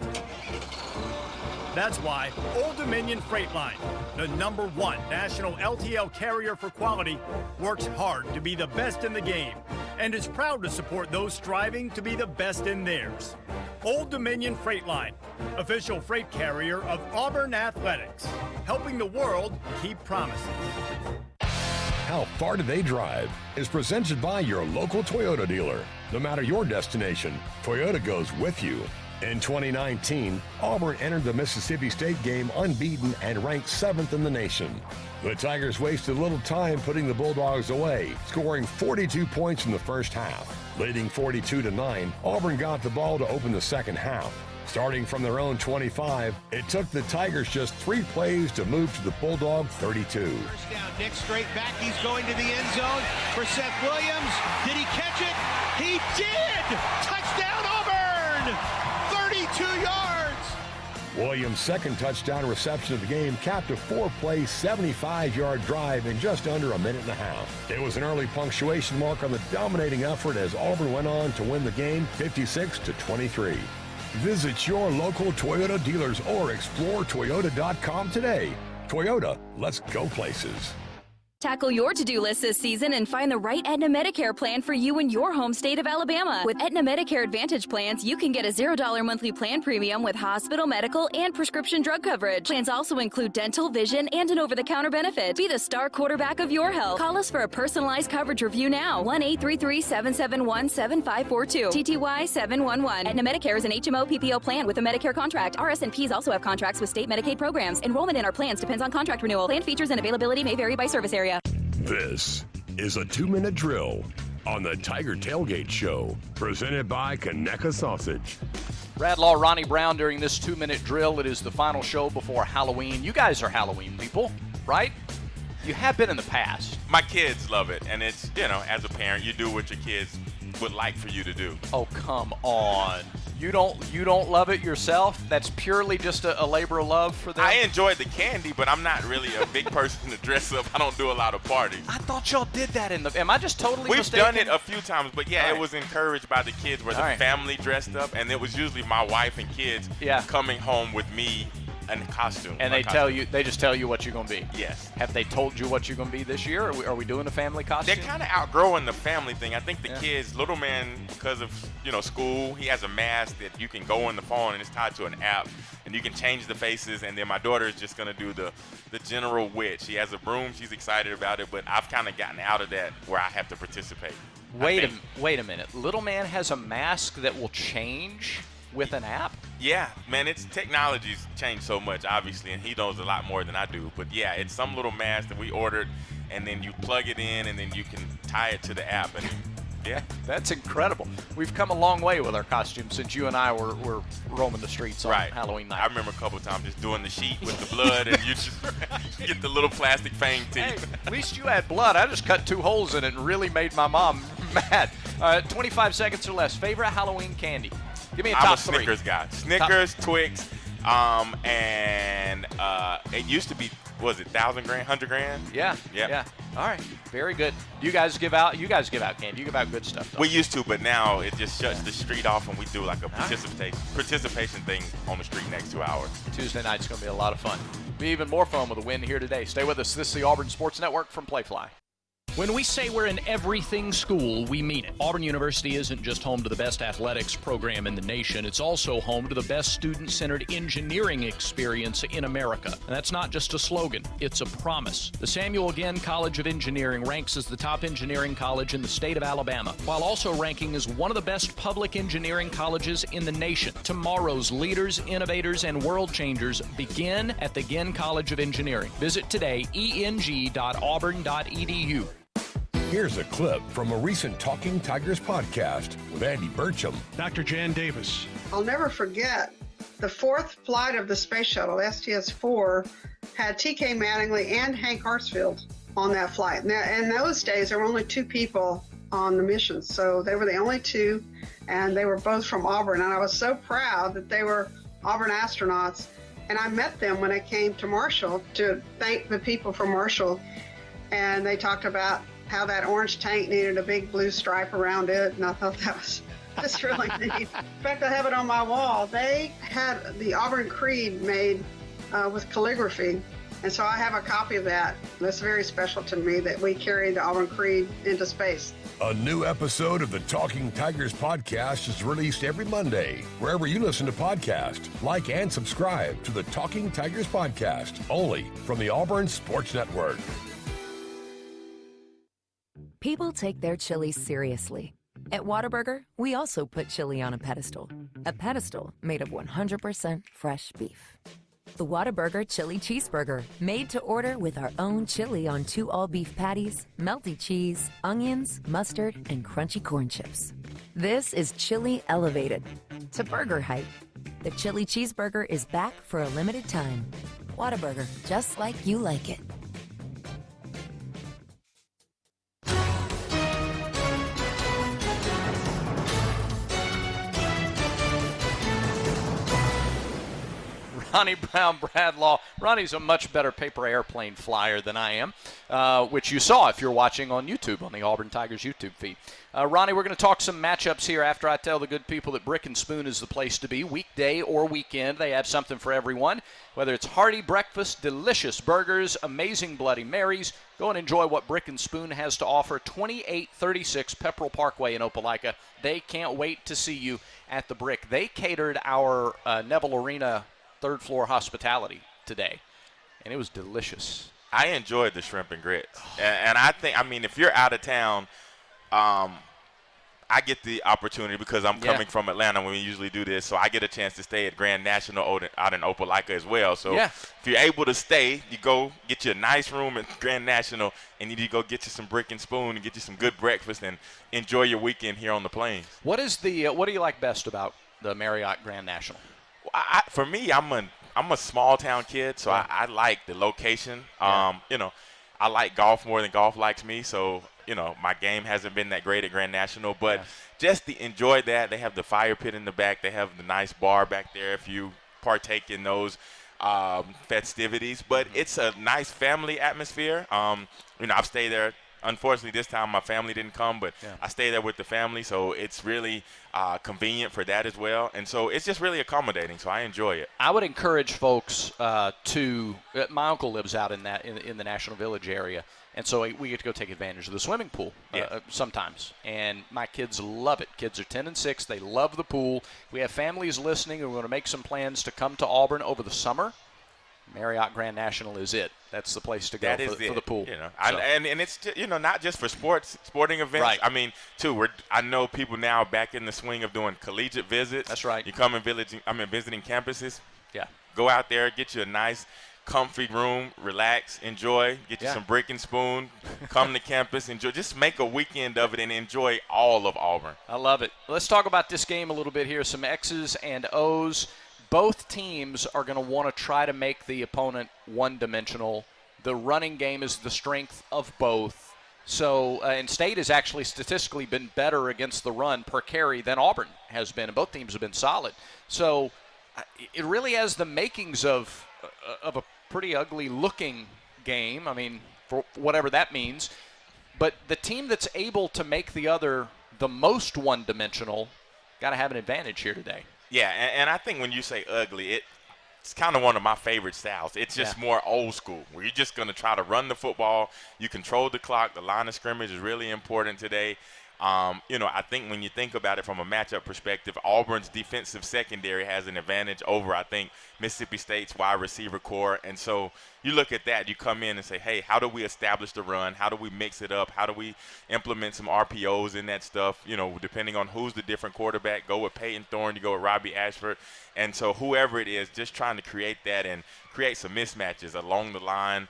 Speaker 16: That's why Old Dominion Freight Line, the #1 national LTL carrier for quality, works hard to be the best in the game and is proud to support those striving to be the best in theirs. Old Dominion Freight Line, official freight carrier of Auburn Athletics, helping the world keep promising.
Speaker 1: How Far Do They Drive is presented by your local Toyota dealer. No matter your destination, Toyota goes with you. In 2019, Auburn entered the Mississippi State game unbeaten and ranked 7th in the nation. The Tigers wasted little time putting the Bulldogs away, scoring 42 points in the first half. Leading 42-9, Auburn got the ball to open the second half. Starting from their own 25, it took the Tigers just 3 plays to move to the Bulldog 32.
Speaker 4: First down, Nick straight back. He's going to the end zone for Seth Williams. Did he catch it? He did! Touchdown, Auburn! 32 yards!
Speaker 1: Williams' second touchdown reception of the game capped a 4-play, 75-yard drive in just under a minute and a half. It was an early punctuation mark on the dominating effort as Auburn went on to win the game 56-23. Visit your local Toyota dealers or explore Toyota.com today. Toyota, let's go places.
Speaker 8: Tackle your to-do list this season and find the right Aetna Medicare plan for you in your home state of Alabama. With Aetna Medicare Advantage plans, you can get a $0 monthly plan premium with hospital, medical, and prescription drug coverage. Plans also include dental, vision, and an over-the-counter benefit. Be the star quarterback of your health. Call us for a personalized coverage review now. 1-833-771-7542. TTY 711. Aetna Medicare is an HMO PPO plan with a Medicare contract. RSNPs also have contracts with state Medicaid programs. Enrollment in our plans depends on contract renewal. Plan features and availability may vary by service area.
Speaker 1: This is a 2-minute drill on the Tiger Tailgate Show, presented by Conecuh Sausage.
Speaker 10: Brad Law, Ronnie Brown during this 2-minute drill. It is the final show before Halloween. You guys are Halloween people, right? You have been in the past.
Speaker 3: My kids love it, and it's, as a parent, you do what your kids would like for you to do.
Speaker 10: Oh, come on. You don't love it yourself? That's purely just a labor of love for them?
Speaker 3: I enjoy the candy, but I'm not really a big person to dress up. I don't do a lot of parties.
Speaker 10: I thought y'all did that am I just totally mistaken?
Speaker 3: We've done it a few times, but it was encouraged by the kids where the family dressed up, and it was usually my wife and kids coming home with me in costume.
Speaker 10: And they just tell you what you're going to be?
Speaker 3: Yes.
Speaker 10: Have they told you what you're going to be this year? Are we doing a family costume?
Speaker 3: They're kind of outgrowing the family thing. I think the kids, little man, because of school, he has a mask that you can go on the phone and it's tied to an app, and you can change the faces. And then my daughter is just going to do the general witch. She has a broom. She's excited about it, but I've kind of gotten out of that where I have to participate.
Speaker 10: Wait a minute. Little man has a mask that will change with an app?
Speaker 3: Yeah, man, technology's changed so much, obviously, and he knows a lot more than I do. But yeah, it's some little mask that we ordered, and then you plug it in, and then you can tie it to the app. And yeah,
Speaker 10: that's incredible. We've come a long way with our costumes since you and I were roaming the streets on Halloween night.
Speaker 3: I remember a couple of times just doing the sheet with the blood, and you just get the little plastic fang teeth.
Speaker 10: Hey, at least you had blood. I just cut 2 holes in it and really made my mom mad. 25 seconds or less. Favorite Halloween candy? Give me a top 3.
Speaker 3: I'm a Snickers guy. Snickers, Twix, and it used to be, was it 1,000 grand, 100 grand?
Speaker 10: Yeah. All right, very good. You guys give out candy. You give out good stuff.
Speaker 3: We used to, but now it just shuts the street off, and we do like a participation thing on the street next to ours.
Speaker 10: Tuesday night's going to be a lot of fun. Be even more fun with a win here today. Stay with us. This is the Auburn Sports Network from Playfly.
Speaker 14: When we say we're an everything school, we mean it. Auburn University isn't just home to the best athletics program in the nation, it's also home to the best student-centered engineering experience in America. And that's not just a slogan, it's a promise. The Samuel Ginn College of Engineering ranks as the top engineering college in the state of Alabama, while also ranking as one of the best public engineering colleges in the nation. Tomorrow's leaders, innovators, and world changers begin at the Ginn College of Engineering. Visit today, eng.auburn.edu.
Speaker 1: Here's a clip from a recent Talking Tigers podcast with Andy Burcham.
Speaker 7: Dr. Jan Davis,
Speaker 6: I'll never forget the fourth flight of the space shuttle, STS-4, had T.K. Mattingly and Hank Hartsfield on that flight. Now, in those days, there were only 2 people on the mission, so they were the only 2, and they were both from Auburn, and I was so proud that they were Auburn astronauts. And I met them when I came to Marshall to thank the people from Marshall, and they talked about how that orange tank needed a big blue stripe around it, and I thought that was just really neat. In fact, I have it on my wall. They had the Auburn Creed made with calligraphy, and so I have a copy of that. That's very special to me that we carried the Auburn Creed into space.
Speaker 1: A new episode of the Talking Tigers podcast is released every Monday, wherever you listen to podcasts. Like and subscribe to the Talking Tigers podcast, only from the Auburn Sports Network.
Speaker 9: People take their chili seriously. At Whataburger, we also put chili on a pedestal made of 100% fresh beef. The Whataburger Chili Cheeseburger, made to order with our own chili on 2 all-beef patties, melty cheese, onions, mustard, and crunchy corn chips. This is chili elevated to burger height. The Chili Cheeseburger is back for a limited time. Whataburger, just like you like it.
Speaker 10: Ronnie Brown Bradlaugh. Ronnie's a much better paper airplane flyer than I am, which you saw if you're watching on YouTube, on the Auburn Tigers YouTube feed. Ronnie, we're going to talk some matchups here after I tell the good people that Brick and Spoon is the place to be. Weekday or weekend, they have something for everyone. Whether it's hearty breakfast, delicious burgers, amazing Bloody Marys, go and enjoy what Brick and Spoon has to offer. 2836 Pepperell Parkway in Opelika. They can't wait to see you at the Brick. They catered our Neville Arena third-floor hospitality today, and it was delicious.
Speaker 3: I enjoyed the shrimp and grits. And I think, if you're out of town, I get the opportunity because I'm coming from Atlanta when we usually do this, so I get a chance to stay at Grand National out in Opelika as well. So if you're able to stay, you go get you a nice room at Grand National, and you go get you some Brick and Spoon and get you some good breakfast and enjoy your weekend here on the Plains.
Speaker 10: What do you like best about the Marriott Grand National?
Speaker 3: For me, I'm a small town kid, so I like the location. I like golf more than golf likes me, so my game hasn't been that great at Grand National, but just to enjoy that. They have the fire pit in the back. They have the nice bar back there if you partake in those festivities. But it's a nice family atmosphere. I've stayed there. Unfortunately, this time my family didn't come, but I stay there with the family, so it's really convenient for that as well. And so it's just really accommodating, so I enjoy it.
Speaker 10: I would encourage folks my uncle lives out in the National Village area, and so we get to go take advantage of the swimming pool sometimes. And my kids love it. Kids are 10 and 6. They love the pool. We have families listening, and we're going to make some plans to come to Auburn over the summer. Marriott Grand National is it. That's the place to go for the pool.
Speaker 3: And it's not just for sporting events.
Speaker 10: Right.
Speaker 3: I know people now back in the swing of doing collegiate visits.
Speaker 10: That's right.
Speaker 3: You come and visiting campuses.
Speaker 10: Yeah.
Speaker 3: Go out there, get you a nice, comfy room, relax, enjoy, get you some Brick and Spoon, come to campus, enjoy. Just make a weekend of it and enjoy all of Auburn.
Speaker 10: I love it. Let's talk about this game a little bit here. Some X's and O's. Both teams are going to want to try to make the opponent one-dimensional. The running game is the strength of both. So, and State has actually statistically been better against the run per carry than Auburn has been, and both teams have been solid. So, it really has the makings of a pretty ugly-looking game, for whatever that means. But the team that's able to make the other the most one-dimensional got to have an advantage here today.
Speaker 3: Yeah, and I think when you say ugly, it's kind of one of my favorite styles. It's just more old school, where you're just going to try to run the football. You control the clock. The line of scrimmage is really important today. I think when you think about it from a matchup perspective, Auburn's defensive secondary has an advantage over, I think, Mississippi State's wide receiver core. And so you look at that, you come in and say, hey, how do we establish the run? How do we mix it up? How do we implement some RPOs in that stuff? Depending on who's the different quarterback, go with Peyton Thorne, you go with Robbie Ashford. And so whoever it is, just trying to create that and create some mismatches along the line,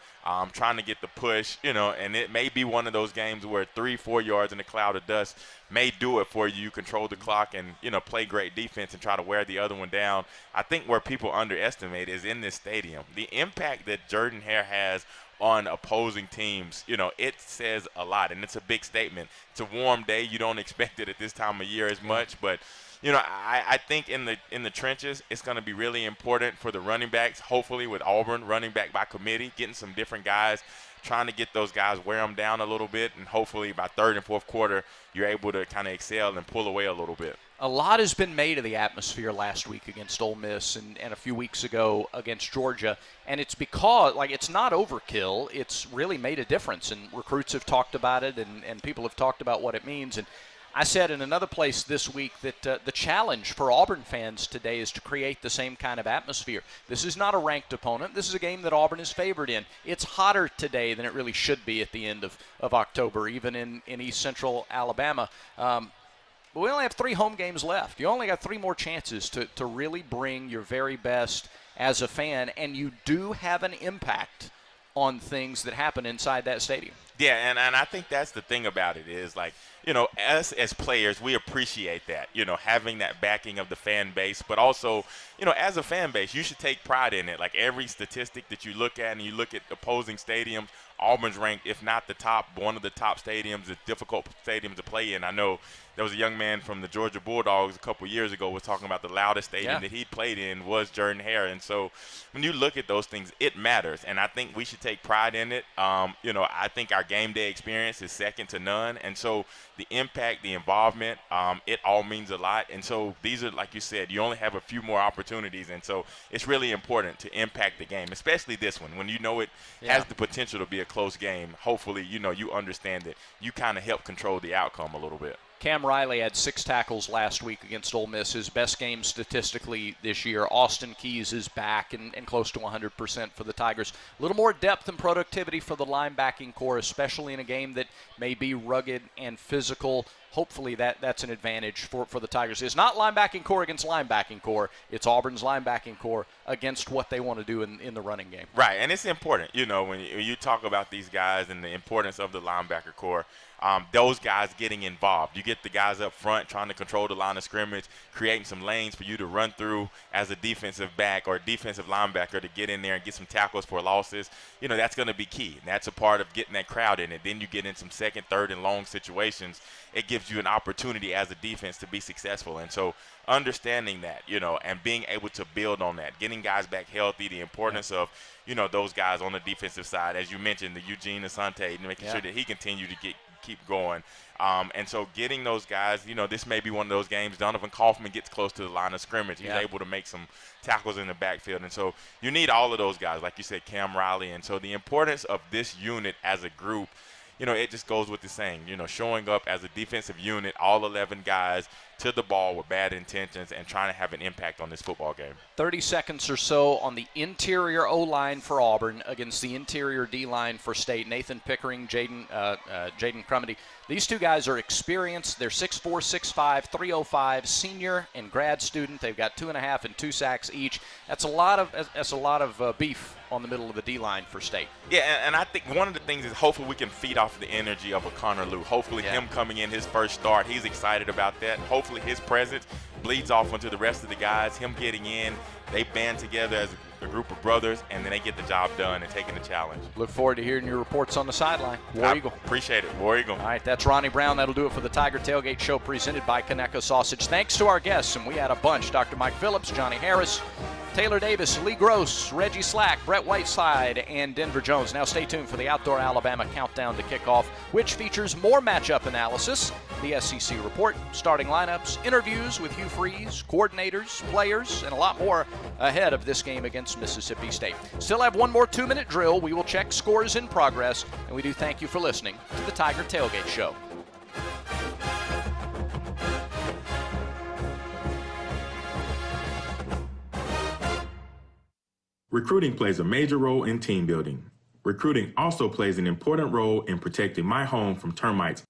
Speaker 3: trying to get the push, and it may be one of those games where 3-4 yards in a cloud of dust may do it for you. You control the clock and, play great defense and try to wear the other one down. I think where people underestimate is in this stadium. The impact that Jordan-Hare has on opposing teams, it says a lot, and it's a big statement. It's a warm day. You don't expect it at this time of year as much, but I think in the trenches, it's going to be really important for the running backs, hopefully with Auburn running back by committee, getting some different guys, trying to get those guys, wear them down a little bit, and hopefully by third and fourth quarter, you're able to kind of excel and pull away a little bit.
Speaker 10: A lot has been made of the atmosphere last week against Ole Miss and a few weeks ago against Georgia, and it's because, it's not overkill. It's really made a difference, and recruits have talked about it, and people have talked about what it means. And I said in another place this week that the challenge for Auburn fans today is to create the same kind of atmosphere. This is not a ranked opponent. This is a game that Auburn is favored in. It's hotter today than it really should be at the end of October, even in East Central Alabama. But we only have 3 home games left. You only got 3 more chances to really bring your very best as a fan, and you do have an impact on things that happen inside that stadium.
Speaker 3: Yeah, and I think that's the thing about it is, us as players, we appreciate that, having that backing of the fan base. But also, as a fan base, you should take pride in it. Like every statistic that you look at and you look at opposing stadiums, Auburn's ranked, if not the top, one of the top stadiums, a difficult stadium to play in. I know there was a young man from the Georgia Bulldogs a couple years ago was talking about the loudest stadium that he played in was Jordan-Hare. And so when you look at those things, it matters. And I think we should take pride in it. I think our game day experience is second to none. And so the impact, the involvement, it all means a lot. And so these are, like you said, you only have a few more opportunities. And so it's really important to impact the game, especially this one. When it has the potential to be a close game, hopefully, you understand that you kind of help control the outcome a little bit.
Speaker 10: Cam Riley had 6 tackles last week against Ole Miss, his best game statistically this year. Austin Keys is back and close to 100% for the Tigers. A little more depth and productivity for the linebacking core, especially in a game that may be rugged and physical. Hopefully that's an advantage for the Tigers. It's not linebacking core against linebacking core. It's Auburn's linebacking core against what they want to do in the running game.
Speaker 3: Right, and it's important, when you talk about these guys and the importance of the linebacker core, those guys getting involved. You get the guys up front trying to control the line of scrimmage, creating some lanes for you to run through as a defensive back or defensive linebacker to get in there and get some tackles for losses. That's going to be key. And that's a part of getting that crowd in it. Then you get in some second, third, and long situations. It gives you an opportunity as a defense to be successful. And so understanding that, and being able to build on that, getting guys back healthy, the importance of, those guys on the defensive side, as you mentioned, the Eugene Asante, making sure that he continue to keep going. And so getting those guys, this may be one of those games. Donovan Kaufman gets close to the line of scrimmage. He's able to make some tackles in the backfield. And so you need all of those guys, like you said, Cam Riley. And so the importance of this unit as a group, it just goes with the saying, showing up as a defensive unit, all 11 guys to the ball with bad intentions and trying to have an impact on this football game.
Speaker 10: 30 seconds or so on the interior O-line for Auburn against the interior D-line for State. Nathan Pickering, Jaden Crumedy. These two guys are experienced. They're 6'4", 6'5", 305, senior and grad student. They've got 2.5 and 2 sacks each. That's a lot of beef on the middle of the D-line for State.
Speaker 3: Yeah, and I think one of the things is hopefully we can feed off the energy of a Connor Lew. Hopefully him coming in his first start, he's excited about that. Hopefully his presence bleeds off onto the rest of the guys. Him getting in, they band together as a group of brothers, and then they get the job done and taking the challenge.
Speaker 10: Look forward to hearing your reports on the sideline. War Eagle.
Speaker 3: Appreciate it. War Eagle.
Speaker 10: All right, that's Ronnie Brown. That'll do it for the Tiger Tailgate Show presented by Conecuh Sausage. Thanks to our guests, and we had a bunch. Dr. Mike Phillips, Johnny Harris, Taylor Davis, Lee Gross, Reggie Slack, Brett Whiteside, and Denver Jones. Now stay tuned for the Outdoor Alabama Countdown to Kickoff, which features more matchup analysis, the SEC report, starting lineups, interviews with Hugh Freeze, coordinators, players, and a lot more ahead of this game against Mississippi State. Still have one more 2-minute drill. We will check scores in progress, and we do thank you for listening to the Tiger Tailgate Show.
Speaker 13: Recruiting plays a major role in team building. Recruiting also plays an important role in protecting my home from termites